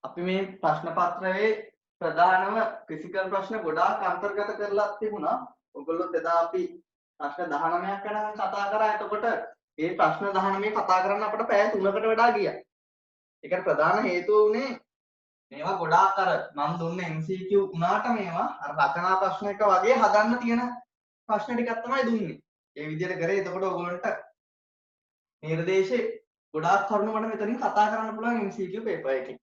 අපි මේ ප්‍රශ්න පත්‍රයේ ප්‍රධානම ෆිසිකල් ප්‍රශ්න ගොඩාක් අන්තර්ගත කරලා තිබුණා. ඔයගොල්ලොත් එදා අපි ප්‍රශ්න 19ක් ගැන කතා කරා. එතකොට මේ ප්‍රශ්න 19 කතා කරන්න අපිට පැය 3කට වඩා ගියා. ඒකට ප්‍රධාන හේතුව උනේ මේවා ගොඩාක් අර මම දුන්නේ MCQ උනාට මේවා අර රචනා ප්‍රශ්න එක වගේ හදන්න තියෙන ප්‍රශ්න ටිකක් තමයි දුන්නේ. ඒ විදිහට කරේ. එතකොට ඔයගොල්ලන්ට නිර්දේශේ ගොඩාක් කරුණු මට මෙතනින් කතා කරන්න පුළුවන් MCQ පේපර් එකකින්.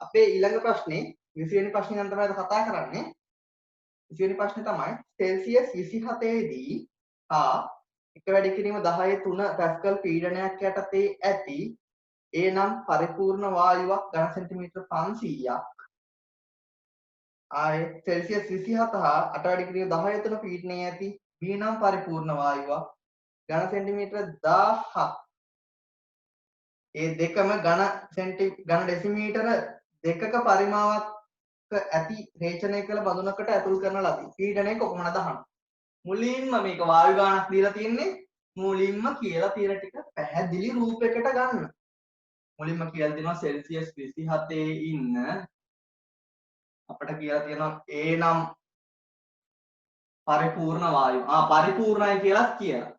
අපේ ඊළඟ ප්‍රශ්නේ 20 වෙනි ප්‍රශ්නේ නම් තමයි කතා කරන්නේ. 20 වෙනි ප්‍රශ්නේ තමයි සෙල්සියස් 27 දී හා 1 වැඩි කිරීම 10/3 පැස්කල් පීඩනයක් යටතේ ඇති ඒ නම් පරිපූර්ණ වායුවක් ඝන සෙන්ටිමීටර 500ක් ආයේ සෙල්සියස් 27 හා 8 වැඩි කිරීම 10/3 පීඩනයේ ඇති B නම් පරිපූර්ණ වායුවක් ඝන සෙන්ටිමීටර 1000ක් ඒ දෙකම ඝන ඩෙසිමීටර දෙකක පරිමාවක් ඇති රේචනය කළ බඳුනකට ඇතුල් කරන ලදී. පීඩනය කොපමණද අහන්න. මුලින්ම මේක වායු ගානක් දීලා තියෙන්නේ. මුලින්ම කියලා තියෙන ටික පැහැදිලි රූපයකට ගන්න. මුලින්ම කියලා තියෙනවා සෙල්සියස් 27 ඉන්න අපිට කියලා තියෙනවා A නම් පරිපූර්ණ වායු. පරිපූර්ණයි කියලා කියලා.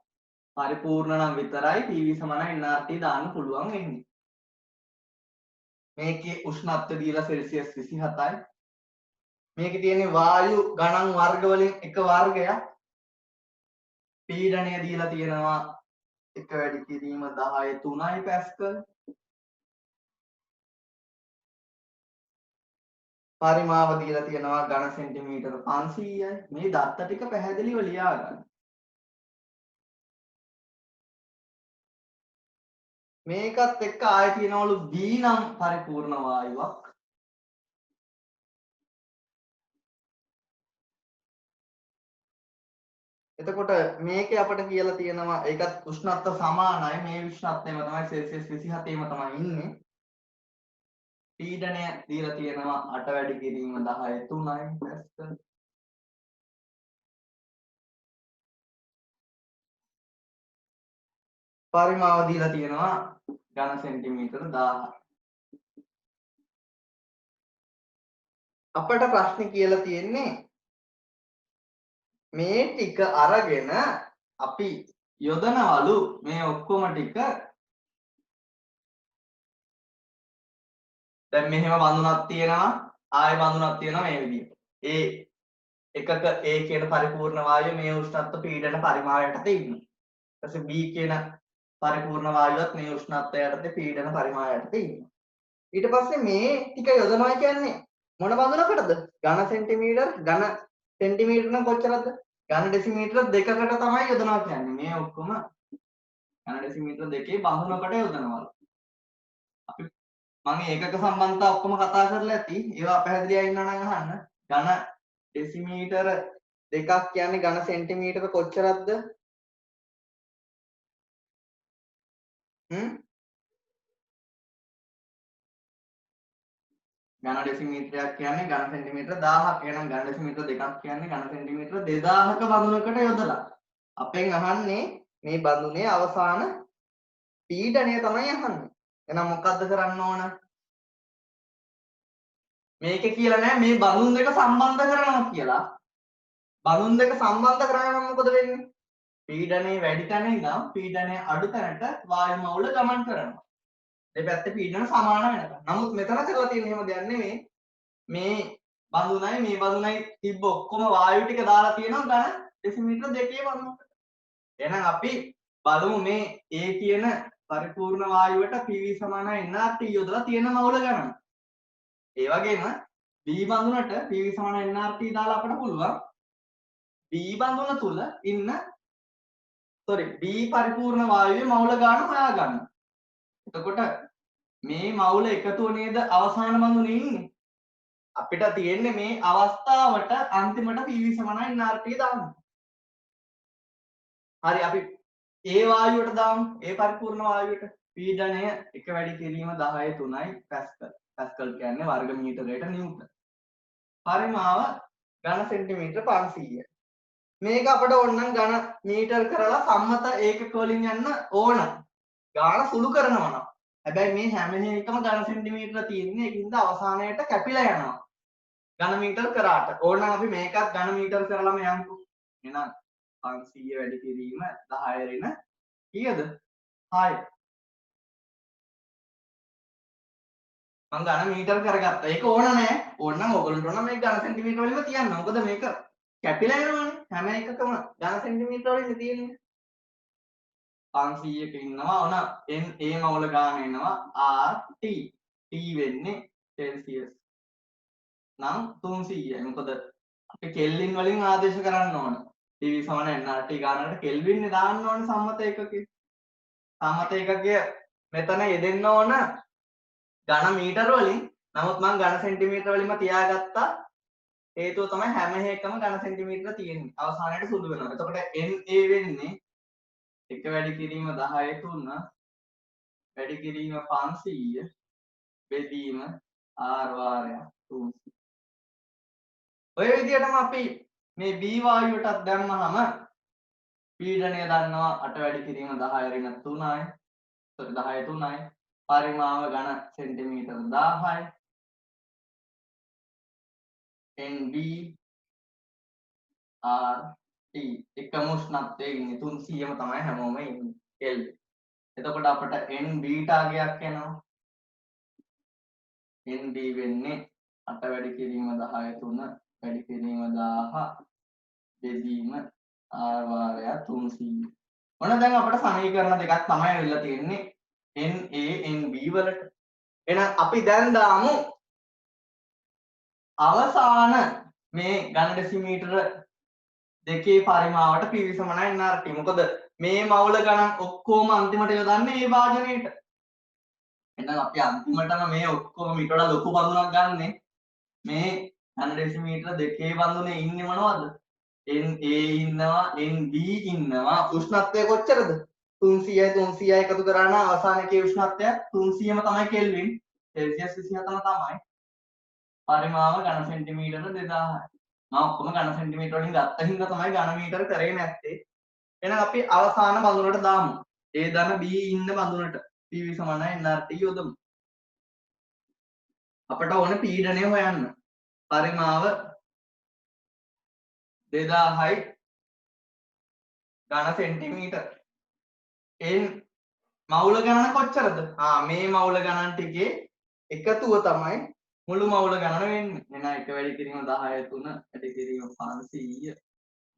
පරිපූර්ණ නම් විතරයි PV සමාන nRT දාන්න පුළුවන් වෙන්නේ. මේකේ උෂ්ණත්වය දීලා සෙල්සියස් 27යි. මේකේ තියෙන වායු ගණන් වර්ග වලින් එක වර්ගයක්. පීඩනය දීලා තියෙනවා 1 වැඩි කිරීම 10/3යි පැස්කල්. පරිමාව දීලා තියෙනවා ඝන සෙන්ටිමීටර 500යි. මේ දත්ත ටික පැහැදිලිව ලියා ගන්න. මේකත් එක්ක ආයෙ කියනවලු B නම් පරිපූර්ණ වායුවක්. එතකොට මේකේ අපිට කියලා තියෙනවා ඒකත් උෂ්ණත්ව සමානයි. මේ උෂ්ණත්වයම තමයි සෙල්සියස් 27ෙම තමයි ඉන්නේ. පීඩනය දීලා තියෙනවා 8 වැඩි කිරීම 10/3යි පැස්කල්. පරිමාව දීලා තියෙනවා ඝන සෙන්ටිමීටර 1000ක්. අපිට ප්‍රශ්නේ කියලා තියෙන්නේ මේ ටික අරගෙන අපි යොදනවලු මේ ඔක්කොම ටික දැන් මෙහෙම බඳුනක් තියෙනවා ආයෙ බඳුනක් තියෙනවා මේ විදිහට. එකක A කියන පරිපූර්ණ වායුව මේ උෂ්ණත්ව පීඩන පරිමාව යටතේ ඉන්නවා. ඊට පස්සේ B කියන පරිපූර්ණ වායුවත් මේ උෂ්ණත්වය යටතේ පීඩන පරිමාව යටතේ ඉන්නවා. ඊට පස්සේ මේ ටික යොදනවා කියන්නේ මොන බඳුනකටද? ඝන සෙන්ටිමීටර නම් කොච්චරද? ඝන ඩෙසිමීටර දෙකකට තමයි යොදනවා කියන්නේ. මේ ඔක්කොම ඝන ඩෙසිමීටර දෙකේ බඳුනකට යොදනවා. අපි මම ඒකක සම්බන්ධතා ඔක්කොම කතා කරලා ඇති. ඒවා පැහැදිලිව ඉන්නවා නම් අහන්න. ඝන ඩෙසිමීටර දෙකක් කියන්නේ ඝන සෙන්ටිමීටර කොච්චරක්ද? ඝන ඩෙසිමීටරයක් කියන්නේ ඝන සෙන්ටිමීටර 1000ක්. එහෙනම් ඝන ඩෙසිමීටර දෙකක් කියන්නේ ඝන සෙන්ටිමීටර 2000ක බඳුනකට යොදලා. අපෙන් අහන්නේ මේ බඳුනේ අවසාන පීඩනය තමයි අහන්නේ. එහෙනම් මොකද්ද කරන්න ඕන? මේකේ කියලා නෑ මේ බඳුන් දෙක සම්බන්ධ කරනවා කියලා. බඳුන් දෙක සම්බන්ධ කරනවා නම් මොකද වෙන්නේ? පීඩනය වැඩි තැන ඉඳන් පීඩනය අඩු තැනට වායු මවුල ගමන් කරනවා. දෙපැත්තේ පීඩන සමාන වෙනවා. නමුත් මෙතන කරලා තියෙන එහෙම දෙයක් නෙමෙයි. මේ බඳුනයි තිබ්බ ඔක්කොම වායු ටික දාලා තියෙනවා ඝන ඩෙසිමීටර දෙකේ බඳුනකට. එහෙනම් අපි බලමු මේ A කියන පරිපූර්ණ වායුවට PV සමානයි nRT යොදලා තියෙන මවුල ගණන. ඒ වගේම B බඳුනට PV සමානයි nRT දාලා අපිට පුළුවන් B බඳුන තුල ඉන්න B පරිපූර්ණ වායුවේ මවුල ගාන හොයාගන්න. එතකොට මේ මවුල එකතුව නේද අවසාන බඳුනේ ඉන්නේ. අපිට තියෙන්නේ මේ අවස්ථාවට අන්තිමට PV සමානයි nRT දාන්න. හරි අපි ඒ වායුවට දාමු. ඒ පරිපූර්ණ වායුවට පීඩනය 1 වැඩි කිරීම 10/3යි පැස්කල්. පැස්කල් කියන්නේ වර්ග මීටරයට නිව්ටන්. පරිමාව ඝන සෙන්ටිමීටර 500යි. මේක අපිට ඕනනම් ඝන මීටර කරලා සම්මත ඒකක වලින් යන්න ඕන. ගාන සුළු කරනවා නම් හැබැයි මේ හැම එකම ඝන සෙන්ටිමීටර තියෙන්නේ ඒකින්ද අවසානයේට කැපිලා යනවා. ඝන මීටර කරාට. ඕනනම් අපි මේකත් ඝන මීටර කරලාම යමුකෝ. එහෙනම් 500 වැඩි කිරීම 10 රින කීයද? 6. මම ඝන මීටර කරගත්තා. ඒක ඕන නෑ. ඕනනම් ඔයගොල්ලන්ට ඕන මේක ඝන සෙන්ටිමීටර වලින්ම තියන්න. මොකද මේක කැපිලා යනවනේ. හැම එකකම ඝන සෙන්ටිමීටර වලින් තියෙන්නේ. 500ක ඉන්නවා ඕන NA මවුල ගාන එනවා RT. T වෙන්නේ සෙල්සියස්. නම් 300යි. මොකද අපි කෙල්වින් වලින් ආදේශ කරන්න ඕන. PV = nRT ගානකට කෙල්වින් නේ දාන්න ඕන සම්මත ඒකකේ. සම්මත ඒකකය මෙතන යෙදෙන්න ඕන ඝන මීටර වලින්. නමුත් මම ඝන සෙන්ටිමීටර වලින්ම තියාගත්තා. හේතුව තමයි හැම එකම ඝන සෙන්ටිමීටර තියෙන්නේ. අවසානයේට සුදු වෙනවා. එතකොට NA වෙන්නේ 1 වැඩි කිරීම 10 3 වැඩි කිරීම 500 බෙදීම R වාරයක් 300. ඔය විදිහටම අපි මේ B වායුවටත් දැම්මහම පීඩනය දන්නවා 8 වැඩි කිරීම 10 ඍණ 3යි. 10 3යි. පරිමාව ඝන සෙන්ටිමීටර 1000යි. NB RT එකම උෂ්ණත්වයේ ඉන්නේ 300ම තමයි හැමෝම ඉන්නේ කෙල්වින්. එතකොට අපට NB ටාගයක් එනවා. NB වෙන්නේ 8 වැඩි කිරීම 10 3 වැඩි කිරීම 1000 බෙදීම R වාරයක් 300. ඔන්න දැන් අපිට සමීකරණ දෙකක් තමයි වෙලා තියෙන්නේ NA NB වලට. එහෙනම් අපි දැන් දාමු අවසාන මේ ඝන ඩෙසිමීටර දෙකේ පරිමාවට PV = nRT. මොකද මේ මවුල ගණන් ඔක්කොම අන්තිමට යොදන්නේ මේ භාජනයේට. එහෙනම් අපි අන්තිමටම මේ ඔක්කොම ඊට වඩා ලොකු බඳුනක් ගන්නෙ මේ ඝන ඩෙසිමීටර දෙකේ බඳුනේ ඉන්නේ මොනවද? NA ඉන්නවා NB ඉන්නවා. උෂ්ණත්වය කොච්චරද? 300යි 300යි එකතු කරා නම් අවසානයේ උෂ්ණත්වය 300ම තමයි කෙල්වින්. සෙල්සියස් 27ම තමයි. පරිමාව ඝන සෙන්ටිමීටර 2000යි. මම ඔක්කොම ඝන සෙන්ටිමීටර වලින් ගත්ත හින්දා තමයි ඝන මීටර කරේ නැත්තේ. එහෙනම් අපි අවසාන බඳුනට දාමු. A ධන B ඉන්න බඳුනට PV = nRT යොදමු. අපට ඕන පීඩනය හොයන්න. පරිමාව 2000යි ඝන සෙන්ටිමීටර. මවුල ගණන කොච්චරද? මේ මවුල ගණන් ටිකේ එකතුව තමයි මුළු මවුල ගණන වෙන්නේ. එහෙනම් 1 වැඩි කිරීම 10 3 වැඩි කිරීම 500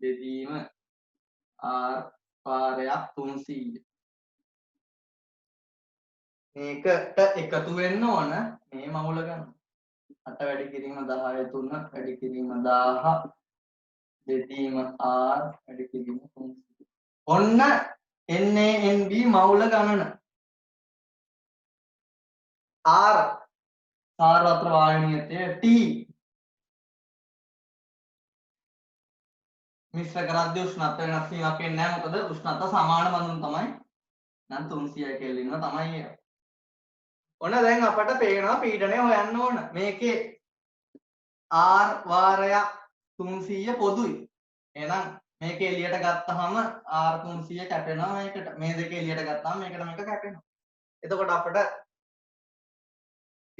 බෙදීම R වාරයක් 300. මේකට එකතු වෙන්න ඕන මේ මවුල ගණන. 8 වැඩි කිරීම 10 3 වැඩි කිරීම 1000 බෙදීම R වැඩි කිරීම 300. ඔන්න NANB මවුල ගණන. R සාරවත්‍ර වායු නියතය. T මිශ්‍ර කරද්දී උෂ්ණත්වය වෙනස් වීමක් වෙන්නේ නැහැ. මොකද උෂ්ණත්ව සමාන බඳුන් තමයි. නම් 300 කෙල්වින්ව තමයි ඒ. ඔන්න දැන් අපට පේනවා පීඩනය හොයන්න ඕන. මේකේ R වාරයක් 300 පොදුයි. එහෙනම් මේක එළියට ගත්තාම R 300 කැපෙනවා මේකට. මේ දෙක එළියට ගත්තාම මේකට මේක කැපෙනවා. එතකොට අපිට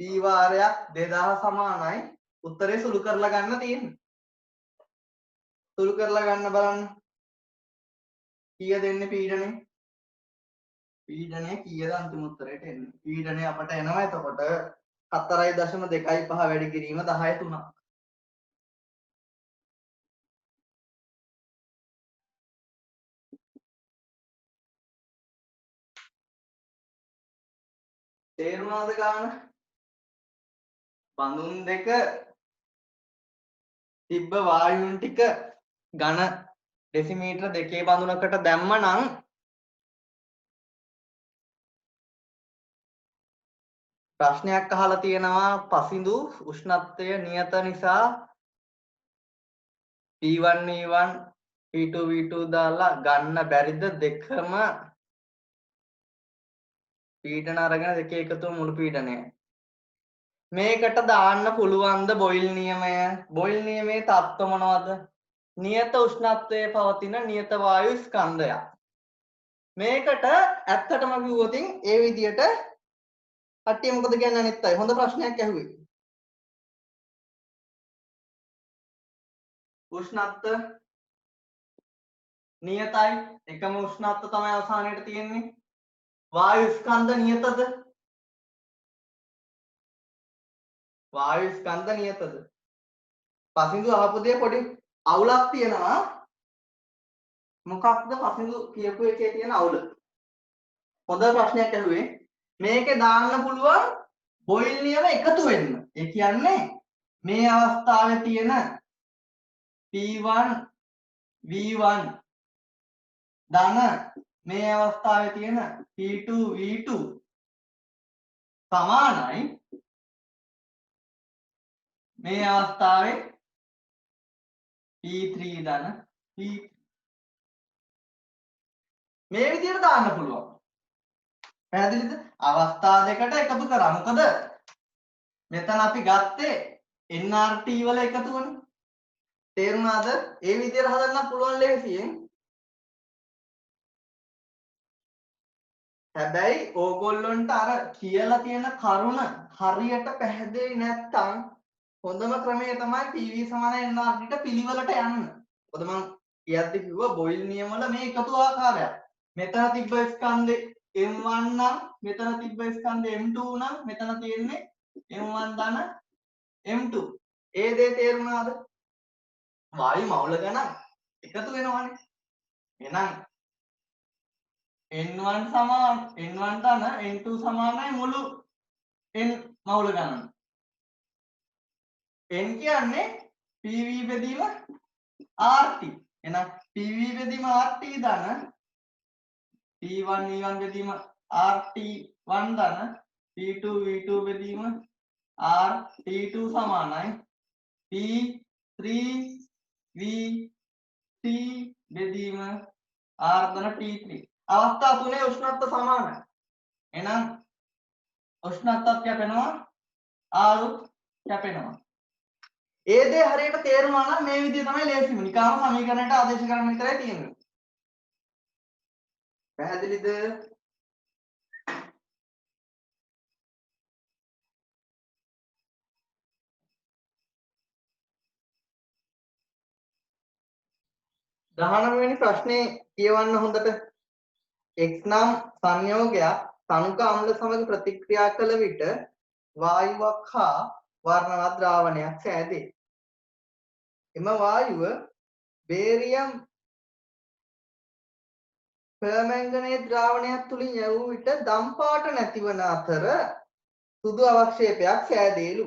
P වාරයක් 2000 සමානයි. උත්තරේ සුළු කරලා ගන්න තියෙන්නේ. සුළු කරලා ගන්න බලන්න. කීයද එන්නේ පීඩනය? පීඩනය කීයද අන්තිම උත්තරයට එන්නේ? පීඩනය අපට එනවා එතකොට 4.25 වැඩි කිරීම 10 3ක්. තේරුණාද ගාන? බඳුන් දෙක තිබ්බ වායුන් ටික ඝන ඩෙසිමීටර දෙකේ බඳුනකට දැම්මනම් ප්‍රශ්නයක් අහලා තියෙනවා පසිඳු උෂ්ණත්වය නියත නිසා P1 E1 P2 V2 දාලා ගන්න බැරිද දෙකම පීඩන අරගෙන දෙකේ එකතු මුළු පීඩනය. මේකට දාන්න පුළුවන්ද බොයිල් නියමය? බොයිල් නියමයේ තත්ත්ව මොනවද? නියත උෂ්ණත්වයේ පවතින නියත වායු ස්කන්ධයක්. මේකට ඇත්තටම කිව්වොත් ඒ විදියට කට්ටිය මොකද කියන්නේ අනිත් අය? හොඳ ප්‍රශ්නයක් ඇහුවේ. උෂ්ණත්ව නියතයි. එකම උෂ්ණත්ව තමයි අවසානයේට තියෙන්නේ. වායු ස්කන්ධ නියතද? වායු ස්කන්ධ නියතද? පසින්දු අහපු දේ පොඩි අවුලක් තියෙනවා. මොකක්ද පසින්දු කියපු එකේ තියෙන අවුල? හොඳ ප්‍රශ්නයක් ඇහුවේ. මේකේ දාන්න පුළුවන් බොයිල් නියම එකතු වෙන්න. ඒ කියන්නේ මේ අවස්ථාවේ තියෙන P1 V1 ධන මේ අවස්ථාවේ තියෙන P2 V2 සමානයි මේ අවස්ථාවේ P3 ධන P3 මේ විදිහට දාන්න පුළුවන්. පැහැදිලිද? අවස්ථා දෙකට එකතු කරා. මොකද මෙතන අපි ගත්තේ NRT වල එකතුවනේ. තේරුණාද? ඒ විදිහට හදන්න පුළුවන් ලේසියෙන්. හැබැයි ඕගොල්ලන්ට අර කියලා තියෙන කරුණ හරියට පැහැදිලි නැත්නම් හොඳම ක්‍රමය තමයි PV සමාන NRT ට පිළිවෙලට යන්න. මොකද මම කියද්දි කිව්වා බොයිල් නියම වල මේ එකතු ආකාරයක්. මෙතන තිබ්බ ස්කන්ධේ M1 නම් මෙතන තිබ්බ ස්කන්ධේ M2 නම් මෙතන තියෙන්නේ M1 ධන M2. ඒ දේ තේරුණාද? වායු මවුල ගණන් එකතු වෙනවනේ. එහෙනම් N1 සමාන N1 ධන N2 සමානයි මුළු N මවුල ගණන. N කියන්නේ PV බෙදීම RT. එහෙනම් PV බෙදීම RT ධන P1 V1 බෙදීම RT1 ධන P2 V2 බෙදීම RT2 සමානයි P3 V3 බෙදීම R ධන T3. අවස්ථා තුනේ උෂ්ණත්ව සමානයි. එහෙනම් උෂ්ණත්වයක් කැපෙනවා ආලුත් කැපෙනවා. ඒ දේ හරියට තේරුණා නම් මේ විදිහ තමයි ලේසිම. නිකාම සමීකරණයට ආදේශ කරන්න විතරයි තියෙන්නේ. පැහැදිලිද? දහනවෙනි ප්‍රශ්නේ කියවන්න හොඳට. x නම් සංයෝගයක් තනුක අම්ල සමග ප්‍රතික්‍රියා කළ විට වායුවක් හා වර්ණවත් ද්‍රාවණයක් සෑදේ. එම වායුව බේරියම් පර්මැංගනේට් ද්‍රාවණයක් තුලින් යවූ විට දම් පාට නැතිවන අතර සුදු අවක්ෂේපයක් සෑදේලු.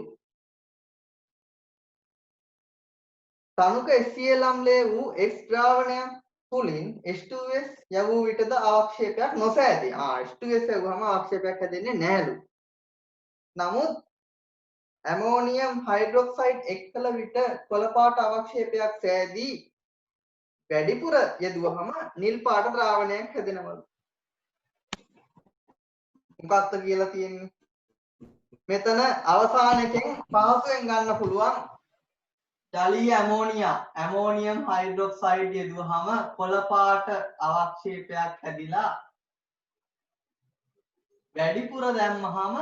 තනුක HCl අම්ලයේ වූ X ද්‍රාවණයක් තුලින් H2S යවූ විටද අවක්ෂේපයක් නොසෑදේ. H2S යවුවම අවක්ෂේපයක් හැදෙන්නේ නැහැලු. නමුත් ඇමෝනියම් හයිඩ්‍රොක්සයිඩ් එක්කල විට කොළ පාට අවක්ෂේපයක් සෑදී වැඩිපුර යෙදුවහම නිල් පාට ද්‍රාවණයක් හැදෙනවලු. මොකක්ද කියලා තියෙන්නේ? මෙතන අවසානයෙන් පහසුවෙන් ගන්න පුළුවන් ජලීය ඇමෝනියා ඇමෝනියම් හයිඩ්‍රොක්සයිඩ් යෙදුවහම කොළ පාට අවක්ෂේපයක් හැදිලා වැඩිපුර දැම්මහම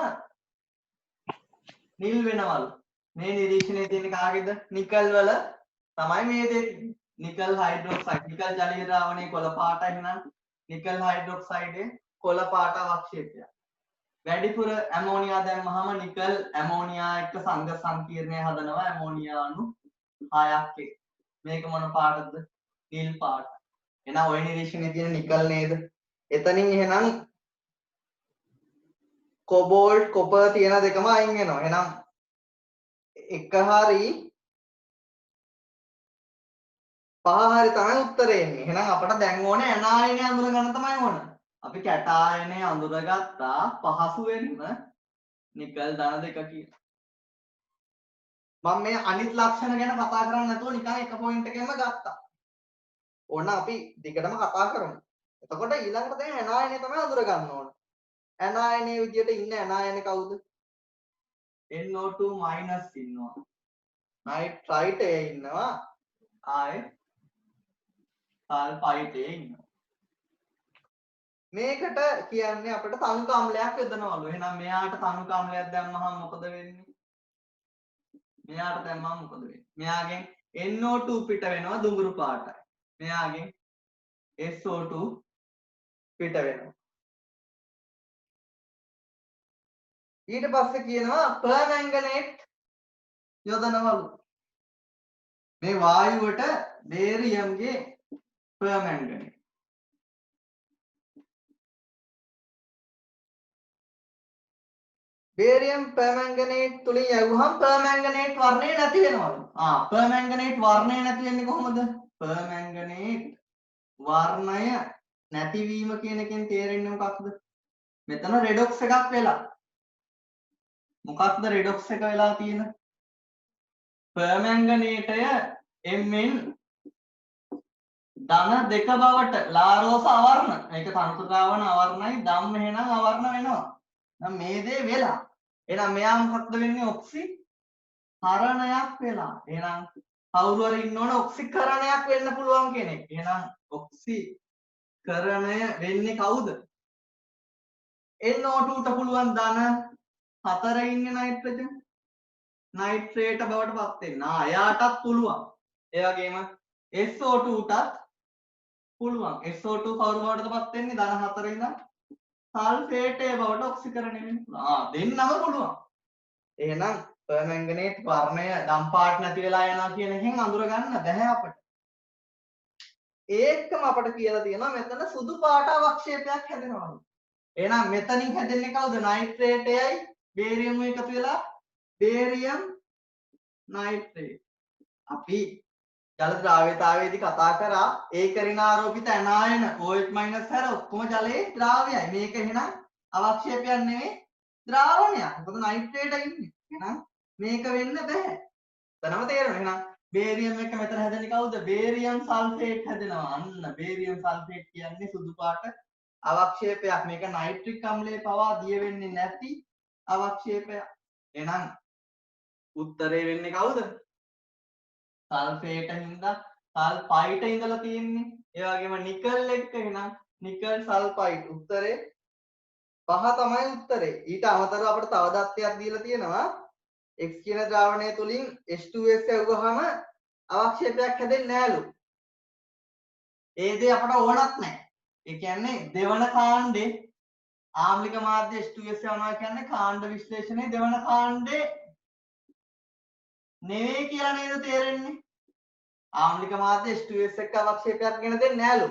නිල් වෙනවලු. මේ නිරීක්ෂණයේ තියෙන කාගේද? නිකල් වල තමයි මේ දේ. නිකල් හයිඩ්‍රොක්සයිඩ් නිකල් ජලීය ද්‍රාවණයේ කොළ පාටයි එහෙනම් නිකල් හයිඩ්‍රොක්සයිඩේ කොළ පාට අවක්ෂේපය. වැඩිපුර ඇමෝනියා දැම්මහම නිකල් ඇමෝනියා එක්ක සංඝ සංකීර්ණය හදනවා ඇමෝනියා අණු 6ක් එක්ක. මේක මොන පාටද? නිල් පාට. එහෙනම් ওই නිරීක්ෂණයේ තියෙන නිකල් නේද? එතනින් එහෙනම් කොබෝල්ට් කොපර් තියෙන දෙකම අයින් වෙනවා. එහෙනම් එක හරි පහ හරි තමයි උත්තරේ එන්නේ. එහෙනම් අපට දැන් ඕනේ ඇනායනය අඳුර ගන්න තමයි ඕන. අපි කැටායනය අඳුරගත්තා පහසු වෙන්න නිකල් ධන දෙක කියලා. මම මේ අනිත් ලක්ෂණ ගැන කතා කරන්නේ නැතුව නිකන් එක පොයින්ට් එකෙන්ම ගත්තා. ඕන අපි දිගටම කතා කරමු. එතකොට ඊළඟට දැන් ඇනායනය තමයි අඳුර ගන්න ඕන. ඇනායනයේ විදියට ඉන්න ඇනායන කවුද? NO2 ඉන්නවා. නයිට්‍රයිට් A ඉන්නවා. ආයේ සල්ෆයිට් A ඉන්නවා. මේකට කියන්නේ අපිට තනුක අම්ලයක් යොදනවලු. එහෙනම් මෙයාට තනුක අම්ලයක් දැම්මහම මොකද වෙන්නේ? මෙයාට දැම්මම මොකද වෙන්නේ? මෙයාගෙන් NO2 පිට වෙනවා දුඹුරු පාටයි. මෙයාගෙන් SO2 පිට වෙනවා. ඊට පස්සේ කියනවා පර්මැංගනේට් යොදනවලු. මේ වායුවට බේරියම්ගේ පර්මැංගනේට්. බේරියම් පර්මැංගනේට් තුලින් යවුවහම පර්මැංගනේට් වර්ණය නැති වෙනවලු. පර්මැංගනේට් වර්ණය නැති වෙන්නේ කොහොමද? පර්මැංගනේට් වර්ණය නැතිවීම කියන එකෙන් තේරෙන්නේ මොකක්ද? මෙතන රෙඩොක්ස් එකක් වෙලා. මොකක්ද රෙඩොක්ස් එක වෙලා තියෙන? පර්මැංගනේටය Mn ධන දෙක බවට ලාරෝස අවර්ණ. ඒක තනතු ද්‍රාවණ අවර්ණයි ධම්ම එහෙනම් අවර්ණ වෙනවා. දැන් මේ දේ වෙලා. එහෙනම් මෙයා මොකක්ද වෙන්නේ? ඔක්සිකරණයක් වෙලා. එහෙනම් කවුරු හරි ඉන්න ඕන ඔක්සිකරණයක් වෙන්න පුළුවන් කෙනෙක්. එහෙනම් ඔක්සිකරණය වෙන්නේ කවුද? NO2ට පුළුවන් ධන 4 ඉන්නේ නයිට්‍රජන්. නයිට්‍රේට බවට පත් වෙන්න. එයාටත් පුළුවන්. ඒ වගේම SO2ටත් පුළුවන්. SO2 කවුරු බවටද පත් වෙන්නේ? ධන 4 ඉඳන් සල්ෆේටේ බවට ඔක්සිකරණය වෙන්න පුළුවන්. දෙන්නම පුළුවන්. එහෙනම් පර්මැංගනේට් වර්ණය දම් පාට නැති වෙලා යනවා කියන එකෙන් අඳුර ගන්න බැහැ අපිට. ඒකම අපිට කියලා තියෙනවා මෙතන සුදු පාට අවක්ෂේපයක් හැදෙනවා. එහෙනම් මෙතනින් හැදෙන්නේ කවුද? නයිට්‍රේටයයි බේරියම් එකතු වෙලා බේරියම් නයිට්‍රේට්. අපි ජල ද්‍රාව්‍යතාවයේදී කතා කරා ඒකරිනාරෝපිත ඇනායන OH- හැර ඔක්කොම ජලයේ ද්‍රාව්‍යයි. මේක එහෙනම් අවක්ෂේපයක් නෙවෙයි ද්‍රාවණයක්. මොකද නයිට්‍රේට ඉන්නේ. එහෙනම් මේක වෙන්න බෑ. එතනම තේරෙනවා. එහෙනම් බේරියම් එක මෙතන හැදෙන්නේ කවුද? බේරියම් සල්ෆේට් හැදෙනවා. අන්න බේරියම් සල්ෆේට් කියන්නේ සුදු පාට අවක්ෂේපයක්. මේක නයිට්‍රික් අම්ලයේ පවා දිය වෙන්නේ නැති අවක්ෂේපයක්. එහෙනම් උත්තරේ වෙන්නේ කවුද? සල්ෆේට හින්දා සල්ෆයිට ඉඳලා තියෙන්නේ. ඒ වගේම නිකල් එක්ක එහෙනම් නිකල් සල්ෆයිට් උත්තරේ 5 තමයි උත්තරේ. ඊට අමතරව අපිට තව දත්තයක් දීලා තියෙනවා. X කියන ද්‍රාවණය තුලින් H2S යවුවාම අවක්ෂේපයක් හැදෙන්නේ නැහැලු. ඒ දේ අපට ඕනත් නැහැ. ඒ කියන්නේ දෙවන කාණ්ඩේ ආම්ලික මාධ්‍ය H2S යනවා කියන්නේ කාණ්ඩ විශ්ලේෂණයේ දෙවන කාණ්ඩේ නෙවෙයි කියලා නේද තේරෙන්නේ? ආම්ලික මාධ්‍ය H2S එක්ක අවක්ෂේපයක් ගෙන දෙන්නේ නැහැලු.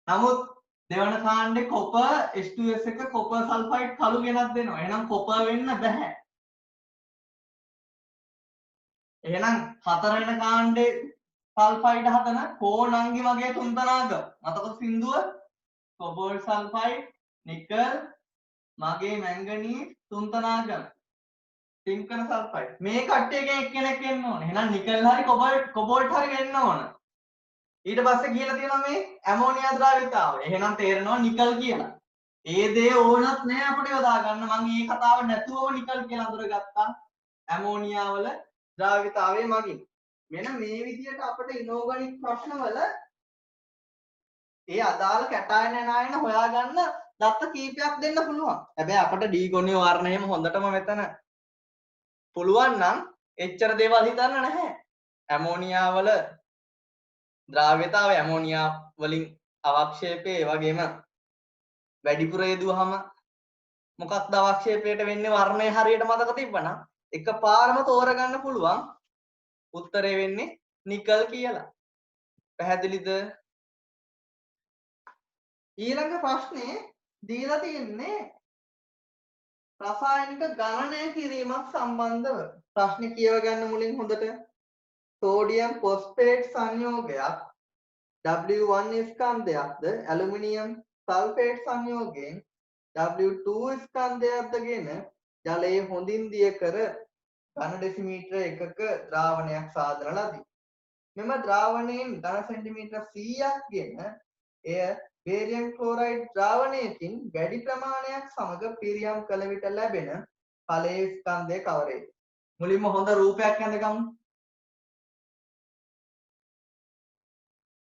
නමුත් දෙවන කාණ්ඩේ කොපර් H2S එක කොපර් සල්ෆයිඩ් කළු ගෙනත් දෙනවා. එහෙනම් කොපර් වෙන්න බෑ. එහෙනම් හතරවෙනි කාණ්ඩේ සල්ෆයිඩ් හදන කෝණංගි වගේ තුන්දනාග මතක සින්දුව කොබෝල්ට් සල්ෆයිඩ් නිකල් මගේ මැංගනීස් තුන්දනාගම ටින්කන සල්ෆයිඩ් මේ කට්ටියකින් එක්කෙනෙක් එන්න ඕනේ. එහෙනම් නිකල් හරි කොබෝල්ට් හරි වෙන්න ඕන. ඊට පස්සේ කියලා තියෙනවා මේ ඇමෝනියා ද්‍රාවිතාව. එහෙනම් තේරෙනවා නිකල් කියලා. ඒ දේ ඕනත් නෑ අපිට යොදා ගන්න. මම මේ කතාව නැතුවම නිකල් කියලා අඳුරගත්තා. ඇමෝනියා වල ද්‍රාවිතාවේ මගින්. මෙන්න මේ විදිහට අපිට ඉනෝගනික් ප්‍රශ්නවල ඒ අදාළ කැටායන නායන හොයාගන්න දත්ත කීපයක් දෙන්න පුළුවන්. හැබැයි අපිට ඩීගොනිය වර්ණ එහෙම හොඳටම මෙතන පුළුවන් නම් එච්චර දේවල් හිතන්න නැහැ. ඇමෝනියා වල ද්‍රාව්‍යතාවය ඇමෝනියා වලින් අවක්ෂේපේ ඒ වගේම වැඩිපුර යෙදුවහම මොකක්ද අවක්ෂේපයට වෙන්නේ වර්ණය හරියට මතක තිබ්බනම් එකපාරම තෝරගන්න පුළුවන්. උත්තරේ වෙන්නේ නිකල් කියලා. පැහැදිලිද? ඊළඟ ප්‍රශ්නේ දීලා තියෙන්නේ රසායනික ගණනය කිරීමක් සම්බන්ධව. ප්‍රශ්නේ කියව ගන්න මුලින් හොඳට. සෝඩියම් ෆොස්ෆේට් සංයෝගයක් W1 ස්කන්ධයක්ද ඇලුමිනියම් සල්ෆේට් සංයෝගයෙන් W2 ස්කන්ධයක්දගෙන ජලයේ හොඳින් දිය කර ඝන ඩෙසිමීටර එකක ද්‍රාවණයක් සාදන ලදී. මෙම ද්‍රාවණයෙන් ඝන සෙන්ටිමීටර 100ක් ගෙන එය බේරියම් ක්ලෝරයිඩ් ද්‍රාවණයකින් වැඩි ප්‍රමාණයක් සමග පිරියම් කළ විට ලැබෙන ඵලයේ ස්කන්ධය කවරේද? මුලින්ම හොඳ රූපයක් ඇඳගමු.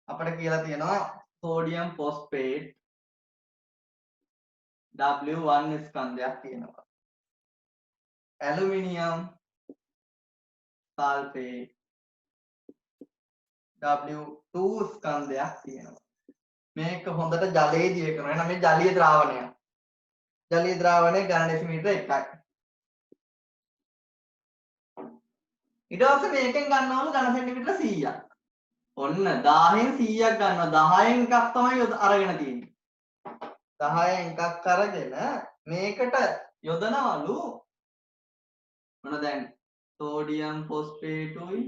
අපිට කියලා තියෙනවා සෝඩියම් ෆොස්ෆේට් W1 ස්කන්ධයක් තියෙනවා. ඇලුමිනියම් සල්ෆේට් W2 ස්කන්ධයක් තියෙනවා. මේක හොඳට ජලයේ දිය කරනවා. එහෙනම් මේ ජලීය ද්‍රාවණය. ජලීය ද්‍රාවණයේ ඝන ඩෙසිමීටර 1යි. ඊට පස්සේ මේකෙන් ගන්නවලු ඝන සෙන්ටිමීටර 100ක්. ඔන්න 1000න් 100ක් ගන්නවා. 10න් එකක් තමයි අරගෙන තියෙන්නේ. 10න් එකක් අරගෙන මේකට යොදනවලු මොන දැන් සෝඩියම් ෆොස්ෆේටුයි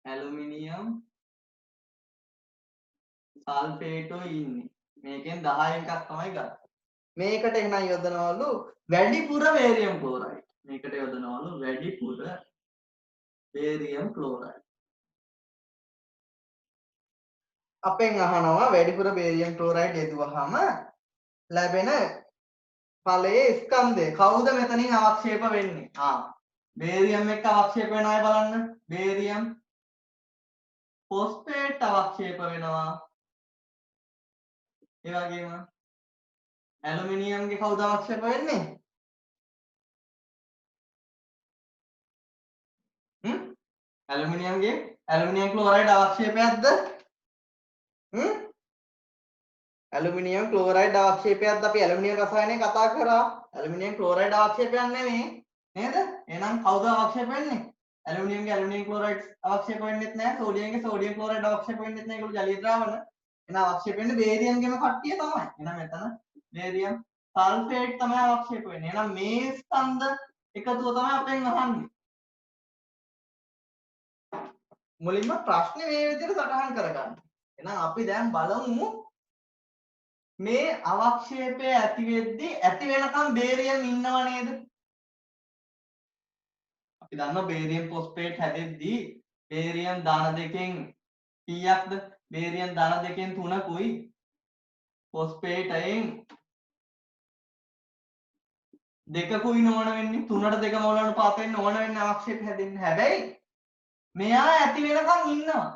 ඇලුමිනියම් සල්ෆේටුයි ඉන්නේ. මේකෙන් 10න් එකක් තමයි ගන්න. මේකට එහෙනම් යොදනවලු වැඩිපුර බේරියම් ක්ලෝරයිඩ්. මේකට යොදනවලු වැඩිපුර බේරියම් ක්ලෝරයිඩ්. අපෙන් අහනවා වැඩිපුර බේරියම් ක්ලෝරයිඩ් යෙදුවහම ලැබෙන ඵලයේ ස්කන්ධය කවුද මෙතනින් අවක්ෂේප වෙන්නේ? බේරියම් එක්ක අවක්ෂේප වෙන අය බලන්න. බේරියම් ෆොස්ෆේට් අවක්ෂේප වෙනවා. ඒ වගේම ඇලුමිනියම්ගේ කවුද අවක්ෂේප වෙන්නේ? ඇලුමිනියම් ක්ලෝරයිඩ් අවක්ෂේපයක්ද? ඇලුමිනියම් ක්ලෝරයිඩ් අවක්ෂේපයක්ද? අපි ඇලුමිනියම් රසායනය කතා කරා. ඇලුමිනියම් ක්ලෝරයිඩ් අවක්ෂේපයක් නෙමෙයි නේද? එහෙනම් කවුද අවක්ෂේප වෙන්නේ? ඇලුමිනියම් ක්ලෝරයිඩ් අවක්ෂේප වෙන්නෙත් නැහැ. සෝඩියම් ක්ලෝරයිඩ් අවක්ෂේප වෙන්නෙත් නැහැ. ඒගොල්ලෝ ජලීය ද්‍රාවණ. එහෙනම් අවක්ෂේප වෙන්නේ බේරියම්ගේම කට්ටිය තමයි. එහෙනම් මෙතන බේරියම් සල්ෆේට් තමයි අවක්ෂේප වෙන්නේ. එහෙනම් මේ ස්කන්ධ එකතුව තමයි අපෙන් අහන්නේ. මුලින්ම ප්‍රශ්නේ මේ විදිහට සටහන් කරගන්න. එහෙනම් අපි දැන් බලමු මේ අවක්ෂේපය ඇති වෙද්දී ඇති වෙනකම් බේරියම් ඉන්නව නේද? අපි දන්නවා බේරියම් ෆොස්ෆේට් හැදෙද්දී බේරියම් ධන දෙකෙන් කීයක්ද? බේරියම් ධන දෙකෙන් 3කුයි ෆොස්ෆේටයෙන් දෙකකුයි නෝන වෙන්නේ. 3ට 2 මෝල අනුපාත වෙන්න ඕන වෙන්නේ අවක්ෂේප හැදෙන්න. හැබැයි මෙයා ඇති වෙනකන් ඉන්නවා.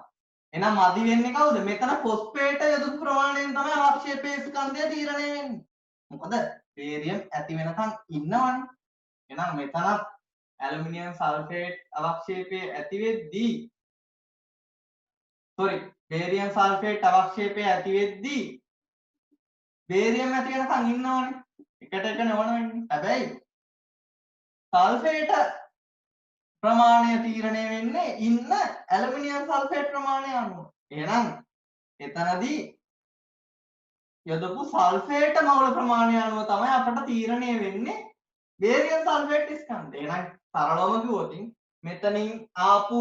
එහෙනම් මදි වෙන්නේ කවුද? මෙතන ෆොස්ෆේට යොදපු ප්‍රමාණයෙන් තමයි අවක්ෂේපයේ ස්කන්ධය තීරණය වෙන්නේ. මොකද බේරියම් ඇති වෙනකන් ඉන්නවනේ. එහෙනම් මෙතන ඇලුමිනියම් සල්ෆේට් අවක්ෂේපයේ ඇති වෙද්දී බේරියම් සල්ෆේට් අවක්ෂේපයේ ඇති වෙද්දී බේරියම් ඇති වෙනකන් ඉන්නවනේ. එකට එක නෝන වෙන්නේ. හැබැයි සල්ෆේට ප්‍රමාණය තීරණය වෙන්නේ ඉන්න ඇලුමිනියම් සල්ෆේට් ප්‍රමාණය අනුව. එහෙනම් එතනදී යොදපු සල්ෆේට මවුල ප්‍රමාණය අනුව තමයි අපට තීරණය වෙන්නේ බේරියම් සල්ෆේට් ස්කන්ධය. එහෙනම් සරලවම කිව්වොත් මෙතනින් ආපු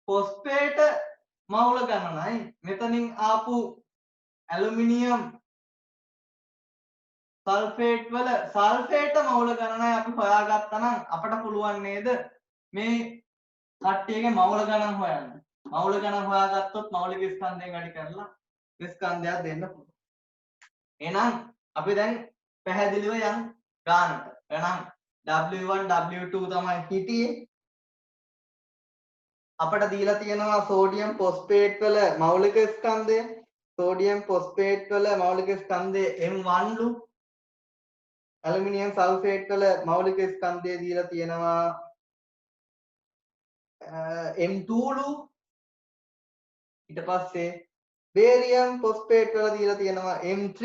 ෆොස්ෆේට මවුල ගණනයි මෙතනින් ආපු ඇලුමිනියම් සල්ෆේට් වල සල්ෆේට මවුල ගණනයි අපි හොයාගත්තා නම් අපට පුළුවන් නේද මේ කට්ටියගේ මවුල ගණන් හොයන්න. මවුල ගණන් හොයාගත්තොත් මෞලික ස්කන්ධයෙන් වැඩි කරලා ස්කන්ධයක් දෙන්න පුළුවන්. එහෙනම් අපි දැන් පැහැදිලිව යන් ගානට. එහෙනම් W1 W2 තමයි හිටියේ. අපට දීලා තියෙනවා සෝඩියම් ෆොස්ෆේට් වල මෞලික ස්කන්ධය. සෝඩියම් ෆොස්ෆේට් වල මෞලික ස්කන්ධය M1 ලු. ඇලුමිනියම් සල්ෆේට් වල මෞලික ස්කන්ධය දීලා තියෙනවා M2 ලු. ඊට පස්සේ බේරියම් ෆොස්ෆේට් වල දීලා තියෙනවා M3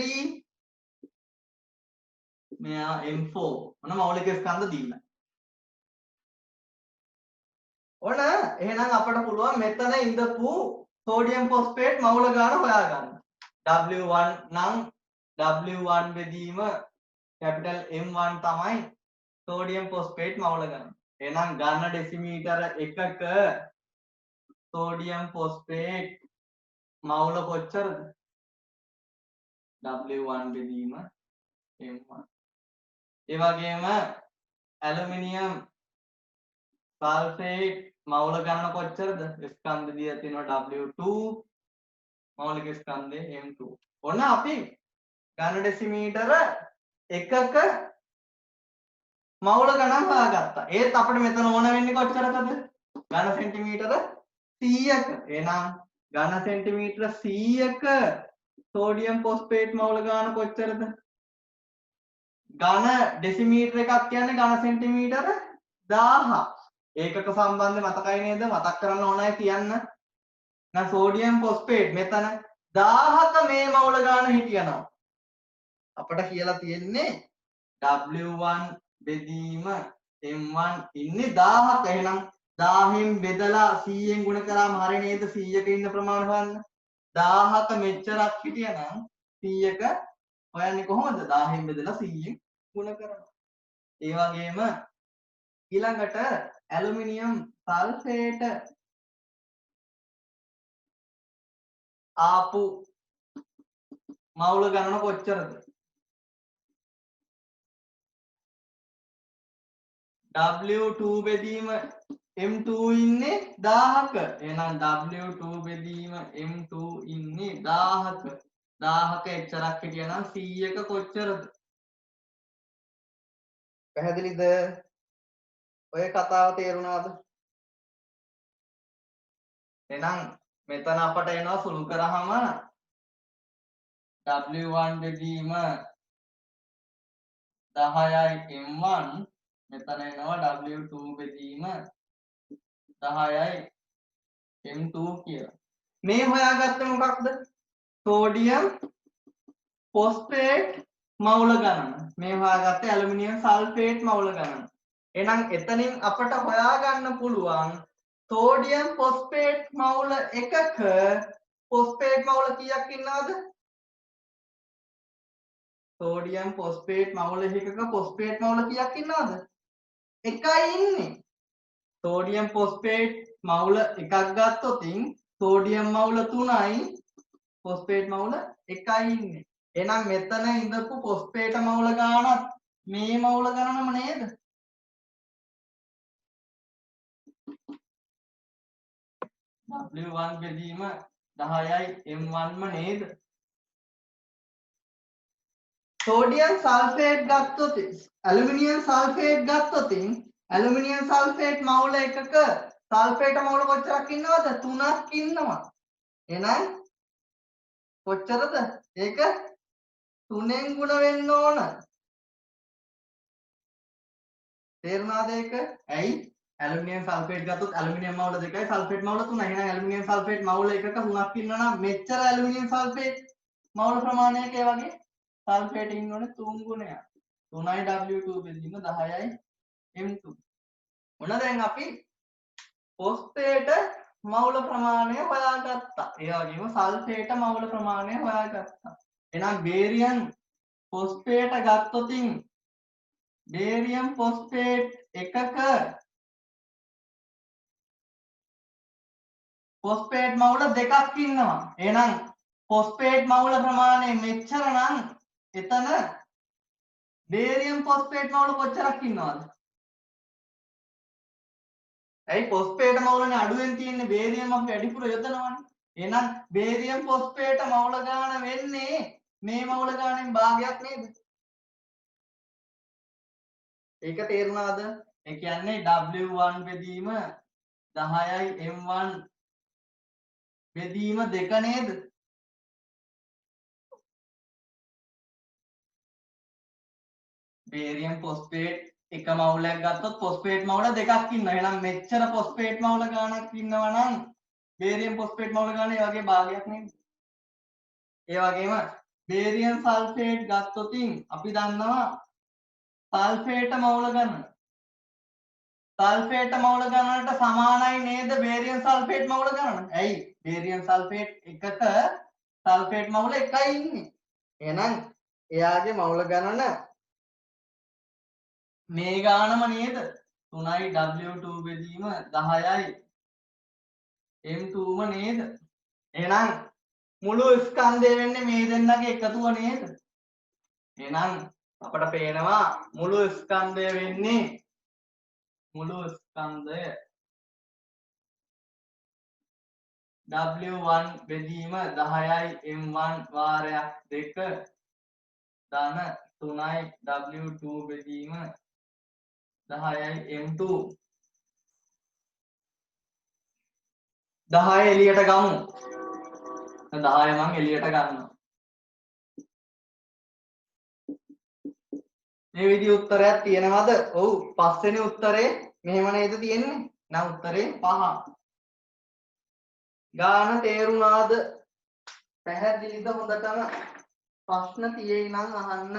මෙයා M4 මොන මෞලික ස්කන්ධ දීලා. ඔන්න එහෙනම් අපට පුළුවන් මෙතන ඉඳපු සෝඩියම් ෆොස්ෆේට් මවුල ගාන හොයාගන්න. W1 නම් W1 බෙදීම කැපිටල් M1 තමයි සෝඩියම් ෆොස්ෆේට් මවුල ගන්න. එහෙනම් ගන්න ඩෙසිමීටර එකක සෝඩියම් ෆොස්ෆේට් මවුල කොච්චරද? W1 බෙදීම M1. ඒ වගේම ඇලුමිනියම් සල්ෆේට් මවුල ගණන කොච්චරද? ස්කන්ධ දිය තියෙනවා W2 මෞලික ස්කන්ධය M2. ඔන්න අපි ඝන ඩෙසිමීටර එකක මවුල ගණන් හොයාගත්තා. ඒත් අපිට මෙතන ඕන වෙන්නේ කොච්චරද? ඝන සෙන්ටිමීටර 100ක. එහෙනම් ඝන සෙන්ටිමීටර 100ක සෝඩියම් ෆොස්ෆේට් මවුල ගාන කොච්චරද? ඝන ඩෙසිමීටර එකක් කියන්නේ ඝන සෙන්ටිමීටර 1000. ඒකක සම්බන්ධ මතකයි නේද? මතක් කරන්න ඕනයි තියන්න. දැන් සෝඩියම් ෆොස්ෆේට් මෙතන 1000ක මේ මවුල ගාන හිටියනවා. අපිට කියලා තියෙන්නේ W1 බෙදීම M1 ඉන්නේ 1000ක. එහෙනම් 1000න් බෙදලා 100න් ගුණ කරාම හරිය නේද? 100ක ඉන්න ප්‍රමාණය හොයන්න. 1000ක මෙච්චරක් හිටියනම් 100ක හොයන්නේ කොහොමද? 1000න් බෙදලා 100න් ගුණ කරනවා. ඒ වගේම ඊළඟට ඇලුමිනියම් සල්ෆේට ආපු මවුල ගණන කොච්චරද? W2 බෙදීම M2 ඉන්නේ 1000ක. එහෙනම් W2 බෙදීම M2 ඉන්නේ 1000ක. 1000ක එච්චරක් හිටියනම් 100ක කොච්චරද? පැහැදිලිද? ඔය කතාව තේරුණාද? එහෙනම් මෙතන අපට එනවා සුළු කරාම W1 බෙදීම 10යි M1 මෙතන එනවා W2 බෙදීම 10යි M2 කියලා. මේ හොයාගත්තේ මොකක්ද? සෝඩියම් ෆොස්ෆේට් මවුල ගණන. මේ හොයාගත්තේ ඇලුමිනියම් සල්ෆේට් මවුල ගණන. එහෙනම් එතනින් අපට හොයාගන්න පුළුවන් සෝඩියම් ෆොස්ෆේට් මවුල එකක ෆොස්ෆේට් මවුල කීයක් ඉන්නවද? සෝඩියම් ෆොස්ෆේට් මවුල එකක ෆොස්ෆේට් මවුල කීයක් ඉන්නවද? එකයි ඉන්නේ. සෝඩියම් ෆොස්ෆේට් මවුල එකක් ගත්තොත් සෝඩියම් මවුල 3යි ෆොස්ෆේට් මවුල එකයි ඉන්නේ. එහෙනම් මෙතන ඉඳපු ෆොස්ෆේට මවුල ගානත් මේ මවුල ගණනම නේද? W1 බෙදීම 10යි M1ම නේද? සෝඩියම් සල්ෆේට් ගත්තොත් ඇලුමිනියම් සල්ෆේට් ගත්තොත් ඇලුමිනියම් සල්ෆේට් මවුල එකක සල්ෆේට මවුල කොච්චරක් ඉන්නවද? 3ක් ඉන්නවා. එහෙනම් කොච්චරද? ඒක 3ෙන් ගුණ වෙන්න ඕන. තේරුණාද ඒක? ඇයි? ඇලුමිනියම් සල්ෆේට් ගත්තොත් ඇලුමිනියම් මවුල 2යි සල්ෆේට් මවුල 3යි. එහෙනම් ඇලුමිනියම් සල්ෆේට් මවුල එකක 3ක් ඉන්නවා නම් මෙච්චර ඇලුමිනියම් සල්ෆේට් මවුල ප්‍රමාණයක ඒ වගේ සල්ෆේට් ඉන්න ඕනේ 3 ගුණයක්. 3යි W2 බෙදීම 10යි M2. ඔන්න දැන් අපි ෆොස්ෆේට මවුල ප්‍රමාණය හොයාගත්තා. ඒ වගේම සල්ෆේට මවුල ප්‍රමාණය හොයාගත්තා. එහෙනම් බේරියම් ෆොස්ෆේට ගත්තොත් බේරියම් ෆොස්ෆේට් එකක ෆොස්ෆේට් මවුල දෙකක් ඉන්නවා. එහෙනම් ෆොස්ෆේට් මවුල ප්‍රමාණය මෙච්චර නම් එතන බේරියම් ෆොස්ෆේට් මවුල කොච්චරක් ඉන්නවද? ඇයි ෆොස්ෆේට මවුලනේ අඩුවෙන් තියෙන්නේ බේරියම් අපි වැඩිපුර යොදනවනේ. එහෙනම් බේරියම් ෆොස්ෆේට මවුල ගාන වෙන්නේ මේ මවුල ගානෙන් භාගයක් නේද? ඒක තේරුණාද? ඒ කියන්නේ W1 බෙදීම 10යි M1 බෙදීම 2 නේද? බේරියම් ෆොස්ෆේට් එක මවුලයක් ගත්තොත් ෆොස්ෆේට් මවුල දෙකක් ඉන්නවා. එහෙනම් මෙච්චර ෆොස්ෆේට් මවුල ගානක් ඉන්නවා නම් බේරියම් ෆොස්ෆේට් මවුල ගාන ඒ වගේ භාගයක් නේද? ඒ වගේම බේරියම් සල්ෆේට් ගත්තොත් අපි දන්නවා සල්ෆේට මවුල ගණන. සල්ෆේට මවුල ගණනට සමානයි නේද බේරියම් සල්ෆේට් මවුල ගණන? ඇයි? බේරියම් සල්ෆේට් එකක සල්ෆේට් මවුල එකයි ඉන්නේ. එහෙනම් එයාගේ මවුල ගණන මේ ගානම නේද? 3යි W2 බෙදීම 10යි M2ම නේද? එහෙනම් මුළු ස්කන්ධය වෙන්නේ මේ දෙන්නගේ එකතුව නේද? එහෙනම් අපට පේනවා මුළු ස්කන්ධය වෙන්නේ මුළු ස්කන්ධය W1 බෙදීම 10යි M1 වාරයක් 2 ධන 3යි W2 බෙදීම 10යි M2 10 එළියට ගමු. 10 මං එළියට ගන්නවා. මේ විදිහේ උත්තරයක් තියෙනවද? ඔව්. පස්වෙනි උත්තරේ මෙහෙම නේද තියෙන්නේ? නම් උත්තරේ 5. ගාන තේරුණාද? පැහැදිලිද හොඳටම? ප්‍රශ්න තියෙයි නම් අහන්න.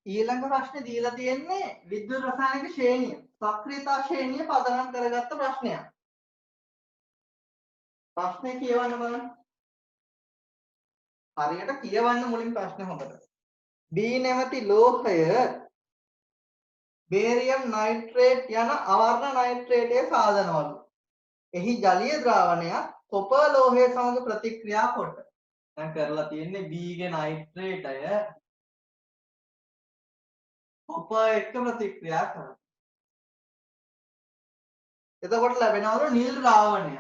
ඊළඟ ප්‍රශ්නේ දීලා තියෙන්නේ විද්‍යුත් රසායනික ශ්‍රේණිය. සක්‍රියතා ශ්‍රේණිය පදනම් කරගත්ත ප්‍රශ්නයක්. ප්‍රශ්නේ කියවන්න බලන්න. හරියට කියවන්න මුලින් ප්‍රශ්නේ හොඳට. B නැමැති ලෝහය බේරියම් නයිට්‍රේට් යන අවර්ණ නයිට්‍රේටයේ සාධනවලු. එහි ජලීය ද්‍රාවණයක් කොපර් ලෝහය සමග ප්‍රතික්‍රියා කොට. දැන් කරලා තියෙන්නේ B ගේ නයිට්‍රේටය කොපර් එක්ක ප්‍රතික්‍රියා කරනවා. එතකොට ලැබෙනවලු නිල් ද්‍රාවණය.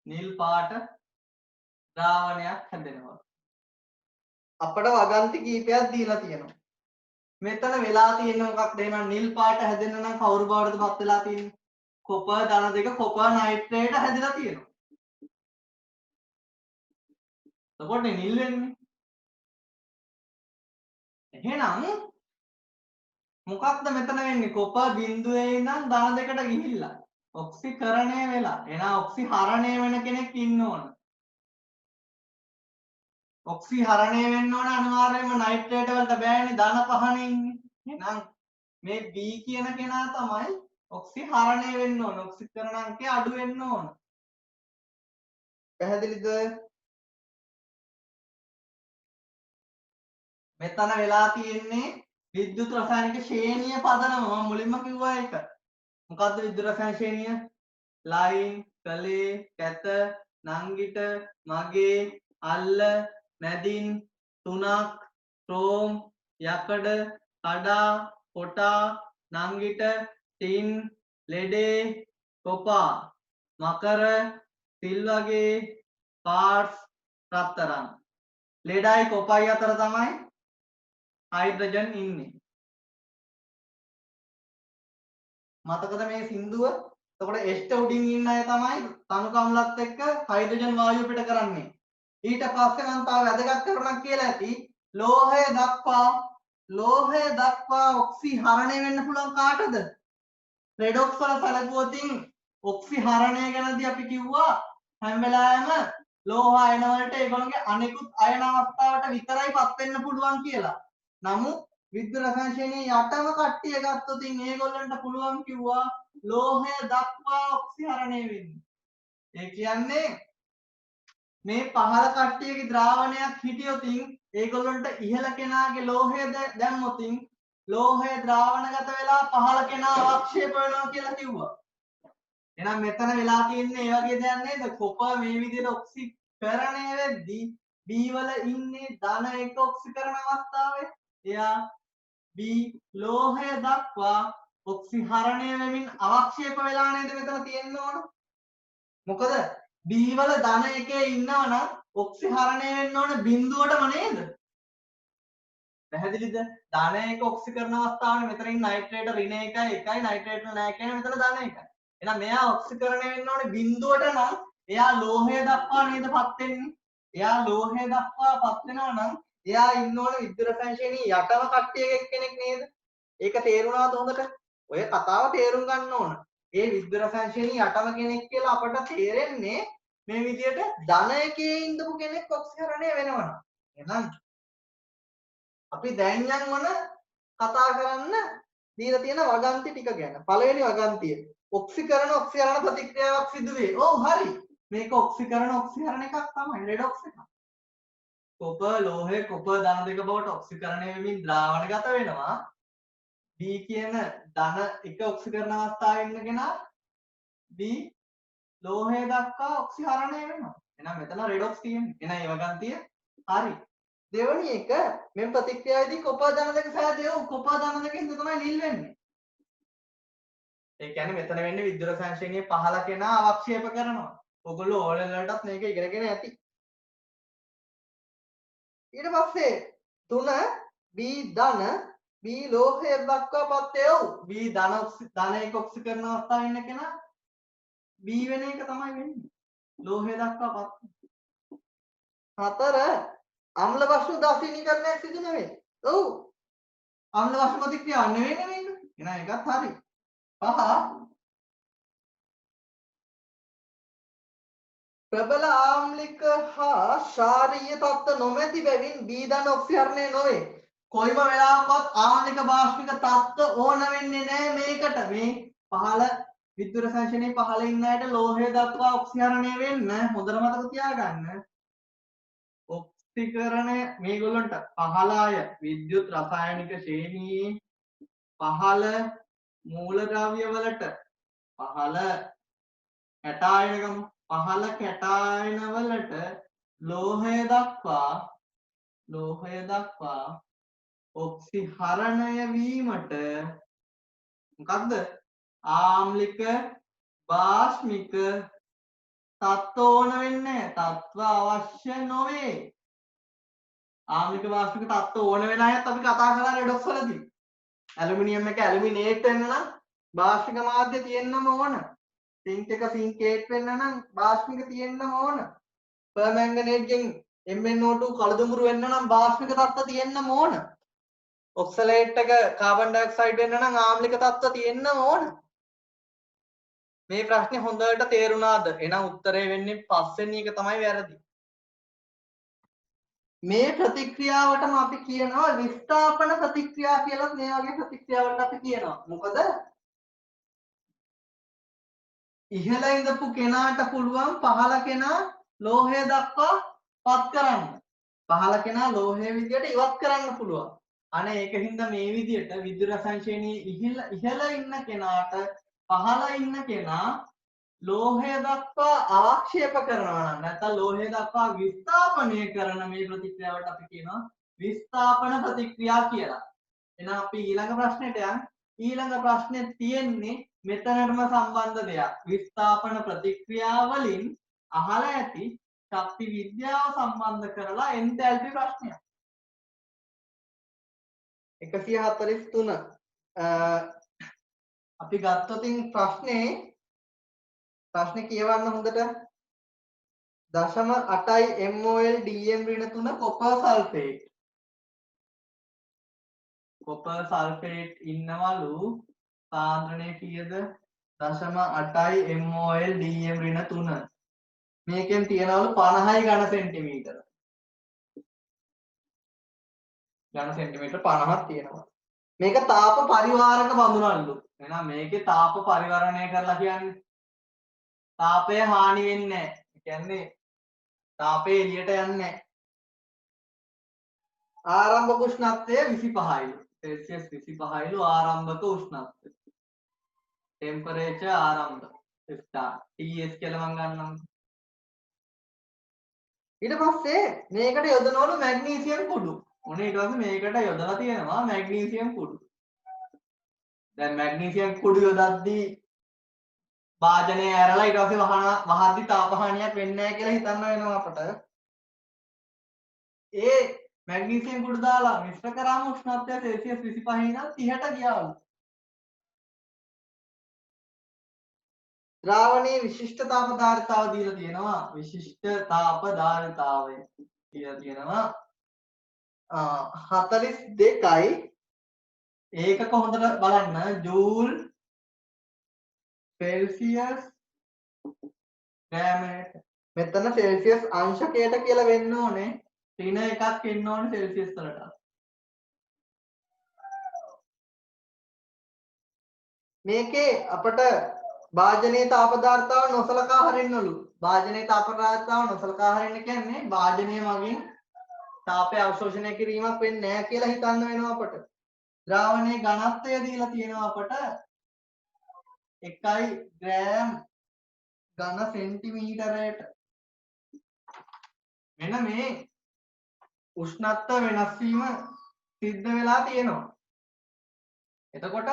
නිල් පාට ද්‍රාවණයක් හැදෙනවා. අපිට වගන්ති කීපයක් දීලා තියෙනවා. මෙතන වෙලා තියෙන්නේ මොකක්ද? එහෙනම් නිල් පාට හැදෙන්න නම් කවුරු බවටද පත් වෙලා තියෙන්නේ? කොපර් ධන දෙක කොපර් නයිට්‍රේට් හැදිලා තියෙනවා. එතකොට නිල් වෙන්නේ. එහෙනම් මොකක්ද මෙතන වෙන්නේ? කොපර් බිඳුවේ ඉඳන් ධන දෙකට ගිහිල්ලා ඔක්සිකරණය වෙලා. එහෙනම් ඔක්සිහරණය වෙන කෙනෙක් ඉන්න ඕන. ඔක්සිහරණය වෙන්න ඕන අනිවාර්යයෙන්ම නයිට්‍රේට් වලට බෑනේ ධන පහනේ ඉන්නේ. එහෙනම් මේ B කියන කෙනා තමයි ඔක්සිහරණය වෙන්න ඕන. ඔක්සිකරණ අංකය අඩු වෙන්න ඕන. පැහැදිලිද? මෙතන වෙලා තියෙන්නේ විද්‍යුත් රසායනික ශ්‍රේණිය පදනම. මම මුලින්ම කිව්වා ඒක. මොකද්ද විද්‍යුත් රසායනික ශ්‍රේණිය? ලයින්, කලේ, කැත, නංගිට, මගේ, අල්ල, මැදින්, තුනක්, ක්‍රෝම්, යකඩ, කඩා, කොටා, නංගිට, ටින්, ලෙඩේ, කොපා, මකර, සිල් වගේ, පාර්ට්ස්, රත්තරන්. ලෙඩයි කොපයි අතර තමයි හයිඩ්‍රජන් ඉන්නේ. මතකද මේ සින්දුව? එතකොට එස්ට උඩින් ඉන්න අය තමයි තනු කම්ලත් එක්ක හයිඩ්‍රජන් වායුව පිට කරන්නේ. ඊට පස්සේ මම තාම වැදගත් කරුණක් කියලා ඇති. ලෝහය දක්වා ඔක්සිහරණය වෙන්න පුළුවන් කාටද? රෙඩොක්ස් වල සැලකුවොතින් ඔක්සිහරණය ගැනදී අපි කිව්වා හැම වෙලාවෙම ලෝහ අයන වලට ඒගොල්ලන්ගේ අනෙකුත් අයන අවස්ථාවට විතරයි පත් වෙන්න පුළුවන් කියලා. නමුත් විද්‍යුත් රසායන ශ්‍රේණියේ යටම කට්ටිය ගත්තොත් ඒගොල්ලන්ට පුළුවන් කිව්වා ලෝහය දක්වා ඔක්සිහරණය වෙන්න. ඒ කියන්නේ මේ පහළ කට්ටියගේ ද්‍රාවණයක් හිටියොත් ඒගොල්ලන්ට ඉහළ කෙනාගේ ලෝහය දැම්මොත් ලෝහය ද්‍රාවණගත වෙලා පහළ කෙනා අවක්ෂේප වෙනවා කියලා කිව්වා. එහෙනම් මෙතන වෙලා තියෙන්නේ ඒ වගේ දෙයක් නේද? කොපර් මේ විදිහට ඔක්සිකරණය වෙද්දී B වල ඉන්නේ ධන එක ඔක්සිකරණ අවස්ථාවේ. එයා B ලෝහය දක්වා ඔක්සිහරණය වෙමින් අවක්ෂේප වෙලා නේද මෙතන තියෙන්න ඕන. මොකද B වල ධන එකේ ඉන්නවා නම් ඔක්සිහරණය වෙන්න ඕන බිඳුවටම නේද? පැහැදිලිද? ධන එක ඔක්සිකරණ අවස්ථාවේ මෙතනින් නයිට්‍රේට ඍණ 1යි නයිට්‍රේට නැහැ කියන්නේ මෙතන ධන 1යි. එහෙනම් මෙයා ඔක්සිකරණය වෙන්න ඕනේ බිඳුවට නම් එයා ලෝහය දක්වා නේදපත් වෙන්නේ. එයා ලෝහය දක්වාපත් වෙනවා නම් එයා ඉන්න ඕනේ විද්‍යුත් රසායන ශ්‍රේණියේ යටම කට්ටියක කෙනෙක් නේද? ඒක තේරුණාද හොඳට? ඔය කතාව තේරුම් ගන්න ඕන. ඒ විද්‍යුත් රසායන ශ්‍රේණියේ යටම කෙනෙක් කියලා අපට තේරෙන්නේ මේ විදිහට ධන එකේ ඉඳපු කෙනෙක් ඔක්සිකරණය වෙනවා. එහෙනම් අපි දැන් යන මොන කතා කරන්න දීලා තියෙන වගන්ති ටික ගැන. පළවෙනි වගන්තිය ඔක්සිකරණ ප්‍රතික්‍රියාවක් සිදු වේ. ඔව් හරි. මේක ඔක්සිකරණ එකක් තමයි රෙඩොක්ස් එකක්. කොපර් ලෝහය කොපර් ධන දෙක බවට ඔක්සිකරණය වෙමින් ද්‍රාවණගත වෙනවා. B කියන ධන එක ඔක්සිකරණ අවස්ථාවේ ඉන්න කෙනා B ලෝහය දක්වා ඔක්සිහරණය වෙනවා. එහෙනම් මෙතන රෙඩොක්ස් තියෙන්නේ. එහෙනම් ඒ වගන්තිය හරි. දෙවැනි එක මේ ප්‍රතික්‍රියාවේදී කොපර් ධන දෙක සෑදෙව කොපර් ධන දෙකෙන් තමයි නිල් වෙන්නේ. ඒ කියන්නේ මෙතන වෙන්නේ විද්‍යුත් රසායන ශ්‍රේණියේ පහළ කෙනා අවක්ෂේප කරනවා. ඔයගොල්ලෝ ඕලෙවල් වලටත් මේක ඉගෙනගෙන ඇති. ඊට පස්සේ 3 B ධන B ලෝහය දක්වා පත් වේව්. B ධන එක ඔක්සිකරණ අවස්ථාවේ ඉන්න කෙනා B වෙන එක තමයි වෙන්නේ. ලෝහය දක්වා පත්. 4 අම්ල වස්තු දාසීනීකරණයක් සිදු නෙවෙයි. ඔව්. අම්ල වස්තු ප්‍රතික්‍රියාවක් නෙවෙයි මේක. එහෙනම් ඒකත් හරි. 5 ප්‍රබල ආම්ලික හා ශාරීය තත්ත්ව නොමැති බැවින් B ධන ඔක්සිහරණය නොවේ. කොයිම වෙලාවකවත් ආම්ලික බාෂ්පික තත්ත්ව ඕන වෙන්නේ නැහැ මේකට. මේ පහළ විද්‍යුත් රසායනයේ පහළ ඉන්න අයට ලෝහය දක්වා ඔක්සිහරණය වෙන්න හොඳට මතක තියාගන්න. ඔක්සිකරණය මේගොල්ලන්ට පහළ අය විද්‍යුත් රසායනික ශ්‍රේණියේ පහළ මූලද්‍රව්‍ය වලට පහළ කැටායන පහළ කැටායන වලට ලෝහය දක්වා ඔක්සිහරණය වීමට මොකක්ද ආම්ලික බාෂ්මික තත්ත්ව ඕන වෙන්නේ තත්ත්ව අවශ්‍ය නොවේ. ආම්ලික බාෂ්මික තත්ත්ව ඕන වෙන අයත් අපි කතා කරලා රෙඩොක්ස් වලදී ඇලුමිනියම් එක ඇලුමිනේට් වෙන්න නම් බාෂ්මික මාධ්‍ය තියෙන්නම ඕන. සිංක් එක සිංකේට් වෙන්න නම් බාෂ්මික තියෙන්නම ඕන. පර්මැංගනේට්ගෙන් MnO2 කළදුමුරු වෙන්න නම් බාෂ්මික තත්ත්ව තියෙන්නම ඕන. ඔක්සලේට් එක කාබන් ඩයොක්සයිඩ් වෙන්න නම් ආම්ලික තත්ත්ව තියෙන්නම ඕන. මේ ප්‍රශ්නේ හොඳට තේරුණාද? එහෙනම් උත්තරේ වෙන්නේ පස්වෙනි එක තමයි වැරදි. මේ ප්‍රතික්‍රියාවටම අපි කියනවා විස්ථාපන ප්‍රතික්‍රියා කියලා. මේ වගේ ප්‍රතික්‍රියාවලට අපි කියනවා. මොකද ඉහළ ඉඳපු කෙනාට පුළුවන් පහළ කෙනා ලෝහය දක්වා පත් කරන්න. පහළ කෙනා ලෝහය විදියට ඉවත් කරන්න පුළුවන්. අනේ ඒකින්ද මේ විදියට විද්‍යුත් රසායන ශ්‍රේණියේ ඉහළ ඉන්න කෙනාට පහළ ඉන්න කෙනා ලෝහය දක්වා ආක්ෂේප කරනවා නම් නැත්නම් ලෝහය දක්වා විස්ථාපනය කරන මේ ප්‍රතික්‍රියාවට අපි කියනවා විස්ථාපන ප්‍රතික්‍රියා කියලා. එහෙනම් අපි ඊළඟ ප්‍රශ්නෙට යන්න. ඊළඟ ප්‍රශ්නේ තියෙන්නේ මෙතනටම සම්බන්ධ දෙයක්. විස්ථාපන ප්‍රතික්‍රියා වලින් අහලා ඇති ශක්ති විද්‍යාව සම්බන්ධ කරලා එන්තැල්පි ප්‍රශ්නයක්. 143 අපි ගත්තොතින් ප්‍රශ්නේ කියවන්න හොඳට. 0.8යි MOL DM ඍණ 3 කොපර් සල්ෆේට්. කොපර් සල්ෆේට් ඉන්නවලු සාන්ද්‍රණය කීයද? 0.8යි MOL DM ඍණ 3. මේකෙන් තියනවලු 50යි ඝන සෙන්ටිමීටර. ඝන සෙන්ටිමීටර 50ක් තියෙනවා. මේක තාප පරිවාරක බඳුනල්ලු. එහෙනම් මේකේ තාප පරිවර්ණය කරලා කියන්නේ තාපය හානි වෙන්නේ නැහැ. ඒ කියන්නේ තාපය එළියට යන්නේ නැහැ. ආරම්භක උෂ්ණත්වය 25යිලු. සෙල්සියස් 25යිලු ආරම්භක උෂ්ණත්වය. ටෙම්පරේචර් ආරම්භ ස්ටාර්ට් TS කියලා මම ගන්නම්. ඊට පස්සේ මේකට යොදනවලු මැග්නීසියම් කුඩු. මොනේ ඊට පස්සේ මේකට යොදලා තියෙනවා මැග්නීසියම් කුඩු. දැන් මැග්නීසියම් කුඩු යොදද්දී වාජනය ඇරලා ඊට පස්සේ වහද්දි තාපහානියක් වෙන්නේ නැහැ කියලා හිතන්න වෙනවා අපට. ඒ මැග්නීසියම් කුඩු දාලා මිශ්‍ර කරාම උෂ්ණත්වය සෙල්සියස් 25 ඉඳන් 30ට ගියාලු. ද්‍රාවණයේ විශිෂ්ට තාප ධාරිතාව දීලා තියෙනවා. විශිෂ්ට තාප ධාරිතාවය කියලා තියෙනවා 42යි. ඒකක හොඳට බලන්න ජූල් සෙල්සියස් ග්‍රෑමට. මෙතන සෙල්සියස් අංශකයට කියලා වෙන්න ඕනේ. ඍණ එකක් එන්න ඕනේ සෙල්සියස් වලට. මේකේ අපට වාජනීය තාප ධාරිතාව නොසලකා හරින්නලු. වාජනීය තාප ධාරිතාව නොසලකා හරින්න කියන්නේ වාජනීය මගින් තාපය අවශෝෂණය කිරීමක් වෙන්නේ නැහැ කියලා හිතන්න වෙනවා අපට. ද්‍රාවණයේ ඝනත්වය දීලා තියෙනවා අපට 1 ග්‍රෑම් ඝන සෙන්ටිමීටරයට. මෙන්න මේ උෂ්ණත්ව වෙනස් වීම සිද්ධ වෙලා තියෙනවා. එතකොට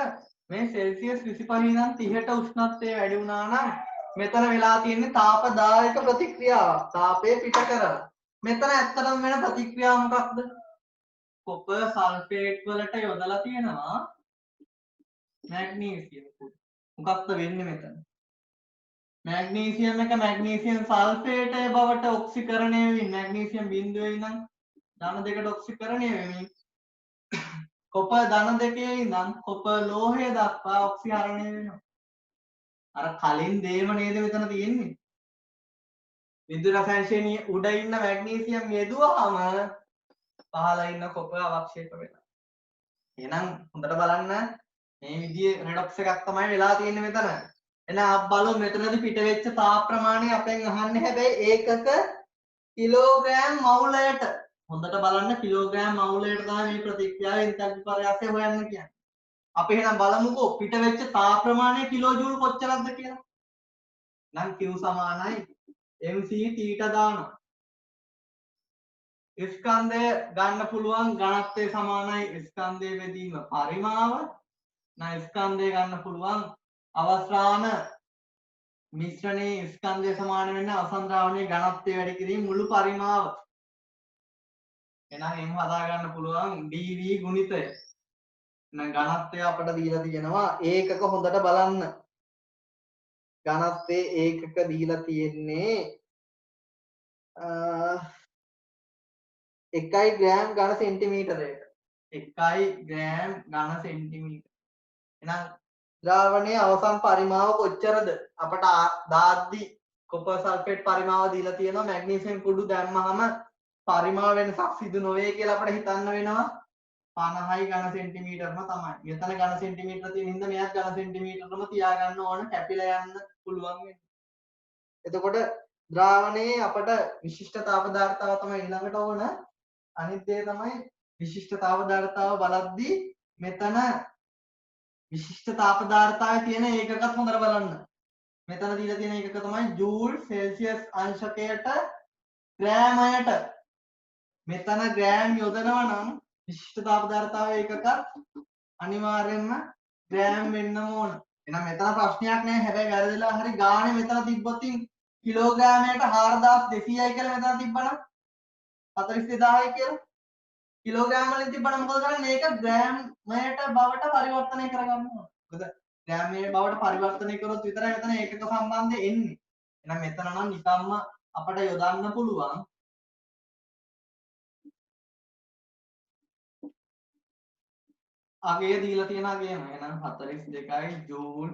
මේ සෙල්සියස් 25 ඉඳන් 30ට උෂ්ණත්වය වැඩි වුණා නම් මෙතන වෙලා තියෙන්නේ තාපදායක ප්‍රතික්‍රියාවක්. තාපය පිට කරලා. මෙතන ඇත්තටම වෙන ප්‍රතික්‍රියාව මොකක්ද? කොපර් සල්ෆේට් වලට යොදලා තියෙනවා මැග්නීසියම් කුඩු. මොකක්ද වෙන්නේ මෙතන? මැග්නීසියම් එක මැග්නීසියම් සල්ෆේටය බවට ඔක්සිකරණය වෙමින් මැග්නීසියම් බිඳුවේ ඉඳන් ධන දෙකට ඔක්සිකරණය වෙමින් කොපර් ධන දෙකේ ඉඳන් කොපර් ලෝහය දක්වා ඔක්සිහරණය වෙනවා. අර කලින් දේම නේද මෙතන තියෙන්නේ. විදුලි රසායනයේ උඩ ඉන්න මැග්නීසියම් යෙදුවාම පහළ ඉන්න කොපර් අවක්ෂේප වෙනවා. එහෙනම් හොඳට බලන්න මේ විදිහේ රෙඩොක්ස් එකක් තමයි වෙලා තියෙන්නේ මෙතන. එහෙනම් අප බලමු මෙතනදී පිට වෙච්ච තාප ප්‍රමාණය අපෙන් අහන්නේ හැබැයි ඒකක කිලෝග්‍රෑම් මවුලයට. හොඳට බලන්න කිලෝග්‍රෑම් මවුලයට තමයි මේ ප්‍රතික්‍රියාවේ එන්තල්පි පරාසය හොයන්න කියන්නේ. අපි එහෙනම් බලමුකෝ පිට වෙච්ච තාප ප්‍රමාණය කිලෝ ජූල් කොච්චරක්ද කියලා. නම් Q සමානයි mc θ දානවා. ස්කන්ධය ගන්න පුළුවන් ඝනත්වය සමානයි ස්කන්ධයේ බෙදීම පරිමාව. නම් ස්කන්ධය ගන්න පුළුවන් අවස්ථාන මිශ්‍රණයේ ස්කන්ධය සමාන වෙන අවසන්ද්‍රාවණයේ ඝනත්වය වැඩි කිරීම මුළු පරිමාව. එහෙනම් එම් හදා ගන්න පුළුවන් dv ගුණිතය. එහෙනම් ඝනත්වය අපට දීලා තියෙනවා ඒකක හොඳට බලන්න. ඝනත්වයේ ඒකක දීලා තියෙන්නේ 1 ග්‍රෑම් ඝන සෙන්ටිමීටරයකට. 1 ග්‍රෑම් ඝන සෙන්ටිමීටර. එහෙනම් ද්‍රාවණයේ අවසන් පරිමාව කොච්චරද? අපට දාද්දි කොපර් සල්ෆේට් පරිමාව දීලා තියෙනවා. මැග්නීසියම් කුඩු දැම්මහම පරිමාව වෙනසක් සිදු නොවේ කියලා අපිට හිතන්න වෙනවා. 50යි ඝන සෙන්ටිමීටරම තමයි. මෙතන ඝන සෙන්ටිමීටර තියෙන හින්දා මෙයාත් ඝන සෙන්ටිමීටරම තියාගන්න ඕන කැපිලා යන්න පුළුවන් වෙන්නේ. එතකොට ද්‍රාවණයේ අපට විශිෂ්ට තාප ධාරිතාව තමයි ඊළඟට ඕන. අනිත් දේ තමයි විශිෂ්ට තාප ධාරිතාව බලද්දී මෙතන විශිෂ්ට තාප ධාරිතාවේ තියෙන ඒකකත් හොඳට බලන්න. මෙතන දීලා තියෙන ඒකක තමයි ජූල් සෙල්සියස් අංශකයට ග්‍රෑමයට. මෙතන ග්‍රෑම් යොදනවා නම් විශිෂ්ට තාප ධාරිතාවේ ඒකකත් අනිවාර්යෙන්ම ග්‍රෑම් වෙන්න ඕන. එහෙනම් මෙතන ප්‍රශ්නයක් නැහැ. හැබැයි වැරදිලා හරි ගානේ මෙතන තිබ්බොත් කිලෝග්‍රෑමයට 4200යි කියලා මෙතන තිබ්බනම් 42000යි කියලා කිලෝග්‍රෑම් වලින් තිබ්බනම් මොකද කරන්නේ? මේක ග්‍රෑමයට බවට පරිවර්තනය කරගන්න ඕන. මොකද ග්‍රෑමයේ බවට පරිවර්තනය කරොත් විතරයි මෙතන ඒකක සම්බන්ධය එන්නේ. එහෙනම් මෙතන නම් නිකම්ම අපට යොදන්න පුළුවන් අගය දීලා තියෙන අගයම. එහෙනම් 42යි ජූල්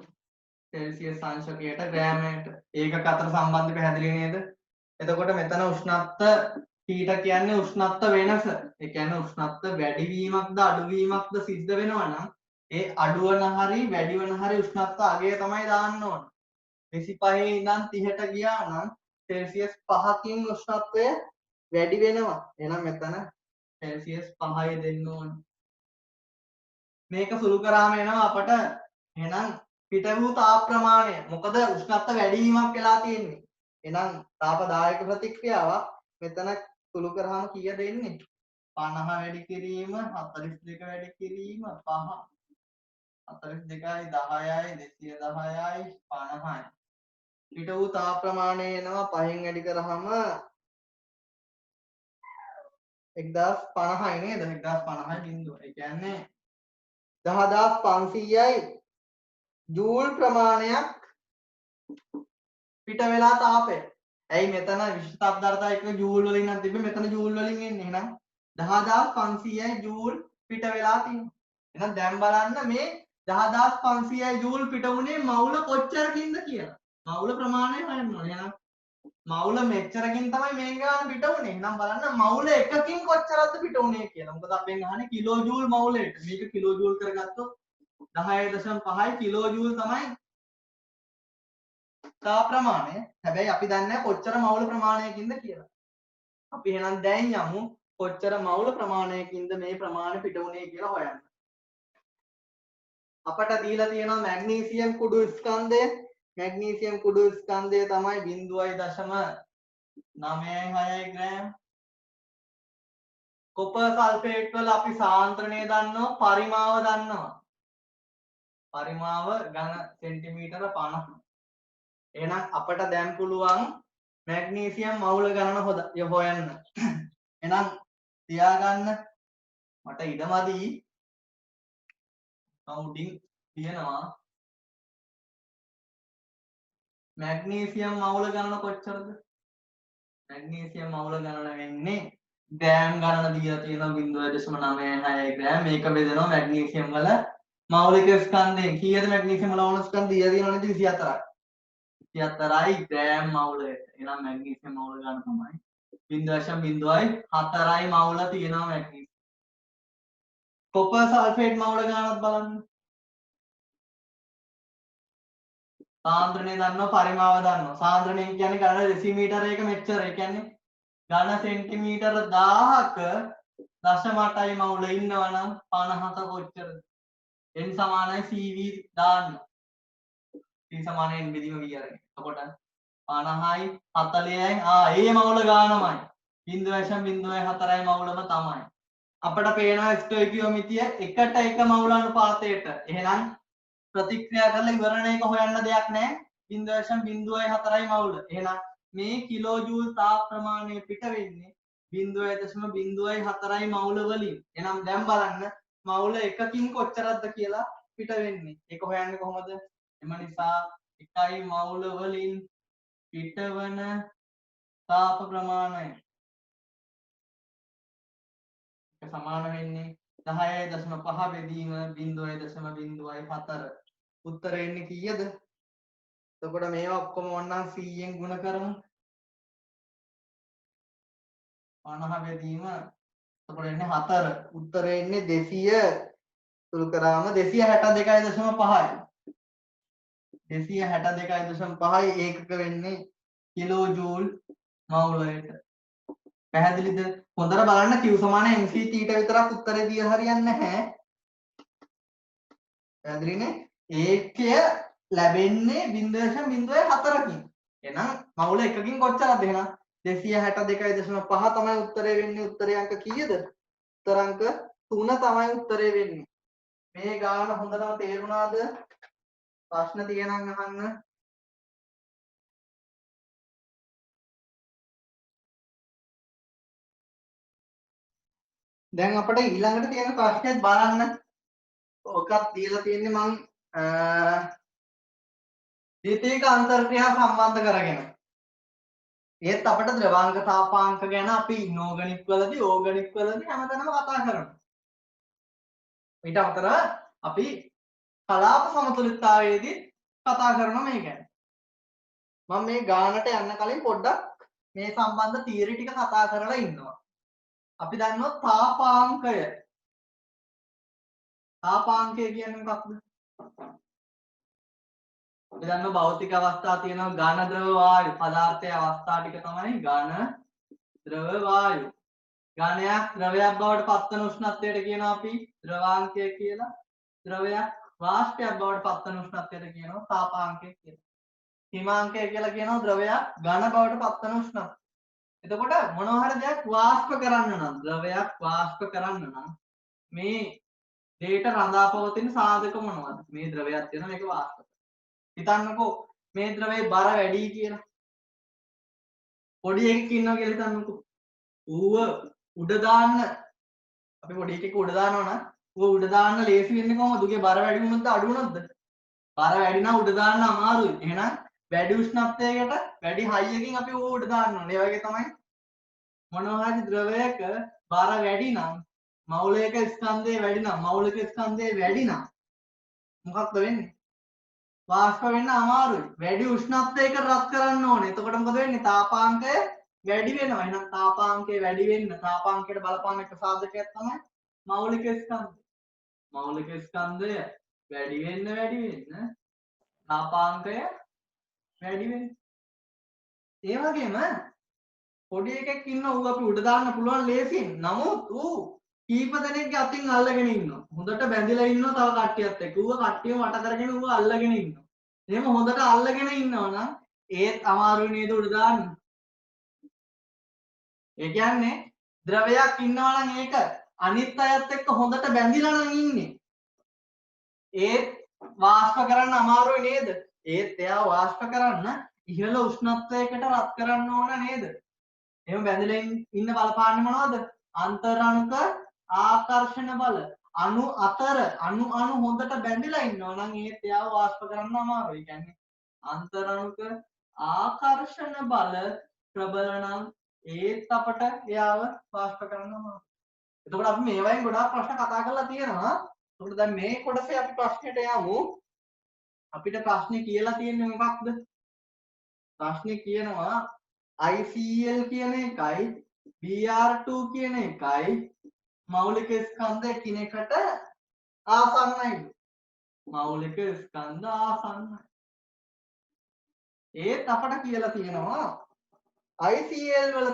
සෙල්සියස් අංශකයට ග්‍රෑමයට ඒකක අතර සම්බන්ධය පැහැදිලි නේද? එතකොට මෙතන උෂ්ණත්ව T කියන්නේ උෂ්ණත්ව වෙනස. ඒ කියන්නේ උෂ්ණත්ව වැඩිවීමක්ද අඩුවීමක්ද සිද්ධ වෙනවා නම් ඒ අඩුවන හරි වැඩිවන හරි උෂ්ණත්ව අගය තමයි දාන්න ඕන. 25 ඉඳන් 30ට ගියා නම් සෙල්සියස් 5කින් උෂ්ණත්වය වැඩි වෙනවා. එහෙනම් මෙතන සෙල්සියස් 5යි දෙන්න ඕන. මේක සුළු කරාම එනවා අපට එහෙනම් පිට වූ තාප ප්‍රමාණය. මොකද උෂ්ණත්ව වැඩිවීමක් වෙලා තියෙන්නේ. එහෙනම් තාපදායක ප්‍රතික්‍රියාවක් මෙතන සුළු කරාම කීයද එන්නේ? 50 වැඩි කිරීම 42 වැඩි කිරීම 5 42යි 10යි 210යි 50යි. පිට වූ තාප ප්‍රමාණය එනවා 5න් වැඩි කරාම 1050යි නේද? 1050යි බිඳුව. ඒ කියන්නේ 10500යි ජූල් ප්‍රමාණයක් පිට වෙලා තාපය. ඇයි මෙතන විශිෂ්ට තාප ධාරිතාව එක ජූල් වලින් නම් තිබ්බේ මෙතන ජූල් වලින් එන්නේ. එහෙනම් 10500යි ජූල් පිට වෙලා තියෙනවා. එහෙනම් දැන් බලන්න මේ 10500යි ජූල් පිට වුණේ මවුල කොච්චරකින්ද කියලා. මවුල ප්‍රමාණය හොයන්න ඕනේ. එහෙනම් මවුල මෙච්චරකින් තමයි මේ ගාන පිට වුණේ. එහෙනම් බලන්න මවුල එකකින් කොච්චරක්ද පිට වුණේ කියලා. මොකද අපෙන් අහන්නේ කිලෝ ජූල් මවුලයට. මේක කිලෝ ජූල් කරගත්තොත් 10.5 කිලෝ ජූල් තමයි තාප ප්‍රමාණය. හැබැයි අපි දන්නේ නැහැ කොච්චර මවුල ප්‍රමාණයකින්ද කියලා. අපි එහෙනම් දැන් යමු කොච්චර මවුල ප්‍රමාණයකින්ද මේ ප්‍රමාණය පිට වුණේ කියලා හොයන්න. අපට දීලා තියෙනවා මැග්නීසියම් කුඩු ස්කන්ධය. මැග්නීසියම් කුඩු ස්කන්ධය තමයි 0.96 ග්‍රෑම්. කොපර් සල්ෆේට් වල අපි සාන්ද්‍රණය දන්නවා, පරිමාව දන්නවා. පරිමාව ඝන සෙන්ටිමීටර 50. එහෙනම් අපට දැන් පුළුවන් මැග්නීසියම් මවුල ගණන හොයන්න. එහෙනම් තියාගන්න මට ඉඩමදි මම උඩින් තියනවා මැග්නීසියම් මවුල ගණන කොච්චරද? මැග්නීසියම් මවුල ගණන වෙන්නේ ග්‍රෑම් ගණන දීලා තියෙනවා 0.96 ග්‍රෑම්. මේක බෙදෙනවා මැග්නීසියම් වල මෞලික ස්කන්ධයෙන්. කීයද මැග්නීසියම් වල මෞලික ස්කන්ධ දීලා තියෙනවනේ 24ක්. 24යි ග්‍රෑම් මවුලයට. එහෙනම් මැග්නීසියම් මවුල ගන්න තමයි 0.04යි මවුල තියෙනවා මැග්නීසියම්. කොපර් සල්ෆේට් මවුල ගන්නත් බලන්න. සාන්ද්‍රණය දන්නවා පරිමාව දන්නවා. සාන්ද්‍රණය කියන්නේ ගණන දෙසිමීටර එක මෙච්චර. ඒ කියන්නේ ඝන සෙන්ටිමීටර 1000ක 0.8යි මවුල ඉන්නවනම් 57 කොච්චරද? n සමානයි cv දාන්න. c සමානයි n බෙදීම v අරගෙන. එතකොට 50යි 40යි ඒ මවුල ගානමයි 0.04යි මවුලම තමයි. අපිට පේනවා ස්ටොයිකියෝමිතිය එකට එක මවුල අනුපාතයට. එහෙනම් ප්‍රතික්‍රියා කරලා ඉවරණ එක හොයන්න දෙයක් නැහැ. 0.04යි මවුල. එහෙනම් මේ කිලෝ ජූල් තාප ප්‍රමාණය පිට වෙන්නේ 0.04යි මවුල වලින්. එහෙනම් දැන් බලන්න මවුල එකකින් කොච්චරක්ද කියලා පිට වෙන්නේ. ඒක හොයන්නේ කොහොමද? එම නිසා එකයි මවුල වලින් පිටවන තාප ප්‍රමාණය සමාන වෙන්නේ 10.5 බෙදීම 0.04. උත්තරේ එන්නේ කීයද? එතකොට මේවා ඔක්කොම ඕනනම් 100ෙන් ගුණ කරමු. 50 බෙදීම එතකොට එන්නේ 4. උත්තරේ එන්නේ 200 සුළු කරාම 262.5යි. 262.5යි ඒකක වෙන්නේ කිලෝ ජූල් මවුලයට. පැහැදිලිද? හොඳට බලන්න Q සමාන mc θ විතරක් උත්තරේ දීලා හරියන්නේ නැහැ. පැහැදිලිනේ? ඒකය ලැබෙන්නේ 0.04කින්. එහෙනම් මවුල එකකින් කොච්චරද එහෙනම් 262.5 තමයි උත්තරේ වෙන්නේ. උත්තරේ අංක කීයද? උත්තර අංක 3 තමයි උත්තරේ වෙන්නේ. මේ ගාන හොඳටම තේරුණාද? ප්‍රශ්න තියෙනම් අහන්න. දැන් අපිට ඊළඟට තියෙන ප්‍රශ්නයත් බලන්න. ඔකත් දීලා තියෙන්නේ මං ද්විතීයික අන්තර්ක්‍රියා සම්බන්ධ කරගෙන. ඒත් අපිට ද්‍රවාංක තාපාංක ගැන අපි ඉනෝගනික් වලදී ඕගනික් වලදී හැමතැනම කතා කරනවා. ඊට අමතරව අපි කලාප සමතුලිතතාවයේදී කතා කරනවා මේ ගැන. මම මේ ගානට යන්න කලින් පොඩ්ඩක් මේ සම්බන්ධ තියරි ටික කතා කරලා ඉන්නවා. අපි දන්නවා තාපාංකය. තාපාංකය කියන්නේ මොකක්ද? අපි දන්නවා භෞතික අවස්ථා තියෙනවා ඝන ද්‍රව වායු. පදාර්ථයේ අවස්ථා ටික තමයි ඝන ද්‍රව වායු. ඝනයක් ද්‍රවයක් බවට පත්වන උෂ්ණත්වයට කියනවා අපි ද්‍රවාංකය කියලා. ද්‍රවයක් වාෂ්පයක් බවට පත්වන උෂ්ණත්වයට කියනවා තාපාංකය කියලා. හිමාංකය කියලා කියනවා ද්‍රවයක් ඝන බවට පත්වන උෂ්ණත්වය. එතකොට මොනවා හරි දෙයක් වාෂ්ප කරන්න නම් ද්‍රවයක් වාෂ්ප කරන්න නම් මේ දෙයට රඳා පවතින සාධක මොනවද? මේ ද්‍රවයක් තියෙනවා මේක වාෂ්ප. හිතන්නකෝ මේ ද්‍රවයේ බර වැඩි කියලා. පොඩි එකෙක් ඉන්නවා කියලා හිතන්නකෝ. ඌව උඩ දාන්න අපි පොඩි එකෙක් උඩ දානවා නම් ඌව උඩ දාන්න ලේසි වෙන්නේ කොහොමද? උගේ බර වැඩි වුණොත්ද අඩු වුණොත්ද? බර වැඩි නම් උඩ දාන්න අමාරුයි. එහෙනම් වැඩි උෂ්ණත්වයකට වැඩි හයියකින් අපි ඌව උඩ දාන්න ඕනේ. ඒ වගේ තමයි මොනවා හරි ද්‍රවයක බර වැඩි නම් මෞලික ස්කන්ධය වැඩි නම් මෞලික ස්කන්ධය වැඩි නම් මොකක්ද වෙන්නේ? වාෂ්ප වෙන්න අමාරුයි. වැඩි උෂ්ණත්වයක රත් කරන්න ඕනේ. එතකොට මොකද වෙන්නේ? තාපාංකය වැඩි වෙනවා. එහෙනම් තාපාංකය වැඩි වෙන්න තාපාංකයට බලපාන එක සාධකයක් තමයි මෞලික ස්කන්ධය. මෞලික ස්කන්ධය වැඩි වෙන්න තාපාංකය වැඩි වෙන්න. ඒ වගේම පොඩි එකෙක් ඉන්න ඌ අපි උඩ දාන්න පුළුවන් ලේසියෙන්. නමුත් ඌ කීප දෙනෙක්ගේ අතින් අල්ලගෙන ඉන්නවා. හොඳට බැඳිලා ඉන්නවා තව කට්ටියත් එක්ක. ඌව කට්ටියම වට කරගෙන ඌව අල්ලගෙන ඉන්නවා. එහෙම හොඳට අල්ලගෙන ඉන්නවා නම් ඒත් අමාරුයි නේද උඩ දාන්න. ඒ කියන්නේ ද්‍රවයක් ඉන්නවා නම් ඒක අනිත් අයත් එක්ක හොඳට බැඳිලා නම් ඉන්නේ. ඒත් වාෂ්ප කරන්න අමාරුයි නේද? ඒත් එයා වාෂ්ප කරන්න ඉහළ උෂ්ණත්වයකට රත් කරන්න ඕන නේද? එහෙම බැඳිලා ඉන්න බලපාන්නේ මොනවද? අන්තරාණුක ආකර්ෂණ බල අණු අතර අණු හොඳට බැඳිලා ඉන්නවා නම් ඒත් එයාව වාෂ්ප කරන්න අමාරුයි. ඒ කියන්නේ අන්තරණුක ආකර්ෂණ බල ප්‍රබල නම් ඒත් අපට එයාව වාෂ්ප කරන්න අමාරුයි. එතකොට අපි මේවායින් ගොඩාක් ප්‍රශ්න කතා කරලා තියෙනවා. එතකොට දැන් මේ කොටසේ අපි ප්‍රශ්නෙට යමු. අපිට ප්‍රශ්නේ කියලා තියෙන්නේ මොකක්ද? ප්‍රශ්නේ කියනවා ICL කියන එකයි Br2 කියන එකයි මෞලික ස්කන්ධ එකිනෙකට ආසන්නයි. මෞලික ස්කන්ධ ආසන්නයි. ඒත් අපට කියලා තියෙනවා ICL වල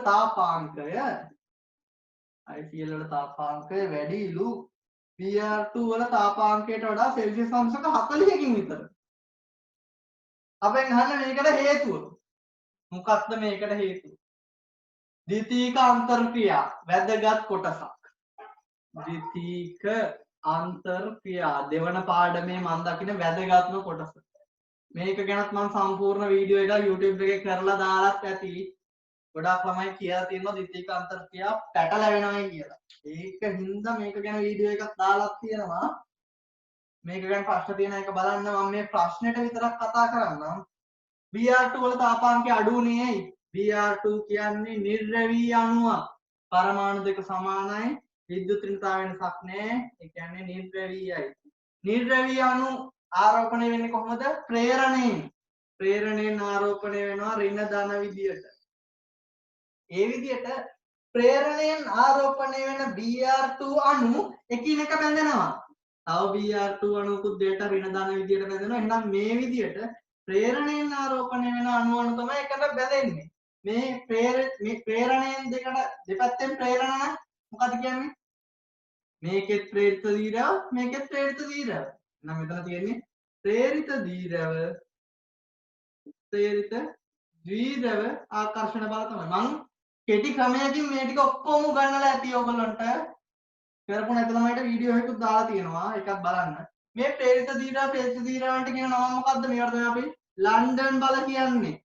තාපාංකය වැඩිලු Br2 වල තාපාංකයට වඩා සෙල්සියස් අංශක 40කින් විතර. අපෙන් අහන්න මේකට හේතුව. මොකක්ද මේකට හේතුව? ද්විතීක අන්තර්ක්‍රියා වැදගත් කොටසක්. ද්විතීක අන්තර්ක්‍රියා දෙවන පාඩමේ මම දකින වැදගත්ම කොටස. මේක ගැනත් මම සම්පූර්ණ වීඩියෝ එකක් YouTube එකේ කරලා දාලාත් ඇති. ගොඩාක් ළමයි කියලා තියෙනවා ද්විතීක අන්තර්ක්‍රියා පැටලෙනවයි කියලා. ඒක හින්දා මේක ගැන වීඩියෝ එකක් දාලාත් තියෙනවා. මේක ගැන ප්‍රශ්න තියෙන එක බලන්න. මම මේ ප්‍රශ්නෙට විතරක් කතා කරන්නම්. Br2 වල තාපාංකය අඩු උනේ ඇයි? Br2 කියන්නේ නිර්ද්‍රවී අණුවක්. පරමාණු දෙක සමානයි. විද්‍යුත් ඍණතාව වෙනසක් නැහැ. ඒ කියන්නේ නිර්ද්‍රවීයයි. නිර්ද්‍රවී අණු ආරෝපණය වෙන්නේ කොහොමද? ප්‍රේරණයෙන්. ප්‍රේරණයෙන් ආරෝපණය වෙනවා ඍණ ධන විදියට. ඒ විදියට ප්‍රේරණයෙන් ආරෝපණය වෙන Br2 අණු එකිනෙක බැඳෙනවා. තව Br2 අණුකුත් දෙයට ඍණ ධන විදියට බැඳෙනවා. එහෙනම් මේ විදියට ප්‍රේරණයෙන් ආරෝපණය වෙන අණු තමයි එකට බැඳෙන්නේ. මේ ප්‍රේරණයෙන් දෙකට දෙපැත්තෙන් ප්‍රේරණ නම් මොකද කියන්නේ? මේකෙත් ප්‍රේරිත දීරව මේකෙත් ප්‍රේරිත දීරව. එහෙනම් මෙතන තියෙන්නේ ප්‍රේරිත දීරව ප්‍රේරිත ද්විධව ආකර්ෂණ බල තමයි. මම කෙටි ක්‍රමයකින් මේ ටික ඔක්කොම උගන්වලා ඇති ඔයගොල්ලන්ට. කරපු නැති ළමයිට වීඩියෝ එකකුත් දාලා තියෙනවා. එකක් බලන්න. මේ ප්‍රේරිත දීරවන්ට කියන නම මොකද්ද? මේවට තමයි අපි ලන්ඩන් බල කියන්නේ.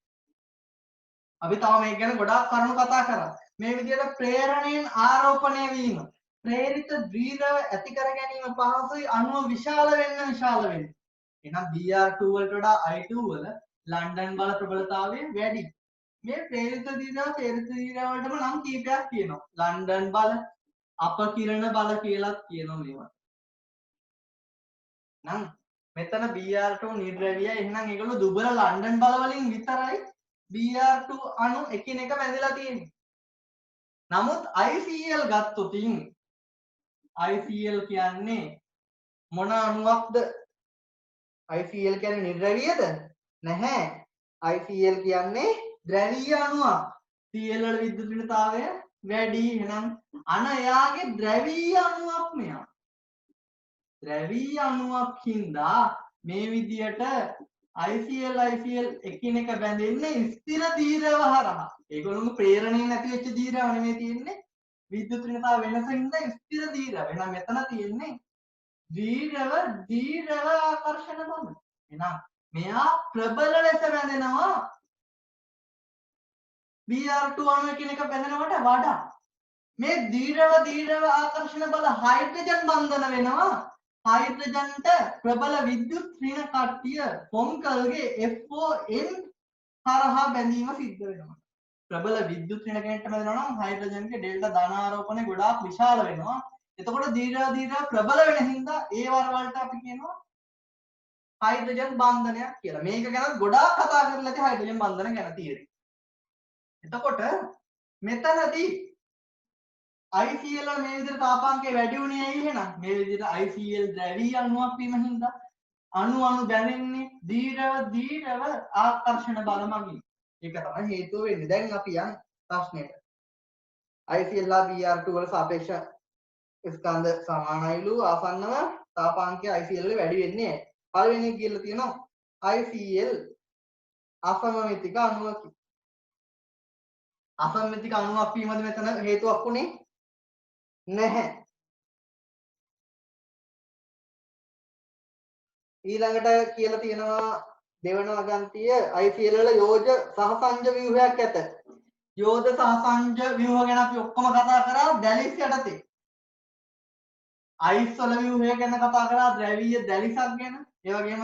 අපි තව මේක ගැන ගොඩාක් කරුණු කතා කරා. මේ විදිහට ප්‍රේරණයෙන් ආරෝපණය වීම ප්‍රේරිත ද්විධව ඇති කර ගැනීම පහසුයි අණුව විශාල වෙන්න. එහෙනම් Br2 වලට වඩා I2 වල ලන්ඩන් බල ප්‍රබලතාවය වැඩි. මේ ප්‍රේරිත දීර්ඝ වලටම නම් කීපයක් තියෙනවා. ලන්ඩන් බල, අපකිරණ බල කියලාත් කියනවා මේවා. නම් මෙතන Br2 නිර්ද්‍රවීයයි. එහෙනම් ඒගොල්ලෝ දුබල ලන්ඩන් බල වලින් විතරයි Br2 අණු එකිනෙක බැඳලා තියෙන්නේ. නමුත් ICL ගත්තොත් ICL කියන්නේ මොන අණුවක්ද? ICL කියන්නේ නිර්ද්‍රවීයද? නැහැ. ICL කියන්නේ ද්‍රවීය අණුවක්. Cl වල විද්‍යුත් ඍණතාවය වැඩි. එහෙනම් එයාගේ ද්‍රවීය අණුවක් මෙයා. ද්‍රවීය අණුවක් හින්දා මේ විදියට ICL එකිනෙක බැඳෙන්නේ ස්ථිර දීර්ඝව හරහා. ඒගොල්ලෝම ප්‍රේරණයෙන් නැති වෙච්ච දීර්ඝව නෙමෙයි තියෙන්නේ. විද්‍යුත් ඍණතාව වෙනසින්ද ස්ථිර දීර්ඝව. එහෙනම් මෙතන තියෙන්නේ දීර්ඝව ආකර්ෂණ බල. එහෙනම් මෙයා ප්‍රබල ලෙස බැඳෙනවා Br2 අණු එකිනෙක බැඳෙනවට වඩා. මේ දීර්ඝව ආකර්ෂණ බල හයිඩ්‍රජන් බන්ධන වෙනවා. හයිඩ්‍රජන්ට ප්‍රබල විද්‍යුත් ඍණ කට්ටිය පොන්කල්ගේ FON හරහා බැඳීම සිද්ධ වෙනවා. ප්‍රබල විද්‍යුත් ඍණ කෙනෙක්ට බැඳෙනවා නම් හයිඩ්‍රජන්ගේ ඩෙල්ටා ධන ආරෝපණය ගොඩාක් විශාල වෙනවා. එතකොට දීර්ඝ ප්‍රබල වෙන හින්දා ඒ වර වලට අපි කියනවා හයිඩ්‍රජන් බන්ධනයක් කියලා. මේක ගැන ගොඩාක් කතා කරලා නැති හයිඩ්‍රජන් බන්ධන ගැන තියෙන්නේ. එතකොට මෙතනදී ICL වල මේ විදිහට තාපාංකය වැඩි වුණේ ඇයි එහෙනම්? මේ විදිහට ICL ද්‍රවීය අණුවක් වීම හින්දා අණු බැඳෙන්නේ දීර්ඝව ආකර්ෂණ බල මගින්. ඒක තමයි හේතුව වෙන්නේ. දැන් අපි යන් ප්‍රශ්නෙට. ICL Br2 වල සාපේක්ෂ ස්කන්ධ සමානයිලු ආසන්නව තාපාංකය ICL වල වැඩි වෙන්නේ නැහැ. පළවෙනි කියලා තියෙනවා ICL අසමමිතික අණුවකි. අසමමිතික අණුවක් වීමද මෙතන හේතුවක් උනේ නැහැ. ඊළඟට කියලා තියෙනවා දෙවන වගන්තිය ICL වල යෝජ සහසංජ ව්‍යුහයක් ඇත. යෝජ සහසංජ ව්‍යුහ ගැන අපි ඔක්කොම කතා කරා දැලිස් යටතේ. අයිස් වල ව්‍යුහය ගැන කතා කරා, ද්‍රවීය දැලිසක් ගැන. ඒ වගේම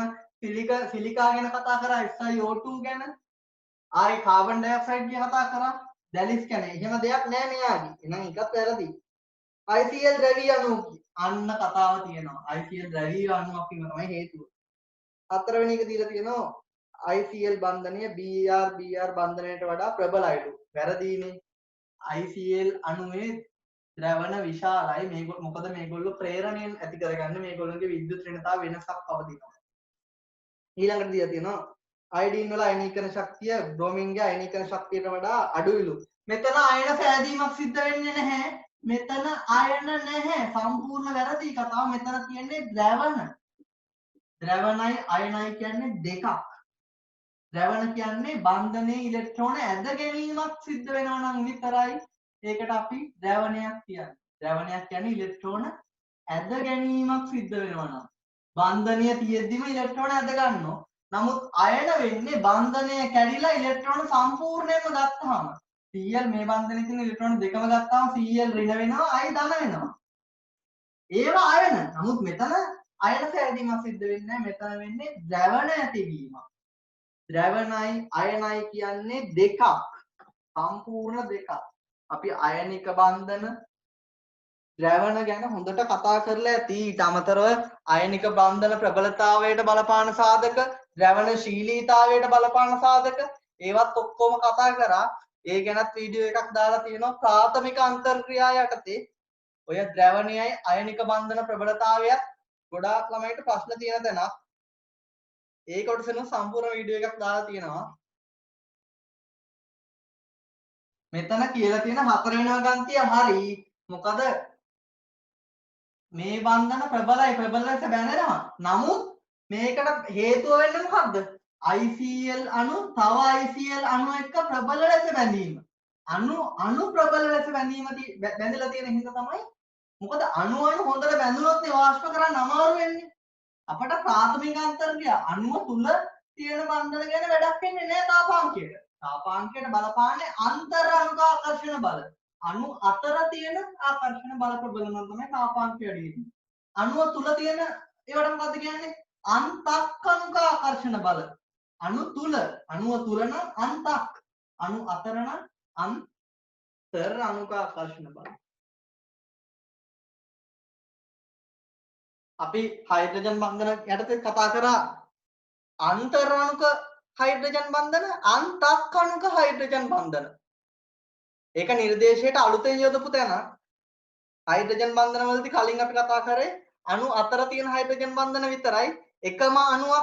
සිලිකා ගැන කතා කරා, SiO2 ගැන. ආයි කාබන් ඩයොක්සයිඩ් ගැන කතා කරා. දැලිස් ගැන. එහෙම දෙයක් නෑ මෙයාගේ. එහෙනම් එකක් වැරදි. ICL ද්‍රවීය අණු අන්න කතාව තියෙනවා. ICL ද්‍රවීය අණුවක් වීම තමයි හේතුව. හතරවෙනි එක දීලා තියෙනවා ICL බන්ධනය BR බන්ධනයට වඩා ප්‍රබලයිලු. වැරදීනේ. ICL අණුවේ ද්‍රවණ විශාලයි. මොකද මේගොල්ලෝ ප්‍රේරණයෙන් ඇති කරගන්න මේගොල්ලන්ගේ විද්‍යුත් ඍණතාව වෙනසක් පවතිනවා. ඊළඟට දීලා තියෙනවා අයඩීන් වල අයනීකරණ ශක්තිය බ්‍රෝමින්ගේ අයනීකරණ ශක්තියට වඩා අඩුයිලු. මෙතන අයන සෑදීමක් සිද්ධ වෙන්නේ නැහැ. මෙතන අයන නැහැ. සම්පූර්ණ වැරදි කතාව. මෙතන තියෙන්නේ ද්‍රවණ. ද්‍රවණයි අයනයි කියන්නේ දෙකක්. ද්‍රවණ කියන්නේ බන්ධනයේ ඉලෙක්ට්‍රෝන ඇද ගැනීමක් සිද්ධ වෙනවා නම් විතරයි ඒකට අපි ද්‍රවණයක් කියන්නේ. ද්‍රවණයක් කියන්නේ ඉලෙක්ට්‍රෝන ඇද ගැනීමක් සිද්ධ වෙනවා නම්. බන්ධනය තියෙද්දිම ඉලෙක්ට්‍රෝන ඇද ගන්නවා. නමුත් අයන වෙන්නේ බන්ධනය කැඩිලා ඉලෙක්ට්‍රෝන සම්පූර්ණයෙන්ම ගත්තාම. Cl මේ බන්ධනයේ තියෙන ඉලෙක්ට්‍රෝන දෙකම ගත්තාම Cl ඍණ වෙනවා, I ධන වෙනවා. ඒවා අයන. නමුත් මෙතන අයන සෑදීමක් සිද්ධ වෙන්නේ නැහැ. මෙතන වෙන්නේ ද්‍රවණ ඇතිවීමක්. ද්‍රවණයි අයනයි කියන්නේ දෙකක්. සම්පූර්ණ දෙකක්. අපි අයනික බන්ධන ද්‍රවණ ගැන හොඳට කතා කරලා ඇති. ඊට අමතරව අයනික බන්ධන ප්‍රබලතාවයට බලපාන සාධක, ද්‍රවණශීලීතාවයට බලපාන සාධක ඒවත් ඔක්කොම කතා කරා. ඒ ගැනත් වීඩියෝ එකක් දාලා තියෙනවා ප්‍රාථමික අන්තර්ක්‍රියා යටතේ. ඔය ද්‍රවණයයි අයනික බන්ධන ප්‍රබලතාවයත් ගොඩාක් ළමයිට ප්‍රශ්න තියෙන තැනක්. ඒ කොටසෙන් සම්පූර්ණ වීඩියෝ එකක් දාලා තියෙනවා. මෙතන කියලා තියෙන හතරවෙනි ගන්තිය හරි. මොකද මේ බන්ධන ප්‍රබල ලෙස බැඳෙනවා. නමුත් මේකට හේතුව වෙන්නේ මොකද්ද? ICL අණු තව ICL අණු එක්ක ප්‍රබල ලෙස බැඳීම. අණු ප්‍රබල ලෙස බැඳලා තියෙන හින්දා තමයි. මොකද අණු හොඳට බැඳුනොත් ඒ වාෂ්ප කරන්න අමාරු වෙන්නේ. අපට ප්‍රාථමික අන්තර්ක්‍රියා අණුව තුල තියෙන බන්ධන ගැන වැඩක් වෙන්නේ නැහැ තාපාංකයට. තාපාංකයට බලපාන්නේ අන්තර් අණුක ආකර්ෂණ බල. අණු අතර තියෙන ආකර්ෂණ බල ප්‍රබල නම් තමයි තාපාංකය වැඩි වෙන්නේ. අණුව තුල තියෙන ඒවට මොකද්ද කියන්නේ? අන්තක් අණුක ආකර්ෂණ බල. අණුව තුල නම් අන්තක්. අණු අතර නම් අන්තර් අණුක ආකර්ෂණ බල. අපි හයිඩ්‍රජන් බන්ධන යටතේ කතා කරා අන්තර් අණුක හයිඩ්‍රජන් බන්ධන, අන්තක් අණුක හයිඩ්‍රජන් බන්ධන. ඒක නිර්දේශයට අලුතෙන් යොදපු තැන හයිඩ්‍රජන් බන්ධන වලදී කලින් අපි කතා කරේ අණු අතර තියෙන හයිඩ්‍රජන් බන්ධන විතරයි. එකම අණුව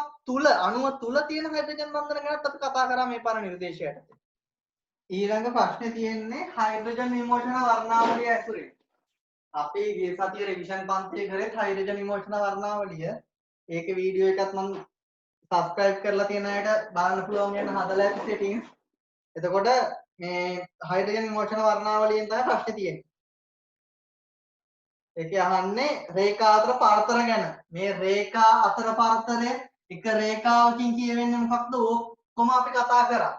තුල තියෙන හයිඩ්‍රජන් බන්ධන ගැනත් අපි කතා කරා මේ පාර නිර්දේශය යටතේ. ඊළඟ ප්‍රශ්නේ තියෙන්නේ හයිඩ්‍රජන් විමෝචන වර්ණාවලිය ඇසුරේ. අපි ගිය සතියේ රිවිෂන් පන්තියේ කරේ හයිඩ්‍රජන් විමෝචන වර්ණාවලිය. ඒකේ වීඩියෝ එකත් මම සබස්ක්‍රයිබ් කරලා තියෙන අයට බලන්න පුළුවන් යන හදලා ඇති සෙටින්ග්ස්. එතකොට මේ හයිඩ්‍රජන් විමෝචන වර්ණාවලියෙන් තමයි ප්‍රශ්නේ තියෙන්නේ. ඒකේ අහන්නේ රේඛා අතර පරතර ගැන. මේ රේඛා අතර පරතරය එක රේඛාවකින් කියවෙන්නේ මොකක්ද? ඔක්කොම අපි කතා කරා.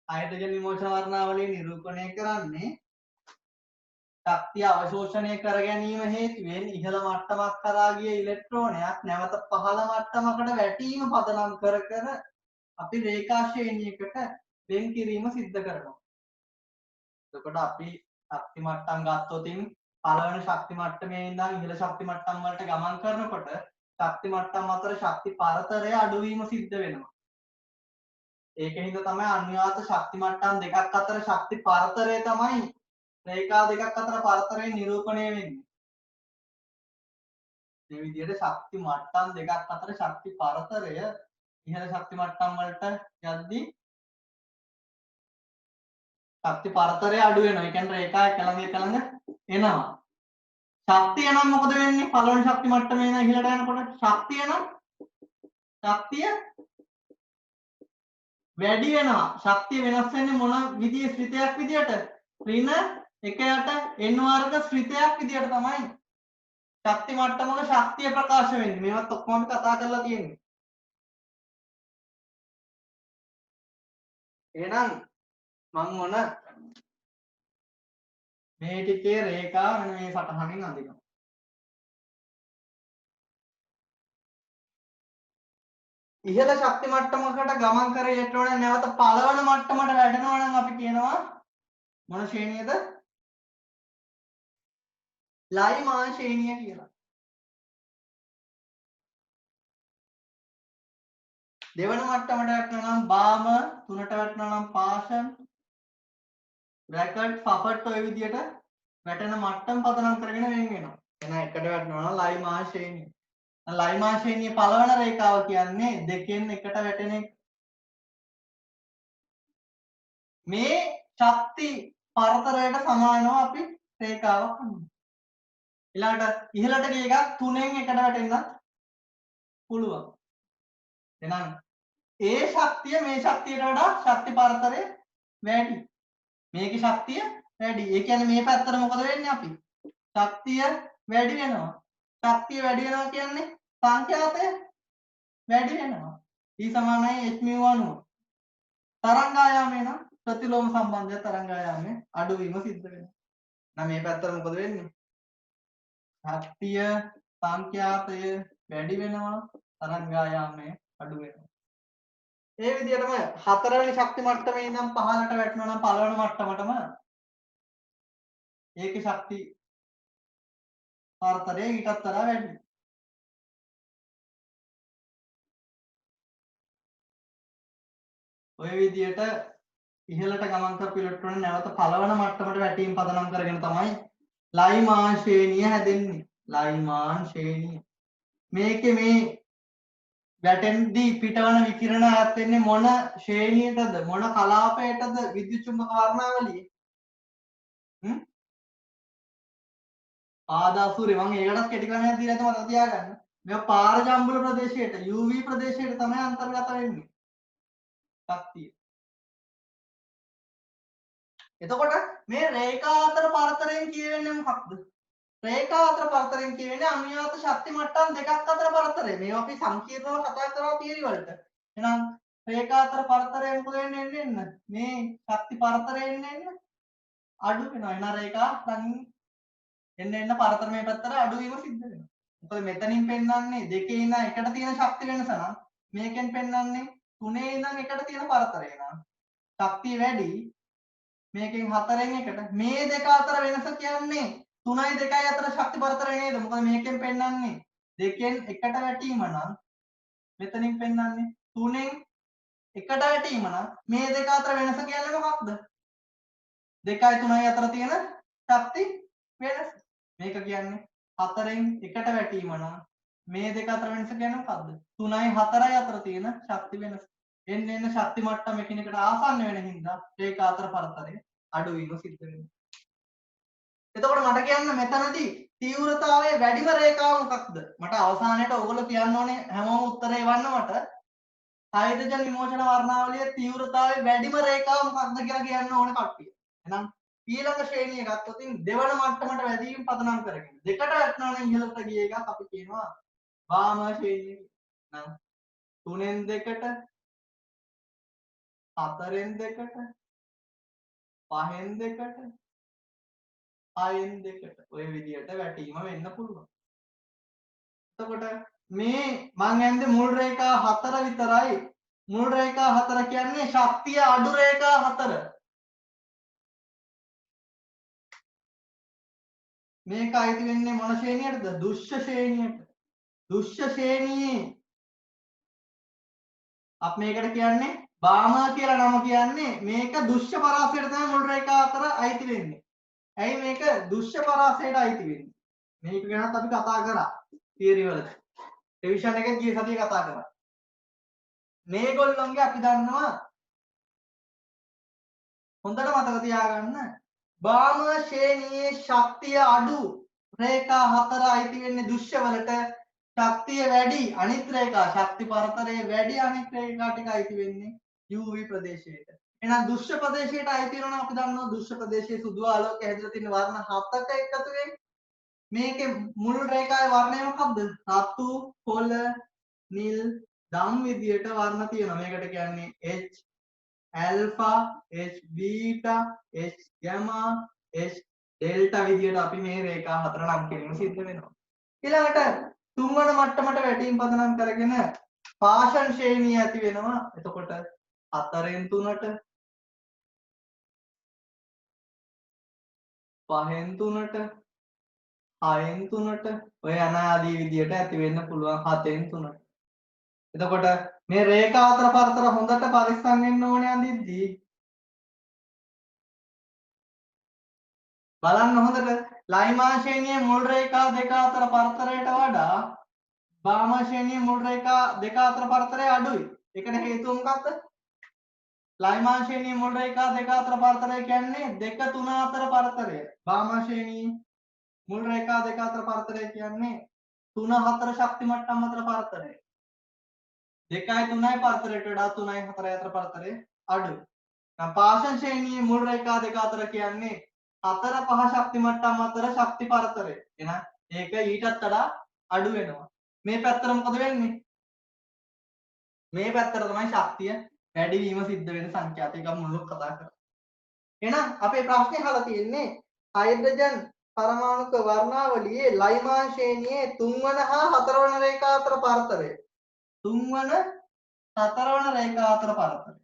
හයිඩ්‍රජන් විමෝචන වර්ණාවලිය නිරූපණය කරන්නේ ශක්තිය අවශෝෂණය කර ගැනීම හේතුවෙන් ඉහළ මට්ටමක් කරා ගිය ඉලෙක්ට්‍රෝනයක් නැවත පහළ මට්ටමකට වැටීම පදනම් කර අපි රේඛා ශ්‍රේණියකට වෙන් කිරීම සිද්ධ කරනවා. එතකොට අපි ශක්ති මට්ටම් ගත්තොත් පළවෙනි ශක්ති මට්ටමේ ඉඳන් ඉහළ ශක්ති මට්ටම් වලට ගමන් කරනකොට ශක්ති මට්ටම් අතර ශක්ති පරතරය අඩුවීම සිද්ධ වෙනවා. ඒකින්ද තමයි අන්‍යවාත ශක්ති මට්ටම් දෙකක් අතර ශක්ති පරතරය තමයි රේඛා දෙකක් අතර පරතරය නිරූපණය වෙන්නේ. මේ විදිහට ශක්ති මට්ටම් දෙකක් අතර ශක්ති පරතරය ඉහළ ශක්ති මට්ටම් වලට යද්දී ශක්ති පරතරය අඩු වෙනවා. ඒ කියන්නේ රේඛා එකළඟ එනවා. ශක්තිය නම් මොකද වෙන්නේ? පළවෙනි ශක්ති මට්ටමේ ඉඳන් ඉහළට යනකොට ශක්තිය වැඩි වෙනවා. ශක්තිය වෙනස් වෙන්නේ මොන විදිහේ ශ්‍රිතයක් විදියට? ඍණ 1යට n වර්ග ශ්‍රිතයක් විදියට තමයි ශක්ති මට්ටමක ශක්තිය ප්‍රකාශ වෙන්නේ. මේවත් ඔක්කොම අපි කතා කරලා තියෙන්නේ. එහෙනම් මම මොන මේ ටිකේ රේඛා වෙන මේ සටහනින් අඳිනවා. ඉහළ ශක්ති මට්ටමකට ගමන් කර ඉලෙක්ට්‍රෝනය නැවත පළවන මට්ටමට වැටෙනවා නම් අපි කියනවා මොන ශ්‍රේණියද? ලයිමාන් ශ්‍රේණිය කියලා. දෙවන මට්ටමට වැටෙනවා නම් බාම, තුනට වැටෙනවා නම් පාෂන්, බ්‍රැකට්, පපට් ඔය විදියට වැටෙන මට්ටම් පදනම් කරගෙන වෙන් වෙනවා. එහෙනම් එකට වැටෙනවා නම් ලයිමාන් ශ්‍රේණිය. ලයිමාන් ශ්‍රේණියේ පළවන රේඛාව කියන්නේ දෙකෙන් එකට වැටෙන එක. මේ ශක්ති පරතරයට සමානව අපි රේඛාවක් හඳුන්වනවා. ඊළඟට ඉහළට ගිය එකක් තුනෙන් එකට වැටෙන්නත් පුළුවන්. එහෙනම් ඒ ශක්තිය මේ ශක්තියට වඩා ශක්ති පරතරය වැඩි. මේකේ ශක්තිය වැඩි. ඒ කියන්නේ මේ පැත්තට මොකද වෙන්නේ අපි? ශක්තිය වැඩි වෙනවා. ශක්තිය වැඩි වෙනවා කියන්නේ සංඛ්‍යාතය වැඩි වෙනවා. E සමානයි h mu අණුව. තරංගායාමය නම් ප්‍රතිලෝම සම්බන්ධය තරංගායාමයේ අඩුවීම සිද්ධ වෙනවා. නම් මේ පැත්තට මොකද වෙන්නේ? ශක්තිය සංඛ්‍යාතය වැඩි වෙනවා තරංගායාමය අඩු වෙනවා. ඒ විදිහටම හතරවෙනි ශක්ති මට්ටමේ ඉඳන් පහළට වැටෙනවා නම් පළවෙනි මට්ටමටම ඒකේ ශක්ති පරතරය ඊටත් වඩා වැඩි. ඔය විදිහට ඉහළට ගමන් කරපු ඉලෙක්ට්‍රෝන නැවත පළවන මට්ටමට වැටීම් පදනම් කරගෙන තමයි ලයිමාන් ශ්‍රේණිය හැදෙන්නේ. ලයිමාන් ශ්‍රේණිය. මේකේ මේ වැටෙන්දී පිටවන විකිරණ ඈත් වෙන්නේ මොන ශ්‍රේණියටද මොන කලාපයටද විද්‍යුත් චුම්බක වර්ණාවලියේ? ආදාසූරිය මම ඒකටත් කෙටි ක්‍රමයක් දීලා තමයි මතක තියාගන්න. මේවා පාරජම්බුල ප්‍රදේශයට UV ප්‍රදේශයට තමයි අන්තර්ගත වෙන්නේ. ශක්තිය. එතකොට මේ රේඛා අතර පරතරයෙන් කියවෙන්නේ මොකක්ද? රේඛා අතර පරතරයෙන් කියවෙන්නේ අනුයාත ශක්ති මට්ටම් දෙකක් අතර පරතරය. මේවා අපි සංකීර්ණව කතා කරනවා තියරි වලට. එහෙනම් රේඛා අතර පරතරය මොකද වෙන්නේ එන්න? මේ ශක්ති පරතරය එන්න අඩු වෙනවා. එහෙනම් රේඛා එන්න පරතර මේ පැත්තට අඩුවීම සිද්ධ වෙනවා. මොකද මෙතනින් පෙන්වන්නේ දෙකේ ඉඳන් එකට තියෙන ශක්ති වෙනස නම් මේකෙන් පෙන්වන්නේ තුනේ ඉඳන් එකට තියෙන පරතරය නම් ශක්තිය වැඩි. මේකෙන් හතරෙන් එකට මේ දෙක අතර වෙනස කියන්නේ 3යි 2යි අතර ශක්ති පරතරය නේද? මොකද මේකෙන් පෙන්වන්නේ දෙකෙන් එකට වැටීම නම් මෙතනින් පෙන්වන්නේ 3ෙන් එකට වැටීම නම් මේ දෙක අතර වෙනස කියන්නේ මොකක්ද? 2යි 3යි අතර තියෙන ශක්ති වෙනස. මේක කියන්නේ 4ෙන් එකට වැටීම නම් මේ දෙක අතර වෙනස කියන්නේ මොකද්ද? 3යි 4යි අතර තියෙන ශක්ති වෙනස. එන්න ශක්ති මට්ටම එකිනෙකට ආසන්න වෙන හින්දා රේඛා අතර පරතරය අඩු වීම සිද්ධ වෙනවා. එතකොට මට කියන්න මෙතනදී තීව්‍රතාවයේ වැඩිම රේඛාව මොකක්ද? මට අවසානයේට ඕගොල්ලෝ කියන්න ඕනේ හැමෝම උත්තරේ එවන්න මට. හයිඩ්‍රජන් විමෝචන වර්ණාවලියේ තීව්‍රතාවයේ වැඩිම රේඛාව මොකක්ද කියලා කියන්න ඕනේ කට්ටිය. එහෙනම් ඊළඟ ශ්‍රේණිය ගත්තොත් දෙවන මට්ටමට වැඩිම පදනම් කරගෙන දෙකට වැටෙනවා නම් ඉහළට ගිය එකක් අපි කියනවා වාම ශ්‍රේණිය. නම් 3ෙන් 2ට 4ෙන් 2ට 5ෙන් 2ට 6ෙන් 2ට ඔය විදියට වැටීම වෙන්න පුළුවන්. එතකොට මේ මං යන්නේ මුල් රේඛා 4 විතරයි. මුල් රේඛා 4 කියන්නේ ශක්තිය අඩු රේඛා 4. මේක අයිති වෙන්නේ මොන ශ්‍රේණියටද? දුෂ්‍ය ශ්‍රේණියට. දුෂ්‍ය ශ්‍රේණියේ අපි මේකට කියන්නේ බාම කියලා නම කියන්නේ මේක දුෂ්‍ය පරාසයට තමයි මුල් රේඛා 4 අයිති වෙන්නේ. ඇයි මේක දුෂ්‍ය පරාසයට අයිති වෙන්නේ? මේක ගැනත් අපි කතා කරා තියරි වලදී. රිවිෂන් එකේ ගිය සතියේ කතා කරා. මේගොල්ලන්ගේ අපි දන්නවා හොඳට මතක තියාගන්න බාම ශ්‍රේණියේ ශක්තිය අඩු රේඛා 4 අයිති වෙන්නේ දුෂ්‍ය වලට. ශක්තිය වැඩි අනිත් රේඛා ශක්ති පරතරයේ වැඩි අනිත් රේඛා ටික අයිති වෙන්නේ UV ප්‍රදේශයට. එහෙනම් දුෂ්‍ය ප්‍රදේශයට අයිති වෙනවා අපි දන්නවා දුෂ්‍ය ප්‍රදේශයේ සුදු ආලෝකය හැදිලා තියෙන වර්ණ 7ක එකතු වෙන්නේ. මේකේ මුල් රේඛාවේ වර්ණය මොකක්ද? රතු, කොළ, නිල්, දම් විදියට වර්ණ තියෙනවා. මේකට කියන්නේ H alpha, H beta, H ගැමා, H delta විදියට අපි මේ රේඛා හතර නම් කිරීම සිද්ධ වෙනවා. ඊළඟට තුන්වන මට්ටමට වැටීම් පදනම් කරගෙන පාෂන් ශ්‍රේණිය ඇති වෙනවා. එතකොට 4න් 3ට 5න් 3ට 6න් 3ට ඔය අනාදී විදියට ඇති වෙන්න පුළුවන් 7න් 3ට. එතකොට මේ රේඛා අතර පරතර හොඳට පරිස්සම් වෙන්න ඕනේ අඳිද්දී. බලන්න හොඳට ලයිමා ශ්‍රේණියේ මුල් රේඛා දෙක අතර පරතරයට වඩා බාම ශ්‍රේණියේ මුල් රේඛා දෙක අතර පරතරය අඩුයි. ඒකට හේතුව මොකක්ද? ලයිමා ශ්‍රේණියේ මුල් රේඛා දෙක අතර පරතරය කියන්නේ 2 3 අතර පරතරය. බාම ශ්‍රේණියේ මුල් රේඛා දෙක අතර පරතරය කියන්නේ 3 4 ශක්ති මට්ටම් අතර පරතරය. 2යි 3යි පරතරයට වඩා 3යි 4යි අතර පරතරය අඩුයි. දැන් පාෂන් ශ්‍රේණියේ මුල් රේඛා දෙක අතර කියන්නේ 4 5 ශක්ති මට්ටම් අතර ශක්ති පරතරය. එහෙනම් ඒක ඊටත් වඩා අඩු වෙනවා. මේ පැත්තට මොකද වෙන්නේ? මේ පැත්තට තමයි ශක්තිය වැඩි වීම සිද්ධ වෙන සංඛ්‍යාත එක මුලින්ම කතා කරා. එහෙනම් අපේ ප්‍රශ්නේ අහලා තියෙන්නේ හයිඩ්‍රජන් පරමාණුක වර්ණාවලියේ ලයිමා ශ්‍රේණියේ 3 වන හා 4 වන රේඛා අතර පරතරය. 3 වන 4 වන රේඛා අතර පරතරය.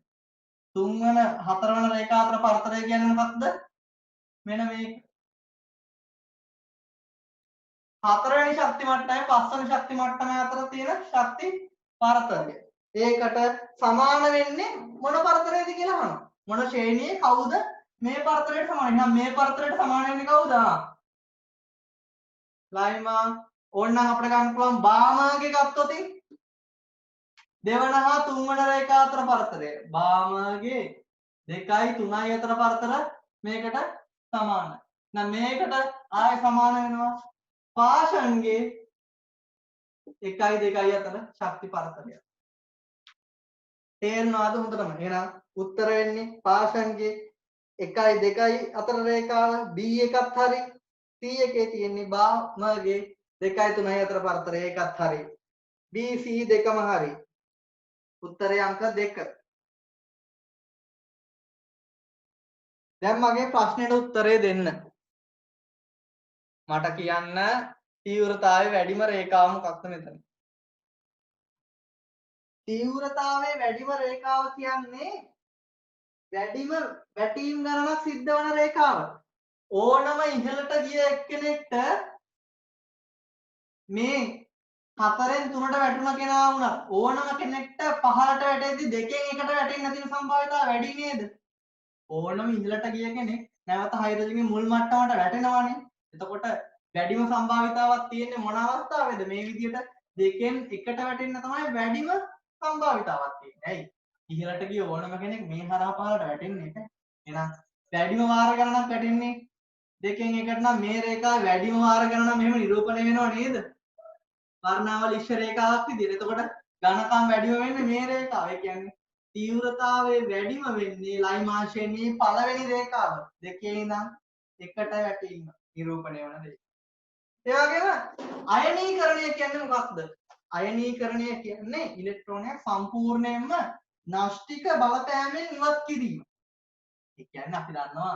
3 වන 4 වන රේඛා අතර පරතරය කියන්නේ මොකක්ද? මෙන්න මේක. 4 වෙනි ශක්ති මට්ටමයි 5 වෙනි ශක්ති මට්ටමයි අතර තියෙන ශක්ති පරතරය. ඒකට සමාන වෙන්නේ මොන පරතරයද කියලා අහනවා. මොන ශ්‍රේණියේ කවුද මේ පරතරයට සමාන? එහෙනම් මේ පරතරයට සමාන වෙන්නේ කවුද? ලයිමා. ඕනනම් අපිට ගන්න පුළුවන් බාමගේ ගත්තොත් දෙවන හා තුන්වන රේඛා අතර පරතරය. බාමගේ 2යි 3යි අතර පරතර මේකට සමානයි. එහෙනම් මේකට ආය සමාන වෙනවා පාෂන්ගේ 1යි 2යි අතර ශක්ති පරතරය. තේරෙනවද හොඳටම? එහෙනම් උත්තර වෙන්නේ පාෂන්ගේ 1යි 2යි අතර රේඛාව B1ත් හරි C1 තියෙන්නේ බාමගේ 2යි 3යි අතර පරතරය ඒකත් හරි BC දෙකම හරි. උත්තරය අංක 2. දැන් මගේ ප්‍රශ්නෙට උත්තරේ දෙන්න. මට කියන්න තීව්‍රතාවයේ වැඩිම රේඛාව මොකක්ද මෙතන? තීව්‍රතාවයේ වැඩිම රේඛාව කියන්නේ වැඩිම වැටීම් ගණනක් සිද්ධ වන රේඛාව. ඕනම ඉහළට ගිය එක්කෙනෙක්ට මේ 4න් 3ට වැටුණ කෙනා වුණත් ඕනම කෙනෙක්ට පහළට වැටෙද්දි දෙකෙන් එකට වැටෙන්න තියෙන සම්භාවිතාව වැඩි නේද? ඕනම ඉහළට ගිය කෙනෙක් නැවත හයිඩ්‍රජන්ගේ මුල් මට්ටමට වැටෙනවානේ. එතකොට වැඩිම සම්භාවිතාවක් තියෙන්නේ මොන අවස්ථාවේද? මේ විදිහට දෙකෙන් එකට වැටෙන්න තමයි වැඩිම සම්භාවිතාවක් තියෙන්නේ. ඇයි? ඉහළට ගිය ඕනම කෙනෙක් මේ හරහා පහළට වැටෙන්නේ නැහැ. එහෙනම් වැඩිම වාර ගණනක් වැටෙන්නේ දෙකෙන් එකට නම් මේ රේඛාව වැඩිම වාර ගණනක් මෙහෙම නිරූපණය වෙනව නේද? වර්ණාවල ඉෂ්ඨ රේඛාවක් විදිහට. එතකොට ඝනකම් වැඩිම වෙන්නේ මේ රේඛාව. ඒ කියන්නේ තීව්‍රතාවයේ වැඩිම වෙන්නේ ලයිමා ශ්‍රේණියේ පළවෙනි රේඛාව. දෙකේ ඉඳන් එකට වැටීම නිරූපණය වන රේඛාව. ඒ වගේම අයනීකරණය කියන්නේ මොකක්ද? අයනීකරණය කියන්නේ ඉලෙක්ට්‍රෝනයක් සම්පූර්ණයෙන්ම නාෂ්ටික බලපෑමෙන් ඉවත් කිරීම. ඒ කියන්නේ අපි දන්නවා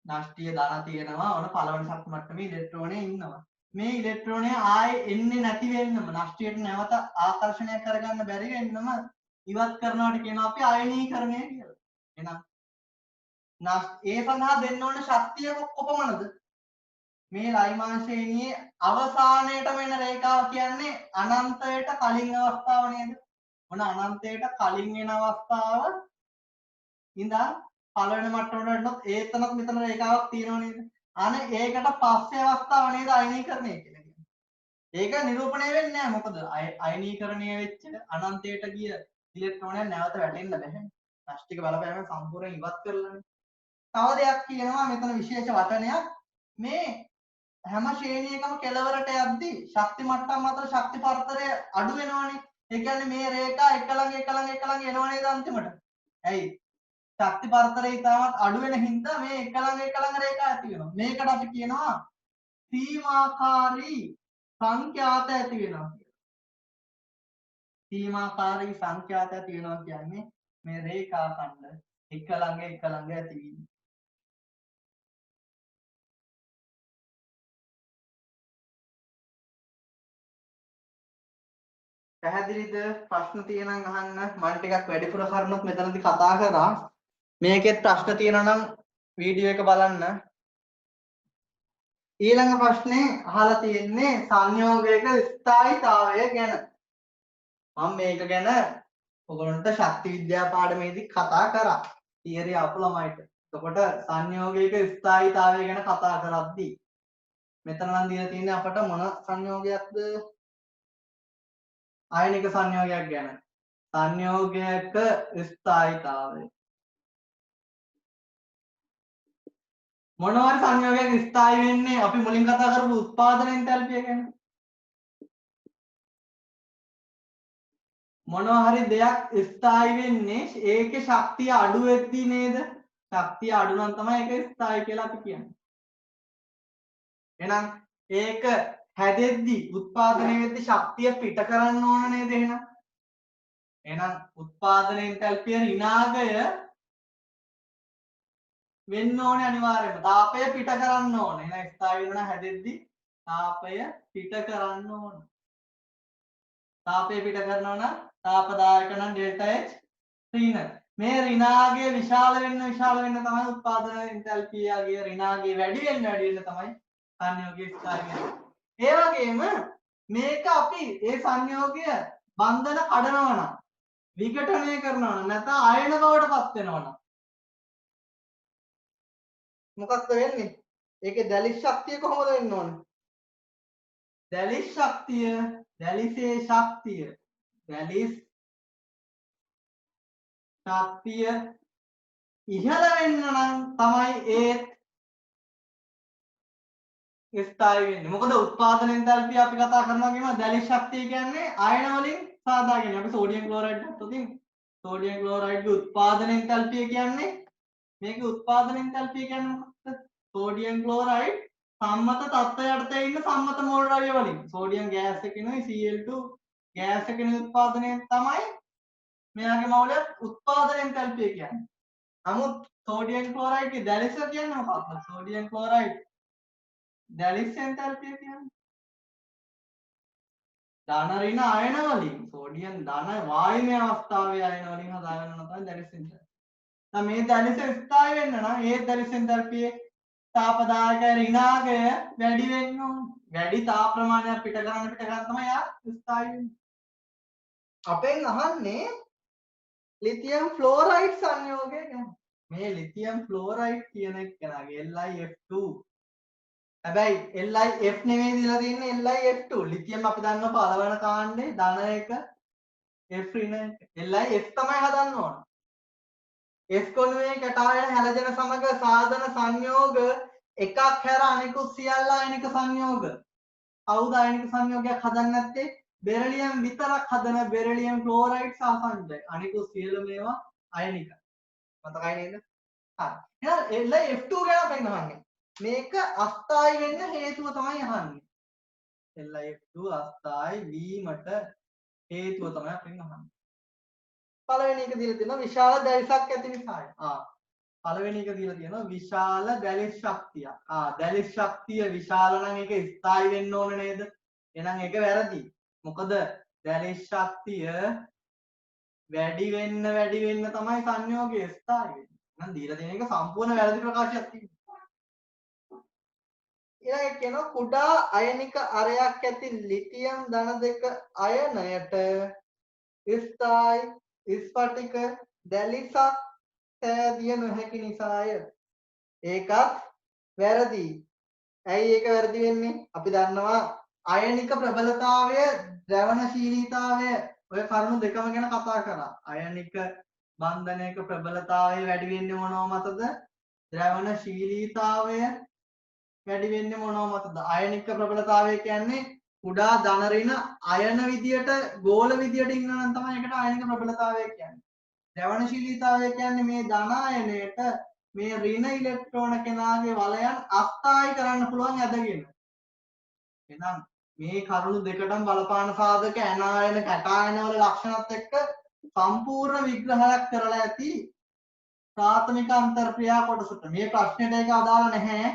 නාෂ්ටිය ධන තියෙනවා ඕන පළවෙනි ශක්ති මට්ටමේ ඉලෙක්ට්‍රෝනය ඉන්නවා. මේ ඉලෙක්ට්‍රෝනය ආයේ එන්නේ නැති වෙන්නම නාෂ්ටියට නැවත ආකර්ෂණය කරගන්න බැරි වෙන්නම ඉවත් කරනවාට කියනවා අපි අයනීකරණය කියලා. එහෙනම් ඒ සඳහා දෙන්න ඕන ශක්තිය කොපමණද? මේ ලයිමා ශ්‍රේණියේ අවසානයේටම එන රේඛාව කියන්නේ අනන්තයට කලින් අවස්ථාව නේද? මොන අනන්තයට කලින් එන අවස්ථාව ඉඳන් පළවෙනි මට්ටමට වඩනොත් ඒතනත් මෙතන රේඛාවක් තියෙනව නේද? අනේ ඒකට පස්සේ අවස්ථාව නේද අයනීකරණය කියලා කියන්නේ. ඒක නිරූපණය වෙන්නේ නැහැ. මොකද අයනීකරණය වෙච්ච අනන්තයට ගිය ඉලෙක්ට්‍රෝනයක් නැවත වැටෙන්න බැහැ. නාෂ්ටික බලපෑම සම්පූර්ණයෙන් ඉවත් කරලානේ. තව දෙයක් කියනවා මෙතන විශේෂ වචනයක්. මේ හැම ශ්‍රේණියකම කෙලවරට යද්දී ශක්ති මට්ටම් අතර ශක්ති පරතරය අඩු වෙනවනේ. ඒ කියන්නේ මේ රේඛා එක ළඟ එනව නේද අන්තිමට? ඇයි? ශක්ති පරතරය ඉතාමත් අඩු වෙන හින්දා මේ එක ළඟ රේඛා ඇති වෙනවා. මේකට අපි කියනවා සීමාකාරී සංඛ්‍යාත ඇති වෙනවා කියලා. සීමාකාරී සංඛ්‍යාත ඇති වෙනවා කියන්නේ මේ රේඛා ඛණ්ඩ එක ළඟ ඇතිවීම. පැහැදිලිද ප්‍රශ්න තියෙනම් අහන්න මම ටිකක් වැඩිපුර කරනොත් මෙතනදී කතා කරා මේකෙත් ප්‍රශ්න තියෙනවා නම් වීඩියෝ එක බලන්න ඊළඟ ප්‍රශ්නේ අහලා තියෙන්නේ සංයෝගයක ස්ථායීතාවය ගැන මම මේක ගැන ඔයගොල්ලන්ට ශක්ති විද්‍යා පාඩමේදී කතා කරා තියරි අපු ළමයිට එතකොට සංයෝගයක ස්ථායීතාවය ගැන කතා කරද්දී මෙතන නම් දීලා තියෙන්නේ අපට මොන සංයෝගයක්ද ආයනික සංයෝගයක් ගැන සංයෝගයක ස්ථායීතාවය මොනවාරි සංයෝගයක් ස්ථායී වෙන්නේ අපි මුලින් කතා කරපු උත්පාදන එන්තැල්පිය ගැන මොනවා හරි දෙයක් ස්ථායී වෙන්නේ ඒකේ ශක්තිය අඩු වෙද්දී නේද ශක්තිය අඩු නම් තමයි ඒක ස්ථායී කියලා අපි කියන්නේ එහෙනම් ඒක හැදෙද්දී උත්පාදනය වෙද්දී ශක්තිය පිට කරන්න ඕන නේද එහෙනම් උත්පාදන එන්තැල්පිය ඍණාගය වෙන්න ඕනේ අනිවාර්යයෙන්ම තාපය පිට කරන්න ඕනේ එහෙනම් ස්ථායී වෙනවා හැදෙද්දී තාපය පිට කරන්න ඕන තාපය පිට කරනවා නම් තාපදායක නම් ΔH ඍණ මේ ඍණාගය විශාල වෙන්න තමයි උත්පාදන එන්තැල්පියගේ ඍණාගය වැඩි වෙන්න තමයි සංයෝගයේ ස්ථායී වෙන්නේ ඒ වගේම මේක අපි ඒ සංයෝගය බන්ධන කඩනවා නම් විඝටනය කරනවා නම් නැත්නම් අයන බවට පත් වෙනවා නම් මොකක්ද වෙන්නේ ඒකේ දැලිස් ශක්තිය කොහොමද වෙන්න ඕනේ දැලිස් ශක්තිය දැලිසේ ශක්තිය දැලිස් ශක්තිය ඉහළ වෙන්න නම් තමයි ඒත් ස්ථායී වෙන්නේ මොකද උත්පාදන එන්තැල්පිය අපි කතා කරනවා කියනවා දැලිස් ශක්තිය කියන්නේ අයන වලින් සාදාගෙන අපි සෝඩියම් ක්ලෝරයිඩ් ගත්තොත් සෝඩියම් ක්ලෝරයිඩ්ගේ උත්පාදන එන්තැල්පිය කියන්නේ මේකේ උත්පාදන එන්තැල්පිය කියන්නේ මොකක්ද සෝඩියම් ක්ලෝරයිඩ් සම්මත තත්ත්වයට යටතේ ඉන්න සම්මත මෝල් ද්‍රව්‍ය වලින් සෝඩියම් ගෑස් එකේ Cl2 ගෑස් එකේ උත්පාදනය තමයි මෙයාගේ මවුලය උත්පාදන එන්තැල්පිය කියන්නේ. නමුත් සෝඩියම් ක්ලෝරයිඩ් ගේ දැලිස කියන්නේ මොකක්ද? සෝඩියම් ක්ලෝරයිඩ් දැලිස් එන්තැල්පිය කියන්නේ ධන ඍණ අයන වලින් සෝඩියම් ධන වායුමය අවස්ථාවේ අයන වලින් හදාගන්න තමයි දැලිස් එන්තැල්පිය. දැන් මේ දැලිස ස්ථායී වෙන්න නම් ඒ දැලිස් එන්තැල්පියේ තාපදායක ඍණාගය වැඩි වෙන්න ඕනේ. වැඩි තාප ප්‍රමාණයක් පිට කරන්න තමයි යා ස්ථායී වෙන්නේ. අපෙන් අහන්නේ ලිතියම් ෆ්ලෝරයිඩ් සංයෝගය ගැන. මේ ලිතියම් ෆ්ලෝරයිඩ් කියන එක නගේ LiF2. හැබැයි LiF නෙමෙයි දීලා තියෙන්නේ LiF2. ලිතියම් අපි දන්නවා පළවන කාණ්ඩේ ධන එක F ඍණ LiF තමයි හදන්න ඕන. S කොණුවේ කැටායන හැලජන සමග සාධන සංයෝග එකක් හැර අනිකුත් සියල්ල අයනික සංයෝග. කවුද අයනික සංයෝගයක් හදන්නේ නැත්තේ? බෙරිලියම් විතරක් හදන බෙරිලියම් ක්ලෝරයිඩ් සහ සංජය. අනිකුත් සියලු මේවා අයනික. මතකයි නේද? හරි. එහෙනම් LiF2 ගැන අපි අහන්නේ. මේක අස්ථායි වෙන්න හේතුව තමයි අහන්නේ. LiF2 අස්ථායි වීමට හේතුව තමයි අපි අහන්නේ. පළවෙනි එක දීලා තියෙනවා විශාල දැලිසක් ඇති නිසායි. පළවෙනි එක දීලා තියෙනවා විශාල දැලිස් ශක්තිය. දැලිස් ශක්තිය විශාල නම් ඒක ස්ථායි වෙන්න ඕන නේද? එහෙනම් ඒක වැරදි. මොකද දැලිස් ශක්තිය වැඩි වෙන්න තමයි සංයෝගය ස්ථායි වෙන්නේ. එහෙනම් දීලා තියෙන එක සම්පූර්ණ වැරදි ප්‍රකාශයක් තියෙනවා. ඊළඟට කියනවා කුඩා අයනික අරයක් ඇති ලිතියම් ධන දෙක අයනයට ස්ථායි ස්පටික දැලිසක් සෑදිය නොහැකි නිසාය. ඒකත් වැරදි. ඇයි ඒක වැරදි වෙන්නේ? අපි දන්නවා අයනික ප්‍රබලතාවය, ද්‍රවණශීලීතාවය ඔය කරුණු දෙකම ගැන කතා කරා. අයනික බන්ධනයක ප්‍රබලතාවය වැඩි වෙන්නේ මොනවා මතද? ද්‍රවණශීලීතාවය වැඩි වෙන්නේ මොනවා මතද? අයනික ප්‍රබලතාවය කියන්නේ කුඩා ධන ඍණ අයන විදියට ගෝල විදියට ඉන්න නම් තමයි ඒකට අයනික ප්‍රබලතාවය කියන්නේ. ද්‍රවණශීලීතාවය කියන්නේ මේ ධන අයනයට මේ ඍණ ඉලෙක්ට්‍රෝන කෙනාගේ වලයන් අස්ථායි කරන්න පුළුවන් ඇදගෙන. එහෙනම් මේ කරුණු දෙකටම බලපාන සාධක ඇනායන කැටායන වල ලක්ෂණත් එක්ක සම්පූර්ණ විග්‍රහයක් කරලා ඇති ප්‍රාථමික අන්තර්ක්‍රියා කොටසට. මේ ප්‍රශ්නෙට ඒක අදාළ නැහැ.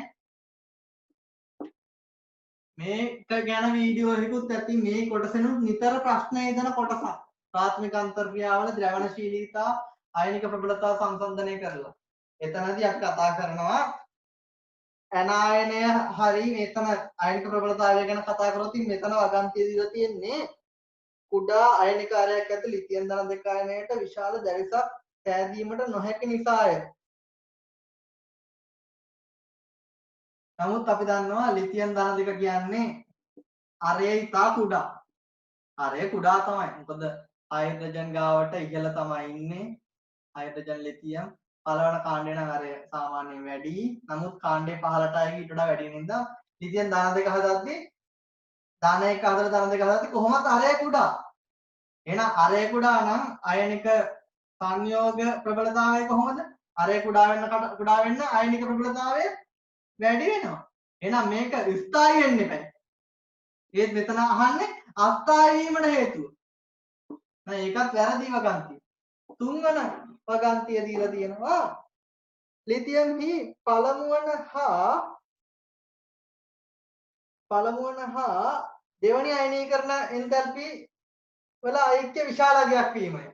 මේක ගැන වීඩියෝ එකකුත් ඇති මේ කොටසෙනුත් නිතර ප්‍රශ්න එදෙන කොටසක්. ප්‍රාථමික අන්තර්ක්‍රියාවල ද්‍රවණශීලීතා අයනික ප්‍රබලතාව සංසන්දනය කරලා. එතනදී අපි කතා කරනවා ඇනායනය හරි මෙතන අයනික ප්‍රබලතාවය ගැන කතා කරොත් මෙතන වගන්තිය දීලා තියෙන්නේ කුඩා අයනික අරයක් ඇතුළු ලිතියම් ධන දෙක අයනයට විශාල දැරිසක් සෑදීමට නොහැකි නිසාය. නමුත් අපි දන්නවා ලිතියම් ධන දෙක කියන්නේ අරය ඉතා කුඩා. අරය කුඩා තමයි. මොකද හයිඩ්‍රජන් ගාවට ඉහළ තමයි ඉන්නේ. හයිඩ්‍රජන් ලිතියම් පළවන කාණ්ඩේ නම් අරය සාමාන්‍යයෙන් වැඩි. නමුත් කාණ්ඩේ පහළට ආයේ ඊට වඩා වැඩි නිසා ලිතියම් ධන දෙක හදද්දී ධන එක හදලා ධන දෙක හදද්දී කොහොමද අරය කුඩා. එහෙනම් අරය කුඩා නම් අයනික සංයෝග ප්‍රබලතාවය කොහොමද? අරය කුඩා වෙන්න අයනික ප්‍රබලතාවය වැඩි වෙනවා. එහෙනම් මේක ස්ථායි වෙන්න එපා. ඒත් මෙතන අහන්නේ අස්ථායි වීමට හේතුව. නෑ ඒකත් වැරදි වගන්තිය. තුන්වන වගන්තිය දීලා තියෙනවා ලිතියම් හි පළමුවන හා දෙවැනි අයනීකරණ එන්තල්පි වල ඓක්‍ය විශාල අගයක් වීමයි.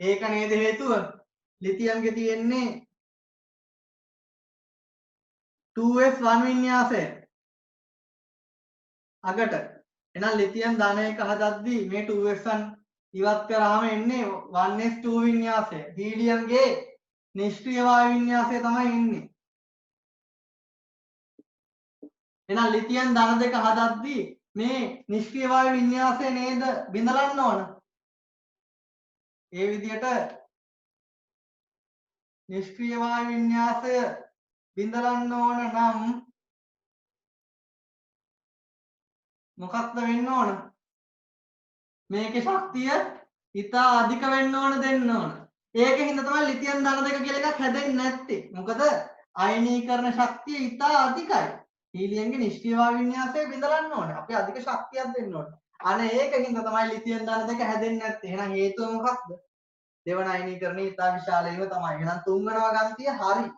ඒක නේද හේතුව? ලිතියම්ගේ තියෙන්නේ 2s1 වින්‍යාසය. අගට. එහෙනම් ලිතියම් ධන එක හදද්දී මේ 2s1 ඉවත් කරාම එන්නේ 1s2 වින්‍යාසය. හීලියම්ගේ නිෂ්ක්‍රීය වායු වින්‍යාසය තමයි ඉන්නේ. එහෙනම් ලිතියම් ධන දෙක හදද්දී මේ නිෂ්ක්‍රීය වායු වින්‍යාසය නේද බිඳලන්න ඕන. ඒ විදිහට නිෂ්ක්‍රීය වායු වින්‍යාසය බිඳලන්න ඕන නම් මොකක්ද වෙන්න ඕන? මේකේ ශක්තිය ඉතා අධික වෙන්න ඕන දෙන්න ඕන. ඒකෙන් තමයි ලිතියම් ධන දෙක කියලා එකක් හැදෙන්නේ නැත්තේ. මොකද අයනීකරණ ශක්තිය ඉතා අධිකයි. හීලියම්ගේ නිෂ්ක්‍රීය වායු වින්‍යාසය බිඳලන්න ඕනේ. අපි අධික ශක්තියක් දෙන්න ඕනේ. අනේ ඒකෙන් තමයි ලිතියම් ධන දෙක හැදෙන්නේ නැත්තේ. එහෙනම් හේතුව මොකක්ද? දෙවන අයනීකරණය ඉතා විශාල වීම තමයි. එහෙනම් තුන්වන වගන්තිය හරි.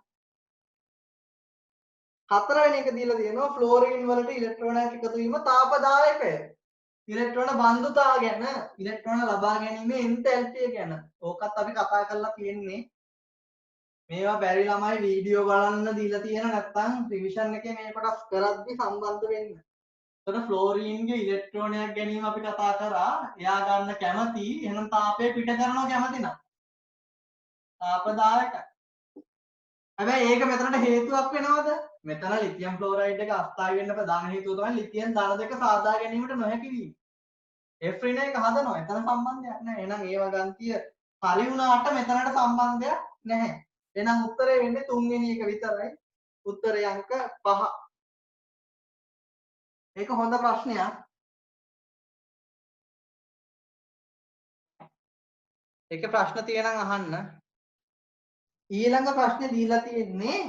හතරවෙනි එක දීලා තියෙනවා ෆ්ලෝරින් වලට ඉලෙක්ට්‍රෝනයක් එකතු වීම තාපදායකය. ඉලෙක්ට්‍රෝන බන්ධුතාව ගැන, ඉලෙක්ට්‍රෝන ලබා ගැනීමේ එන්තැල්පිය ගැන. ඕකත් අපි කතා කරලා තියෙන්නේ. මේවා බැරි ළමයි වීඩියෝ බලන්න දීලා තියෙන නැත්නම් රිවිෂන් එකේ මේ කොටස් කරද්දී සම්බන්ධ වෙන්න. එතන ෆ්ලෝරින්ගේ ඉලෙක්ට්‍රෝනයක් ගැනීම අපි කතා කරා. එයා ගන්න කැමති. එහෙනම් තාපය පිට කරනවා කැමති නම්. තාපදායකයි. හැබැයි ඒක මෙතනට හේතුවක් වෙනවද? මෙතන ලිතියම් ක්ලෝරයිඩ් එක අස්ථායි වෙන්න ප්‍රධාන හේතුව තමයි ලිතියම් ධන දෙක සාදා ගැනීමට නොහැකි වීම. F ඍණ එක හදනවා. එතන සම්බන්ධයක් නැහැ. එහෙනම් ඒ වගන්තිය හරි වුණාට මෙතනට සම්බන්ධයක් නැහැ. එහෙනම් උත්තරේ වෙන්නේ තුන්වෙනි එක විතරයි. උත්තරේ අංක 5. ඒක හොඳ ප්‍රශ්නයක්. ඒකේ ප්‍රශ්න තියෙනම් අහන්න. ඊළඟ ප්‍රශ්නේ දීලා තියෙන්නේ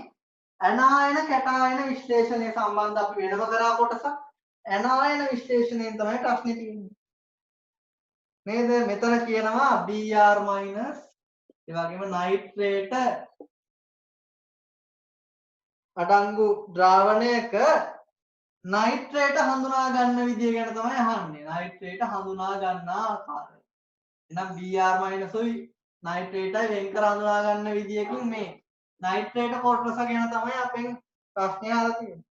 ඇනායන කැටායන විශ්ලේෂණය සම්බන්ධ අපි වෙනම කරා කොටසක්. ඇනායන විශ්ලේෂණයෙන් තමයි ප්‍රශ්නේ තියෙන්නේ. නේද? මෙතන කියනවා Br- ඒ වගේම නයිට්‍රේට අඩංගු ද්‍රාවණයක නයිට්‍රේට හඳුනා ගන්න විදිය ගැන තමයි අහන්නේ. නයිට්‍රේට හඳුනා ගන්න ආකාරය. එහෙනම් Br- උයි නයිට්‍රේටයි වෙන් කර හඳුනා ගන්න විදියකින් මේ නයිට්‍රේට කොටස ගැන තමයි අපෙන් ප්‍රශ්නය අහලා තියෙන්නේ.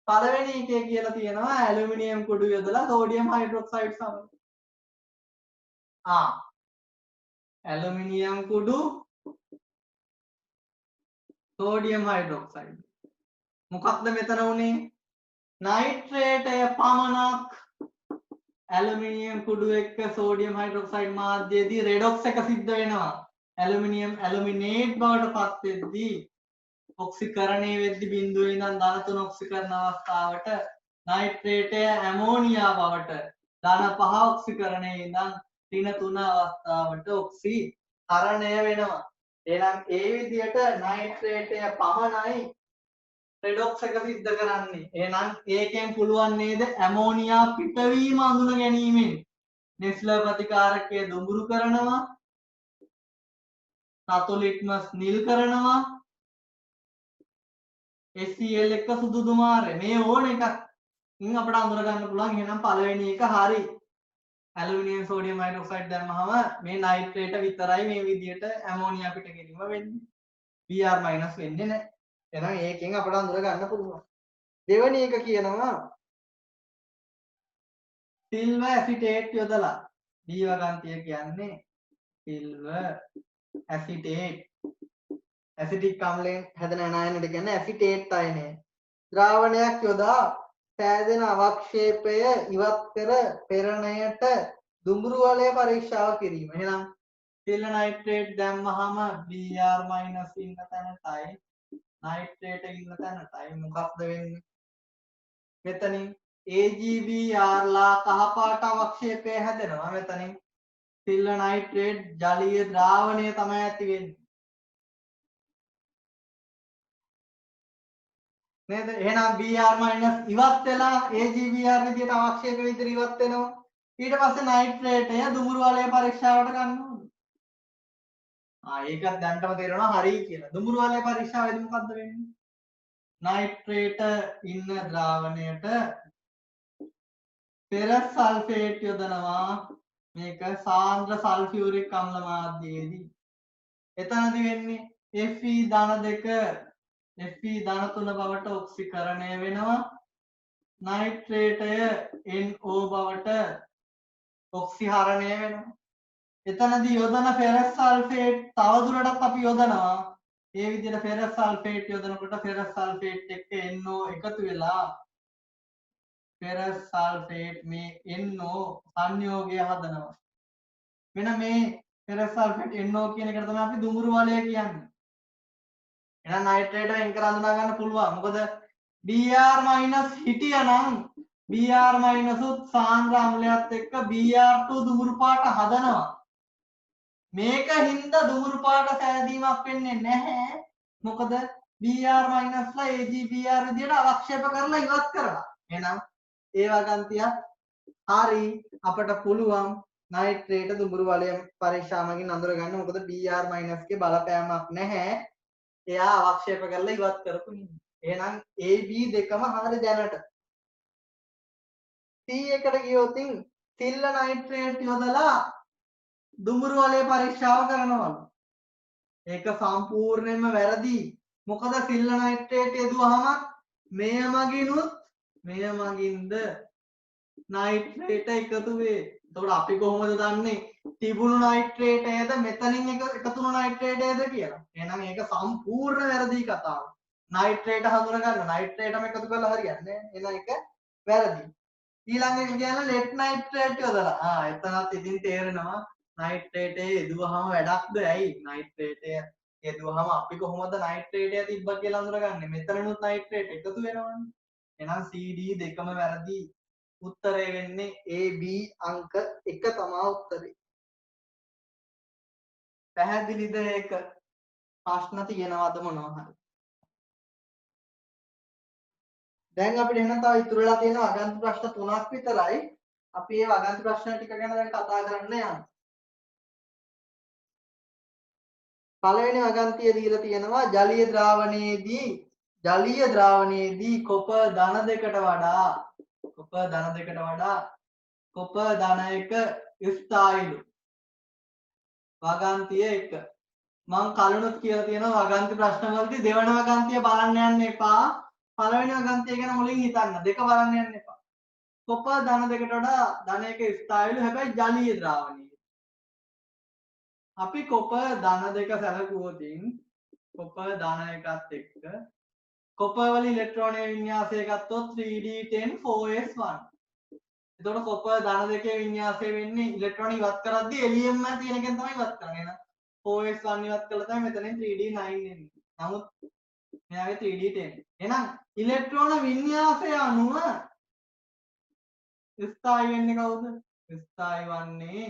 පළවෙනි එකේ කියලා තියෙනවා ඇලුමිනියම් කුඩු යොදලා සෝඩියම් හයිඩ්‍රොක්සයිඩ් සමග. ඇලුමිනියම් කුඩු සෝඩියම් හයිඩ්‍රොක්සයිඩ්. මොකක්ද මෙතන උනේ? නයිට්‍රේටය පමණක් ඇලුමිනියම් කුඩු එක්ක සෝඩියම් හයිඩ්‍රොක්සයිඩ් මාධ්‍යයේදී රෙඩොක්ස් එක සිද්ධ වෙනවා. ඇලුමිනියම් ඇලුමිනේට් බවට පත් වෙද්දී ඔක්සිකරණය වෙද්දී බිඳුවේ ඉඳන් ධන 3 ඔක්සිකරණ අවස්ථාවට නයිට්‍රේටය ඇමෝනියා බවට ධන 5 ඔක්සිකරණයේ ඉඳන් ඍණ 3 අවස්ථාවට ඔක්සිකරණය වෙනවා. එහෙනම් ඒ විදිහට නයිට්‍රේටය පමණයි රෙඩොක්ස් එක සිද්ධ කරන්නේ. එහෙනම් ඒකෙන් පුළුවන් නේද ඇමෝනියා පිටවීම අඳුන ගැනීමෙන් නෙස්ලර් ප්‍රතිකාරකය දුඹුරු කරනවා, රතු ලිට්මස් නිල් කරනවා, HCl එක සුදු දුමාරය මේ ඕන එකක් ඉතින් අපිට අඳුර ගන්න පුළුවන් එහෙනම් පළවෙනි එක හරි. ඇලුමිනියම් සෝඩියම් හයිඩ්‍රොක්සයිඩ් දැම්මහම මේ නයිට්‍රේට විතරයි මේ විදියට ඇමෝනියා පිට කිරීම වෙන්නේ. Br- වෙන්නේ නැහැ. එහෙනම් ඒකෙන් අපිට අඳුර ගන්න පුළුවන්. දෙවෙනි එක කියනවා සිල්වර් ඇසිටේට් යොදලා. D වගන්තිය කියන්නේ සිල්වර් ඇසිටේට්. ඇසිටික් අම්ලයෙන් හැදෙන අයනට කියන්නේ ඇසිටේට් අයනය. ද්‍රාවණයක් යොදා සෑදෙන අවක්ෂේපය ඉවත් කර පෙරණයට දුඹුරු වලය පරීක්ෂාව කිරීම. එහෙනම් සිල්වර් නයිට්‍රේට් දැම්මහම Br- ඉන්න තැනටයි නයිට්‍රේට ඉන්න තැනටයි මොකක්ද වෙන්නේ? මෙතනින් AgBr ලා කහපාට අවක්ෂේපය හැදෙනවා. මෙතනින් සිල්වර් නයිට්‍රේට් ජලීය ද්‍රාවණය තමයි ඇති වෙන්නේ. නේද? එහෙනම් Br- ඉවත් වෙලා AgBr විදියට අවක්ෂේප විදියට ඉවත් වෙනවා. ඊට පස්සේ නයිට්‍රේටය දුඹුරු වලය පරීක්ෂාවට ගන්න ඕනේ. ඒකත් දැන්ටම තේරෙනවා හරි කියලා. දුඹුරු වලය පරීක්ෂාවේදී මොකද්ද වෙන්නේ? නයිට්‍රේට ඉන්න ද්‍රාවණයට පෙරස් සල්ෆේට් යොදනවා. මේක සාන්ද්‍ර සල්ෆියුරික් අම්ල මාධ්‍යයේදී. එතනදී වෙන්නේ Fe-2 Fe-3 බවට ඔක්සිකරණය වෙනවා. නයිට්‍රේටය NO බවට ඔක්සිහරණය වෙනවා. එතනදී යොදන ෆෙරස් සල්ෆේට් තවදුරටත් අපි යොදනවා. ඒ විදිහට ෆෙරස් සල්ෆේට් යොදනකොට ෆෙරස් සල්ෆේට් එක්ක NO එකතු වෙලා ෆෙරස් සල්ෆේට් මේ NO සංයෝගය හදනවා. මෙන්න මේ ෆෙරස් සල්ෆේට් NO කියන එකට තමයි අපි දුඹුරු වලය කියන්නේ. එහෙනම් නයිට්‍රේට වෙන් කර හඳුනා ගන්න පුළුවන්. මොකද Br- හිටියනම් Br- උත් සාන්ද්‍ර අම්ලයත් එක්ක Br2 දුඹුරු පාට හදනවා. මේක හින්දා දුඹුරු පාට සෑදීමක් වෙන්නේ නැහැ. මොකද Br- ලා AgBr විදියට අවක්ෂේප කරලා ඉවත් කරලා. එහෙනම් ඒ වගන්තියක් හරි අපට පුළුවන් නයිට්‍රේට දුඹුරු වලය පරීක්ෂාවකින් අඳුර ගන්න. මොකද Br- ගේ බලපෑමක් නැහැ. එයා අවක්ෂේප කරලා ඉවත් කරපු හින්දා. එහෙනම් AB දෙකම හරි දැනට. C එකට ගියොතින් සිල්ල නයිට්‍රේට් යොදලා දුඹුරු වලය පරීක්ෂාව කරනවලු. ඒක සම්පූර්ණයෙන්ම වැරදි. මොකද සිල්ල නයිට්‍රේට් යදුවහම මෙය මගිනුත් මෙය මගින්ද නයිට්‍රේට එකතු වේ. එතකොට අපි කොහොමද දන්නේ තිබුණු නයිට්‍රේටයද මෙතනින් එකතුණු නයිට්‍රේටයද කියලා? එහෙනම් ඒක සම්පූර්ණ වැරදි කතාවක්. නයිට්‍රේට හඳුන ගන්න නයිට්‍රේටම එකතු කරලා හරියන්නේ නැහැ. එහෙනම් ඒක වැරදි. ඊළඟ එක කියන්නේ ලෙඩ් නයිට්‍රේට් යොදලා. එතනත් ඉතින් තේරෙනවා නයිට්‍රේටේ යෙදුවහම වැඩක්ද? ඇයි නයිට්‍රේටය යෙදුවහම අපි කොහොමද නයිට්‍රේටය තිබ්බා කියලා අඳුරගන්නේ? මෙතනනුත් නයිට්‍රේට් එකතු වෙනවනේ. එහෙනම් CD දෙකම වැරදි. උත්තරේ වෙන්නේ AB අංක 1 තමයි උත්තරේ. පැහැදිලිද ඒක? ප්‍රශ්න තියෙනවද මොනවා හරි? දැන් අපිට එහෙනම් තව ඉතුරු වෙලා තියෙන වගන්ති ප්‍රශ්න 3ක් විතරයි. අපි මේ වගන්ති ප්‍රශ්න ටික ගැන දැන් කතා කරන්න යනවා. පළවෙනි වගන්තිය දීලා තියෙනවා ජලීය ද්‍රාවණයේදී කොප ධන දෙකට වඩා කොප ධන එක ස්ථායිලු. වගන්තිය 1. මම කලිනුත් කියලා තියෙනවා වගන්ති ප්‍රශ්න වලදී දෙවන වගන්තිය බලන්න යන්න එපා. පළවෙනි වගන්තිය ගැන මුලින් හිතන්න. දෙක බලන්න යන්න එපා. කොප ධන දෙකට වඩා ධන එක ස්ථායිලු හැබැයි ජලීය ද්‍රාවණයේ. අපි කොප ධන දෙක සැලකුවොතින් කොප ධන එකත් එක්ක කොප වල ඉලෙක්ට්‍රෝනීය වින්‍යාසය ගත්තොත් 3d10 4s1. එතකොට කොප ධන දෙකේ වින්‍යාසය වෙන්නේ ඉලෙක්ට්‍රෝන ඉවත් කරද්දී එළියෙම තියෙන එකෙන් තමයි ඉවත් කරන්නේ. එහෙනම් 4s1 ඉවත් කළා තමයි මෙතනින් 3d9 එන්නේ. නමුත් මෙයාගේ 3d10. එහෙනම් ඉලෙක්ට්‍රෝන වින්‍යාසය අනුව ස්ථායි වෙන්නේ කවුද? ස්ථායි වන්නේ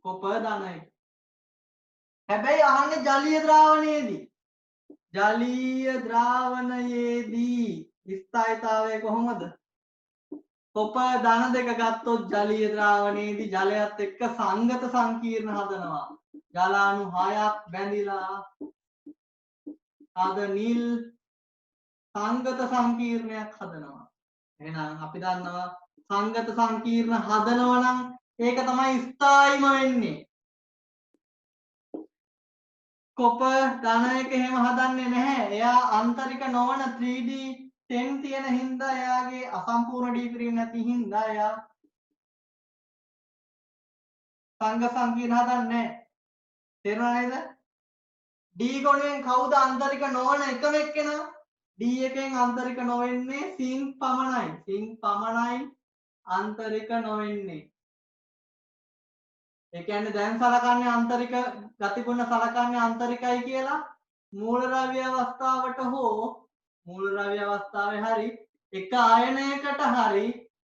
කොප ධන එක. හැබැයි අහන්නේ ජලීය ද්‍රාවණයේදී. ජලීය ද්‍රාවණයේදී ස්ථායීතාවය කොහොමද? කොප ධන දෙක ගත්තොත් ජලීය ද්‍රාවණයේදී ජලයත් එක්ක සංගත සංකීර්ණ හදනවා. ජලාණු 6ක් බැඳිලා අද නිල් සංගත සංකීර්ණයක් හදනවා. එහෙනම් අපි දන්නවා සංගත සංකීර්ණ හදනවා නම් ඒක තමයි ස්ථායිම වෙන්නේ. කොපර් ධන එක එහෙම හදන්නේ නැහැ. එයා ආන්තරික නොවන 3D 10 තියෙන හින්දා එයාගේ අසම්පූර්ණ ඩීප්‍රීම් නැති හින්දා එයා සංගත සංකීර්ණ හදන්නේ නැහැ. තේරුණා නේද? D ගොනුවෙන් කවුද ආන්තරික නොවන එකම එක්කෙනා? D එකෙන් ආන්තරික නොවෙන්නේ සිංක් පමණයි. සිංක් පමණයි ආන්තරික නොවෙන්නේ. ඒ කියන්නේ දැන් සලකන්නේ ආන්තරික ගතිගුණ සලකන්නේ ආන්තරිකයි කියලා මූලද්‍රව්‍ය අවස්ථාවට හෝ මූලද්‍රව්‍ය අවස්ථාවේ හරි එක ආයනයකට හරි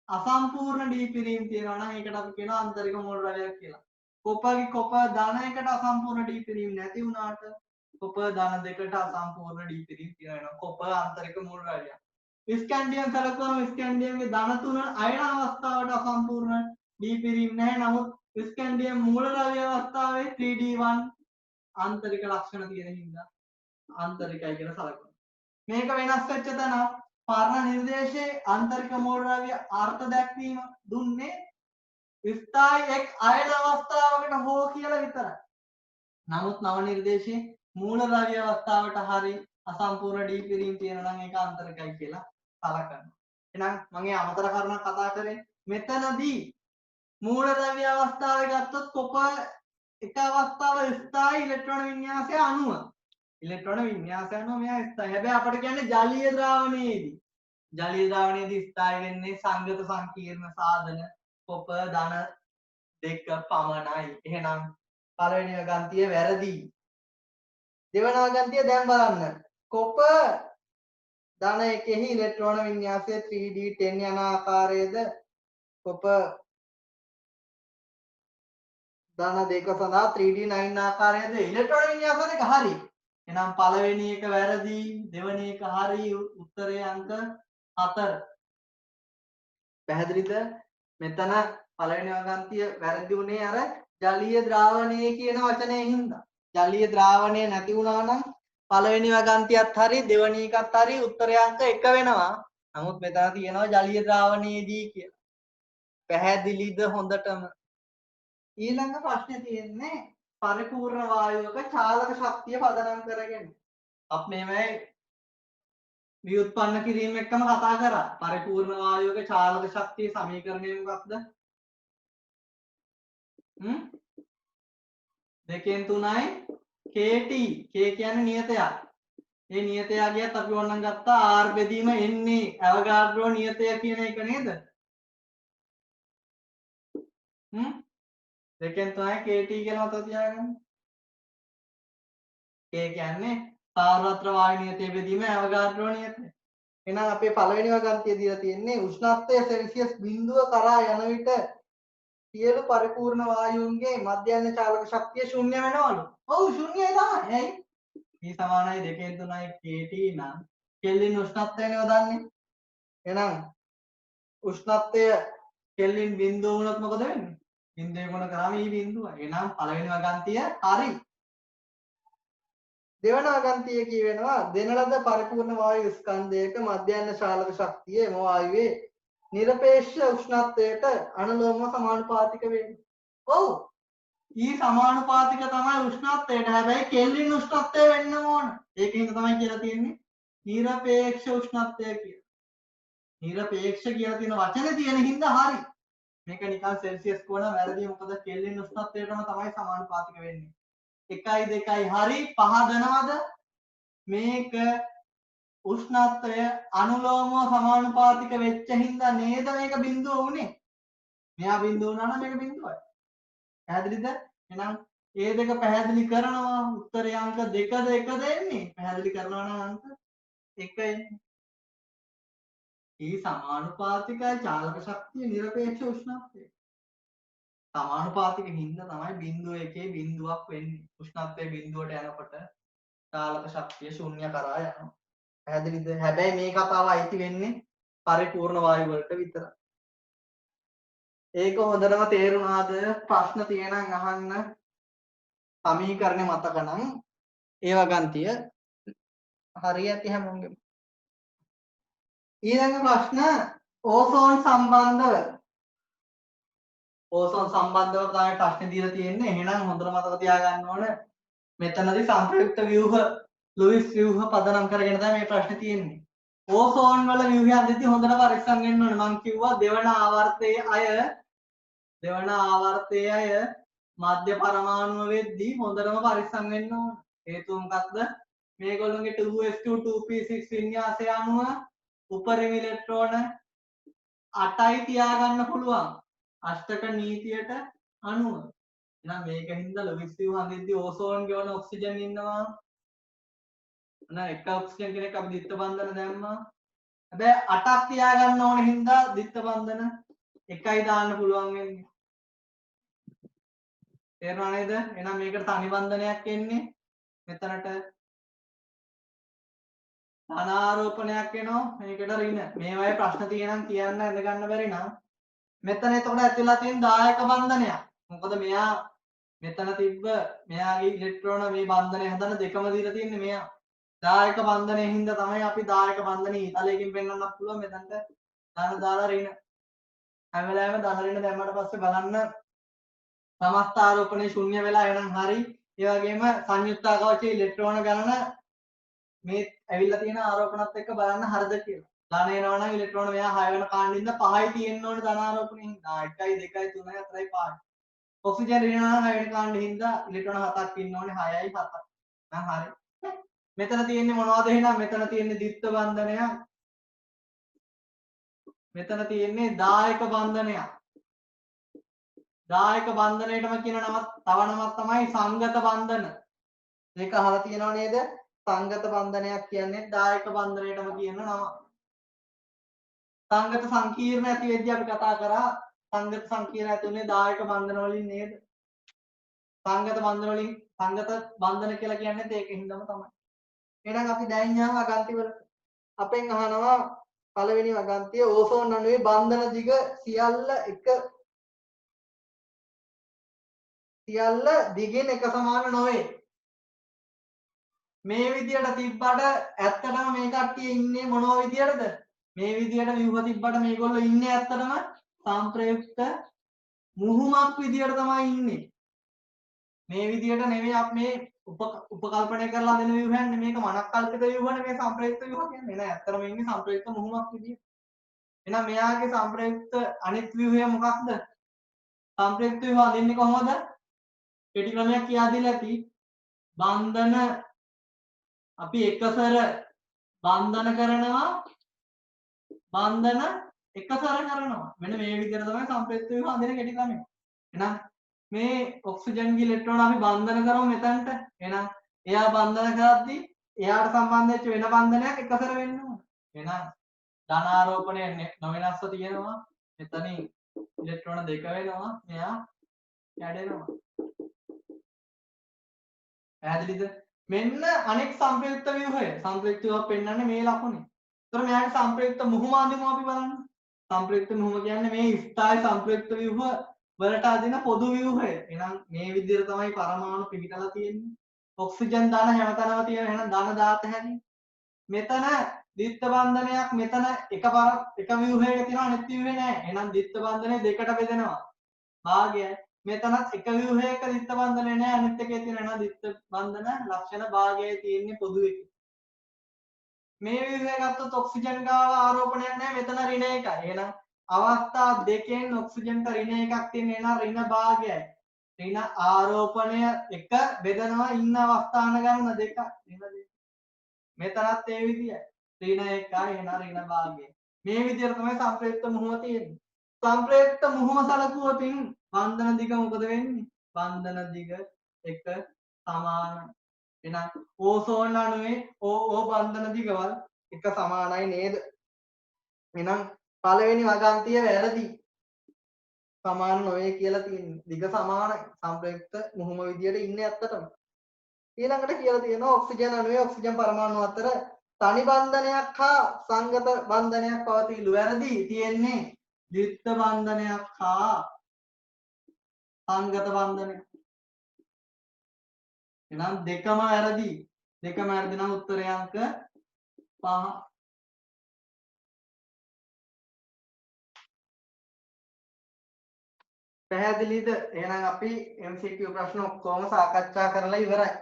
අසම්පූර්ණ ඩීපිරීම් තියෙනවා නම් ඒකට අපි කියනවා ආන්තරික මූලද්‍රව්‍යයක් කියලා. කොපගේ කොප ධනයකට අසම්පූර්ණ ඩීපිරීම් නැති වුණාට කොප ධන දෙකට අසම්පූර්ණ ඩීපිරීම් තියෙනවා. කොප ආන්තරික මූලද්‍රව්‍යයක්. ස්කැන්ඩියම් සලකුවම ස්කැන්ඩියම්ගේ ධන තුන අයන අවස්ථාවට අසම්පූර්ණ ඩීපිරීම් නැහැ. නමුත් ස්කැන්ඩියම් මූලද්‍රව්‍ය අවස්ථාවේ 3D1 ආන්තරික ලක්ෂණ තියෙන හින්දා ආන්තරිකයි කියලා සලකනවා. මේක වෙනස් වෙච්ච තැන පරණ නිර්දේශයේ ආන්තරික මූලද්‍රව්‍ය අර්ථ දැක්වීම දුන්නේ ස්ථායි එක් අයන අවස්ථාවකට හෝ කියලා විතරයි. නමුත් නව නිර්දේශයේ මූලද්‍රව්‍ය අවස්ථාවට හරි අසම්පූර්ණ ඩීපිරීම් තියෙනවා නම් ඒක ආන්තරිකයි කියලා සලකනවා. එහෙනම් මම අමතර කරුණක් කතා කරේ මෙතනදී මූලද්‍රව්‍ය අවස්ථාවේ ගත්තොත් කොප එක අවස්ථාව ස්ථායි ඉලෙක්ට්‍රෝන වින්‍යාසය අණුව. ඉලෙක්ට්‍රෝන වින්‍යාසය අණුව මෙයා ස්ථායි. හැබැයි අපිට කියන්නේ ජලීය ද්‍රාවණයේදී. ජලීය ද්‍රාවණයේදී ස්ථායි වෙන්නේ සංගත සංකීර්ණ සාධන කොප ධන දෙක පමණයි. එහෙනම් පළවෙනි වගන්තිය වැරදි. දෙවන වගන්තිය දැන් බලන්න. කොප ධන එකෙහි ඉලෙක්ට්‍රෝන වින්‍යාසය 3D10 යන ආකාරයේද කොප ධන දෙක සඳහා 3D9 ආකාරයේද ඉලෙක්ට්‍රෝන වින්‍යාස දෙක හරි. එහෙනම් පළවෙනි එක වැරදි, දෙවෙනි එක හරි. උත්තරේ අංක 4. පැහැදිලිද? මෙතන පළවෙනි වගන්තිය වැරදි උනේ අර ජලීය ද්‍රාවණයේ කියන වචනේ හින්දා. ජලීය ද්‍රාවණය නැති වුණා නම් පළවෙනි වගන්තියත් හරි, දෙවෙනි එකත් හරි. උත්තරේ අංක 1 වෙනවා. නමුත් මෙතන තියෙනවා ජලීය ද්‍රාවණයේදී කියලා. පැහැදිලිද හොඳටම? ඊළඟ ප්‍රශ්නේ තියෙන්නේ පරිපූර්ණ වායුවක චාලක ශක්තිය පදනම් කරගෙන. අපි මේ ව්‍යුත්පන්න කිරීම එක්කම කතා කරා. පරිපූර්ණ වායුවක චාලක ශක්තිය සමීකරණය මොකක්ද? දෙකෙන් 3යි KT. K කියන්නේ නියතයක්. මේ නියතයගියත් අපි ඕනනම් ගත්තා R බෙදීම එන්නේ ඇවගාඩ්‍රෝ නියතය කියන එක නේද? දෙකෙන් 3යි KT කියලා මතක තියාගන්න. K කියන්නේ සාර්වත්‍ර වායු නියතය බෙදීම ඇවගාඩ්‍රෝ නියතය. එහෙනම් අපේ පළවෙනි වගන්තිය දීලා තියෙන්නේ උෂ්ණත්වය සෙල්සියස් 0 කරා යන විට සියලු පරිපූර්ණ වායුන්ගේ මධ්‍යස්ථ චාලක ශක්තිය ශූන්‍ය වෙනවලු. ඔව් ශූන්‍යයි තමයි. ඇයි? P සමානයි 2 3යි KT නම් කෙල්වින් උෂ්ණත්වයනේ යොදන්නේ. එහෙනම් උෂ්ණත්වය කෙල්වින් 0 වුණොත් මොකද වෙන්නේ? 0 ගුණ කරාම E බිඳුව. එහෙනම් පළවෙනි වගන්තිය හරි. දෙවන වගන්තිය කියවෙනවා දෙන ලද පරිපූර්ණ වායු ස්කන්ධයක මධ්‍යස්ථ චාලක ශක්තිය එම වායුවේ නිරපේක්ෂ උෂ්ණත්වයට අනුලෝමව සමානුපාතික වෙන්නේ. ඔව්. E සමානුපාතික තමයි උෂ්ණත්වයට. හැබැයි කෙල්වින් උෂ්ණත්වය වෙන්න ඕන. ඒකෙන් තමයි කියලා තියෙන්නේ නිරපේක්ෂ උෂ්ණත්වය කියලා. නිරපේක්ෂ කියලා තියෙන වචනේ තියෙන හින්දා හරි. මේක නිකන් සෙල්සියස් කෝණ වැරදි. මොකද කෙල්වින් උෂ්ණත්වයටම තමයි සමානුපාතික වෙන්නේ. 1යි 2යි හරි. පහදනවද? මේක උෂ්ණත්වය අනුලෝමව සමානුපාතික වෙච්ච හින්දා නේද මේක බිඳුව වුනේ. මෙයා බිඳුව වුණා නම් මේක බිඳුවයි. පැහැදිලිද? එහෙනම් ඒ දෙක පැහැදිලි කරනවා. උත්තරේ අංක 2ද 1ද එන්නේ. පැහැදිලි කරනවා නම් අංක 1 එන්නේ. ඊ සමානුපාතිකයි චාලක ශක්තිය නිරපේක්ෂ උෂ්ණත්වය. සමානුපාතික හින්දා තමයි බිඳුව එකේ බිඳුවක් වෙන්නේ. උෂ්ණත්වය බිඳුවට යනකොට චාලක ශක්තිය ශූන්‍ය කරා යනවා. පැහැදිලිද? හැබැයි මේ කතාව අයිති වෙන්නේ පරිපූර්ණ වායු වලට විතරයි. ඒක හොඳටම තේරුණාද? ප්‍රශ්න තියෙනම් අහන්න. සමීකරණය මතක නම් ඒ වගන්තිය හරියට හැමෝගෙම. ඊළඟ ප්‍රශ්න ඕසෝන් සම්බන්ධව තමයි ප්‍රශ්නේ දීලා තියෙන්නේ. එහෙනම් හොඳට මතක තියාගන්න ඕන මෙතනදී සංප්‍රයුක්ත ව්‍යුහ ලුයිස් ව්‍යුහ පදනම් කරගෙන තමයි මේ ප්‍රශ්නේ තියෙන්නේ. ඕසෝන් වල ව්‍යුහය අදිද්දි හොඳට පරිස්සම් වෙන්න ඕනේ. මම කිව්වා දෙවන ආවර්තයේ අය මධ්‍ය පරමාණුව වෙද්දී හොඳටම පරිස්සම් වෙන්න ඕනේ. හේතුව මොකක්ද? මේගොල්ලෝගේ 2s2 2p6 වින්‍යාසය අනුව උපරිම ඉලෙක්ට්‍රෝන 8යි තියාගන්න පුළුවන්. අෂ්ටක නීතියට අනුව. එහෙනම් මේකින්ද ලුයිස් ව්‍යුහ අදිද්දි ඕසෝන් ගෙවන ඔක්සිජන් ඉන්නවා. එහෙනම් එක ඔක්සිජන් කෙනෙක් අපි දිත්ත බන්ධන දැම්මා. හැබැයි 8ක් තියාගන්න ඕන හින්දා දිත්ත බන්ධන එකයි දාන්න පුළුවන් වෙන්නේ. තේරුණා නේද? එහෙනම් මේකට තනි බන්ධනයක් එන්නේ මෙතනට ධනාරෝපණයක් එනවා මේකට ඍණ. මේ වගේ ප්‍රශ්න තියෙනම් කියන්න ඉඳ ගන්න බැරි නම් මෙතන එතකොට ඇතුළලා තියෙන දායක බන්ධනයක්. මොකද මෙයා මෙතන තිබ්බ මෙයාගේ ඉලෙක්ට්‍රෝන මේ බන්ධනය හදන දෙකම දීලා තියෙන්නේ මෙයා. දායක බන්ධනයේ හින්දා තමයි අපි දායක බන්ධනයේ ඊතලයකින් පෙන්වන්නත් පුළුවන් මෙතනට ධන දාලා ඍණ. හැම වෙලාවෙම ධන ඍණ දැම්මට පස්සේ බලන්න සමස්ත ආරෝපණය ශුන්‍ය වෙලා එනනම් හරි. ඒ වගේම සංයුක්ත කවචයේ ඉලෙක්ට්‍රෝන ගණන මේ ඇවිල්ලා තියෙන ආරෝපණත් එක්ක බලන්න හරිද කියලා. ධන එනවා නම් ඉලෙක්ට්‍රෝන මෙයා 6 වෙන කාණ්ඩින්ද 5යි තියෙන්න ඕනේ ධන ආරෝපණය හින්දා. 1යි 2යි 3යි 4යි 5යි. ඔක්සිජන් ඍණ නම් 6 වෙන කාණ්ඩේ හින්දා ඉලෙක්ට්‍රෝන 7ක් ඉන්න ඕනේ 6යි 7යි. නම් හරි. මෙතන තියෙන්නේ මොනවද එහෙනම්? මෙතන තියෙන්නේ ද්විත්ව බන්ධනයක්. මෙතන තියෙන්නේ දායක බන්ධනයක්. දායක බන්ධනයටම කියන නමක් තව නමක් තමයි සංගත බන්ධන. මේක අහලා තියෙනව නේද? සංගත බන්ධනයක් කියන්නේ දායක බන්ධනයටම කියන නම. සංගත සංකීර්ණ ඇති වෙද්දී අපි කතා කරා සංගත සංකීර්ණ ඇති උනේ දායක බන්ධන වලින් නේද? සංගත බන්ධන වලින් සංගත බන්ධන කියලා කියන්නේ ඒකින්දම තමයි. එහෙනම් අපි දැන් යනවා අගන්ති වලට. අපෙන් අහනවා පළවෙනි වගන්තිය ඕසෝන් අණුවේ බන්ධන දිග සියල්ල දිගින් එක සමාන නොවේ. මේ විදියට තිබ්බට ඇත්තටම මේ කට්ටිය ඉන්නේ මොනව විදියටද? මේ විදියට ව්‍යුහ තිබ්බට මේගොල්ලෝ ඉන්නේ ඇත්තටම සංප්‍රයුක්ත මුහුමක් විදියට තමයි ඉන්නේ. මේ විදියට නෙමෙයි අපි මේ උපකල්පනය කරලා දෙන ව්‍යුහයක් නෙමේක මනක්කල්පිත ව්‍යුහ නෙමේ සංප්‍රයුක්ත ව්‍යුහ කියන්නේ. නෑ ඇත්තටම ඉන්නේ සංප්‍රයුක්ත මුහුමක් විදියට. එහෙනම් මෙයාගේ සංප්‍රයුක්ත අනිත් ව්‍යුහය මොකක්ද? සංප්‍රයුක්ත ව්‍යුහ අඳින්නේ කොහොමද? කෙටි ක්‍රමයක් කියා දීලා ඇති. බන්ධන අපි එකසර බන්ධන කරනවා බන්ධන එකසර කරනවා. මෙන්න මේ විදිහට තමයි සංප්‍රයුක්ත ව්‍යුහ අඳින කෙටි ක්‍රමය. එහෙනම් මේ ඔක්සිජන්ගේ ඉලෙක්ට්‍රෝන අපි බන්ධන කරමු මෙතනට. එහෙනම් එයා බන්ධන කරද්දී එයාට සම්බන්ධ වෙච්ච වෙන බන්ධනයක් එකසර වෙන්න ඕන. එහෙනම් ධනාරෝපණය නොවෙනස්ව තියෙනවා. මෙතනින් ඉලෙක්ට්‍රෝන දෙක වෙනවා. මෙයා කැඩෙනවා. පැහැදිලිද? මෙන්න අනෙක් සංප්‍රයුක්ත ව්‍යුහය. සංප්‍රයුක්ත ව්‍යුහ පෙන්වන්නේ මේ ලකුණේ. ඒතර මෙයාගේ සංප්‍රයුක්ත මුහුම අඳිමු අපි බලන්න. සංප්‍රයුක්ත මුහුම කියන්නේ මේ ස්ථායි සංප්‍රයුක්ත ව්‍යුහ වලට අදින පොදු ව්‍යුහය. එහෙනම් මේ විදිහට තමයි පරමාණු පිහිටලා තියෙන්නේ. ඔක්සිජන් ධන හැමතැනම තියෙන. එහෙනම් ධන දාත හැටි. මෙතන ද්විත්ව බන්ධනයක් මෙතන එක ව්‍යුහයක තියෙනවා අනිත් ව්‍යුහේ නැහැ. එහෙනම් ද්විත්ව බන්ධනය දෙකට බෙදෙනවා. භාගයයි. මෙතනත් එක ව්‍යුහයක ද්විත්ව බන්ධනය නැහැ අනිත් එකේ තියෙන. එහෙනම් ද්විත්ව බන්ධන ලක්ෂණ භාගයයි තියෙන්නේ පොදු එකේ. මේ ව්‍යුහය ගත්තොත් ඔක්සිජන් ගාව ආරෝපණයක් නැහැ. මෙතන ඍණ එකයි. එහෙනම් අවස්ථා දෙකෙන් ඔක්සිජන්ට ඍණ එකක් තියෙන. එහෙනම් ඍණ භාගයයි. ඍණ ආරෝපණය එක බෙදනවා ඉන්න අවස්ථාන ගන්න දෙක. මෙතනත් ඒ විදියයි. ඍණ එකයි එහෙනම් ඍණ භාගය. මේ විදියට තමයි සංප්‍රයුක්ත මුහුම තියෙන්නේ. සංප්‍රයුක්ත මුහුම සලකුවකින් බන්ධන දිග මොකද වෙන්නේ? බන්ධන දිග එක සමානයි. එහෙනම් ඕසෝන් අණුවේ ඕ බන්ධන දිගවල් එක සමානයි නේද? එහෙනම් පළවෙනි වගන්තිය වැරදි. සමාන නොවේ කියලා තියෙන්නේ. දිග සමානයි. සංප්‍රයුක්ත මුහුම විදියට ඉන්නේ ඇත්තටම. ඊළඟට කියලා තියෙනවා ඔක්සිජන් අණුවේ ඔක්සිජන් පරමාණු අතර තනි බන්ධනයක් හා සංගත බන්ධනයක් පවතිලු. වැරදි. තියෙන්නේ ද්විත්ව බන්ධනයක් හා සංගත බන්ධනයක්. එහෙනම් දෙකම වැරදි. දෙකම වැරදි නම් උත්තරේ අංක 5. පැහැදිලිද? එහෙනම් අපි MCQ ප්‍රශ්න ඔක්කොම සාකච්ඡා කරලා ඉවරයි.